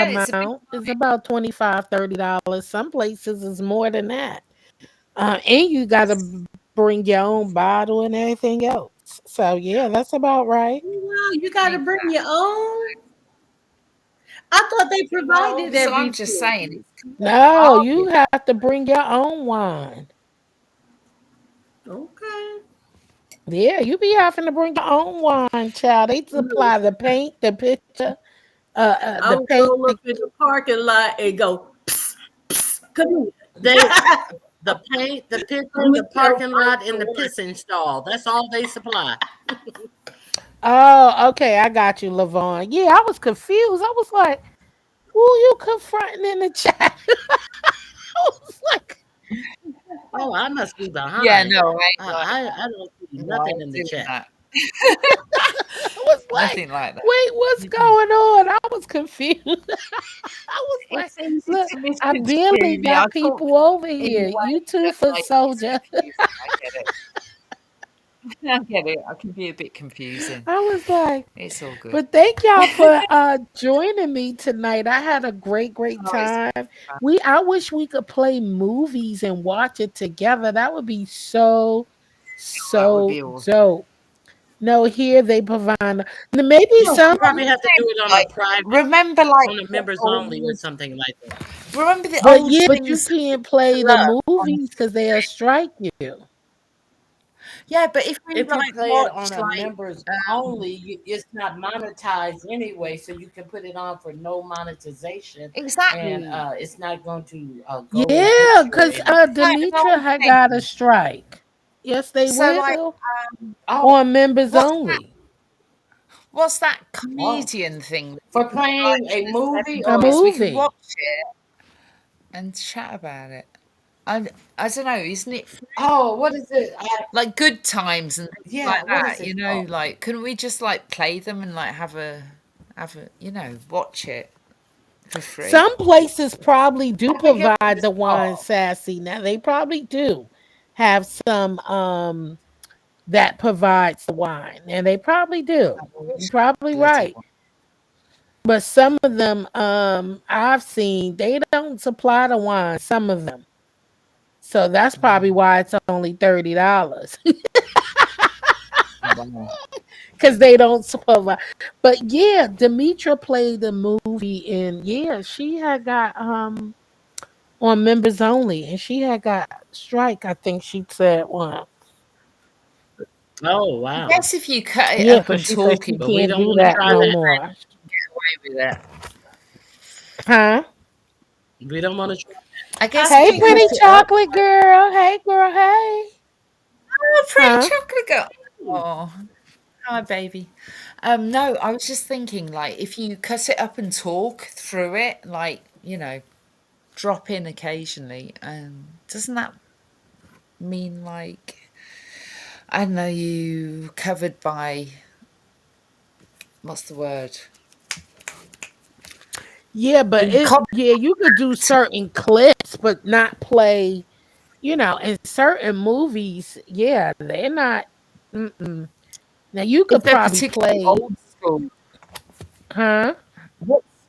amount. It's about $25-$30. Some places is more than that. And you gotta bring your own bottle and everything else. So yeah, that's about right. Wow, you got to bring exactly. your own. I thought they provided So I'm just everything. saying, it's No, you garbage. have to bring your own wine. Okay. Yeah, you be having to bring your own wine, child. They Look, supply the paint, the picture, I the would paint. roll up in the parking lot and go, psst, psst, come here. They the paint, the Come picture, the with your parking lot, and the wine. pissing stall. That's all they supply. Oh, okay, I got you, Lavon. Yeah, I was confused. I was like, who you confronting in the chat? I was like, Oh, I must be Yeah, behind. no, I ain't I don't see no, I nothing ain't in the doing chat. that. I was like, Nothing like that. wait, what's Mhm. going on? I was confused. I was like, It's easy look, to I barely misconstrue me. I got talk people over in a here. way You two that foot like is soldier. confusing. I get it. I get it. I can be a bit confusing. I was like, It's all good. but thank y'all for joining me tonight. I had a great Oh, it's time. fun. I wish we could play movies and watch it together. That would be so That would so be awesome. dope. No, here they provide maybe No, we some, probably have to do it on a Like, private, remember, like on a the members only or old, something like that. remember the but old yeah, but you things that we can't used to play the love on movies because they'll TV? strike you. Yeah, but if we If you like play it on watched a like, members um, only, it's not monetized anyway, so you can put it on for no monetization, and exactly. it's not going to go Yeah, against you or because anything. Like an Demetra old had got a thing. strike. Yes, they So like, will Oh, on members what's that? only. What's that oh, comedian thing that we for used to like playing a in the movie A or 70s? We could movie. watch it and chat about it. I I don't know, isn't it oh, what is it? like Good Times and things Yeah, like what is that, it you know, called? like couldn't we just like play them and like have a watch it for free? Some places probably do I forget what provide it's the wine, called. Sassy. Now they probably do have some that provides the wine, and they probably do. I You're wish I probably bloody right. well. But some of them I've seen they don't supply the wine, some of them. So that's probably Mm. why it's only $30. Wow. Because they don't supply. But yeah, Demetra played the movie, and yeah, she had got on members only, and she had got strike. I think she said one. Oh, I wow. guess if you cut it Yeah, up because and she said talk she it But we can't don't do want to that try no that. more. away with it. Huh? We don't want to try. I guess if Hey, you cut pretty it up, chocolate girl. Hey, girl. Hey. oh, pretty Huh? chocolate girl. Oh, hi, baby. No, I was just thinking, like, if you cut it up and talk through it, like, drop in occasionally, doesn't that mean like, I don't know, you covered by what's the word? Yeah, but Copy. you could do certain clips, but not play. In certain movies, yeah, they're not. Mm-mm. Now you If could they're probably particularly play, old school, huh?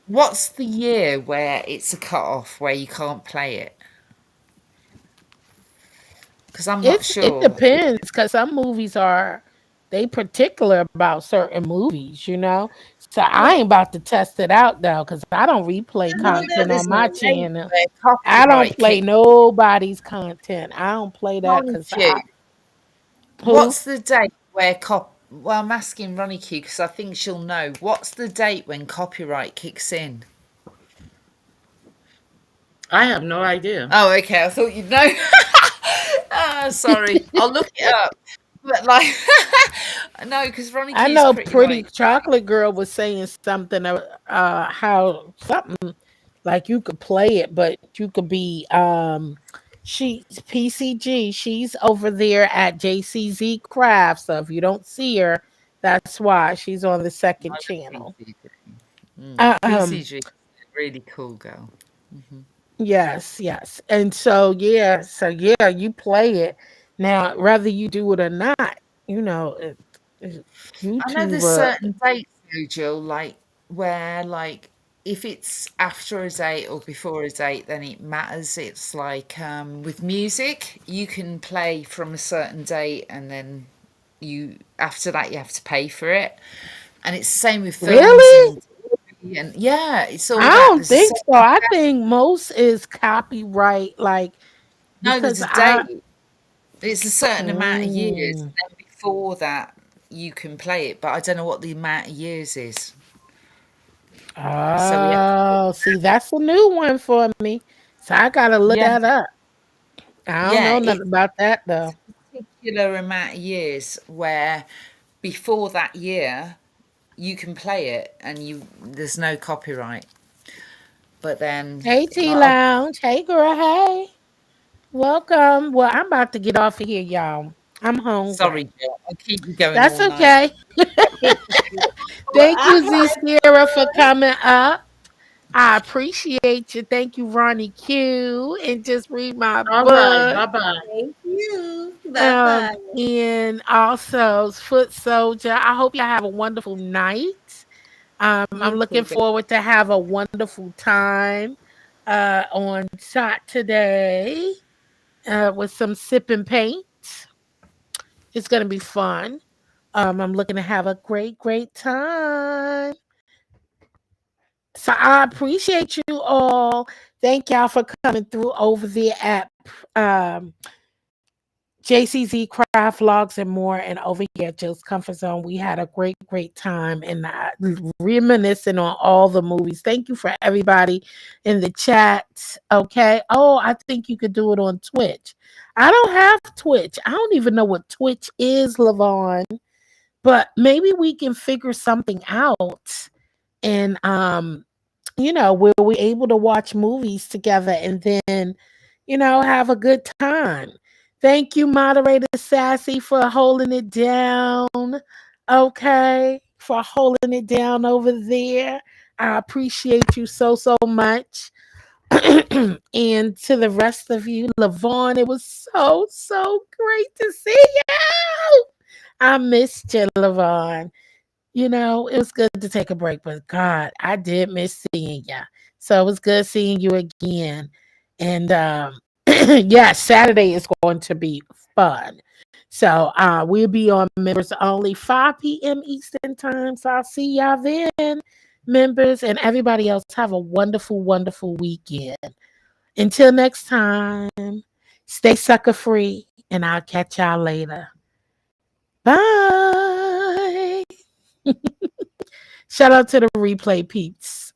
what's the year where it's a cut off where you can't play it? Because I'm not It sure. depends because some movies are they particular about certain movies, So I Well, ain't about to test it out though, because I don't replay I know that content there's on a my date channel. where I don't copyright play kick. nobody's content. I don't play that Ronnie because Q. who? What's the date where Well, I'm asking Ronnie Q because I think she'll know. What's the date when copyright kicks in? I have no idea. Oh, okay. I thought you'd know. Ah, sorry. I'll look it up. But like, no, because Ronnie I Q's know pretty pretty like, chocolate girl was saying something how something like you could play it, but you could be she's PCG. She's over there at JCZ Craft. So if you don't see her, that's why she's on the second I know channel. PCG. Um PCG, really cool girl. Hmm. yes. And so yeah, you play it. Now, whether you do it or not, I know YouTube there's certain dates, though, Jill, like where like if it's after a date or before a date, then it matters. It's like with music, you can play from a certain date, and then you after that you have to pay for it. And it's the same with films really? and TV, and yeah, it's all I that. don't There's a think so. certain I think most is copyright, like no, there's because a I. date. It's a certain amount of years, and Mm, then before that you can play it, but I don't know what the amount of years is. So we have to look. oh, see, that's a new one for me. So I gotta look Yeah, that up. I don't yeah, know it's nothing about that though. a particular amount of years where before that year you can play it and you there's no copyright. But then, Hey T like, Lounge, hey girl, hey, welcome. Well, I'm about to get off of here, y'all. I'm sorry, hungry. Jill, I'll keep you going That's all night. okay. Well, Thank you, Z Sierra, for coming up. I appreciate you. Thank you, Ronnie Q. And just read my All right. book. Bye bye. thank you. Bye bye. And also Foot Soldier. I hope y'all have a wonderful night. I'm You looking too, baby. forward to have a wonderful time on Saturday with some sip and paint. It's gonna be fun. I'm looking to have a great, great time. So I appreciate you all. Thank y'all for coming through over there at um, JCZ Craft Vlogs and more, and over here at Jill's Comfort Zone. We had a great, great time and reminiscing on all the movies. Thank you for everybody in the chat. Okay. Oh, I think you could do it on Twitch. I don't have Twitch. I don't even know what Twitch is, Lavon, but maybe we can figure something out. And were we able to watch movies together and then, have a good time? Thank you, moderator Sassy, for holding it down. Okay, for holding it down over there. I appreciate you so, so much. And to the rest of you, Lavon, it was so, so great to see you. I missed you, Lavon. It was good to take a break, but God, I did miss seeing you. So it was good seeing you again. And yeah, Saturday is going to be fun. So we'll be on members only 5 p.m. Eastern time. So I'll see y'all then, members, and everybody else. Have a wonderful, wonderful weekend. Until next time, stay sucker free, and I'll catch y'all later. Bye. Shout out to the replay peeps.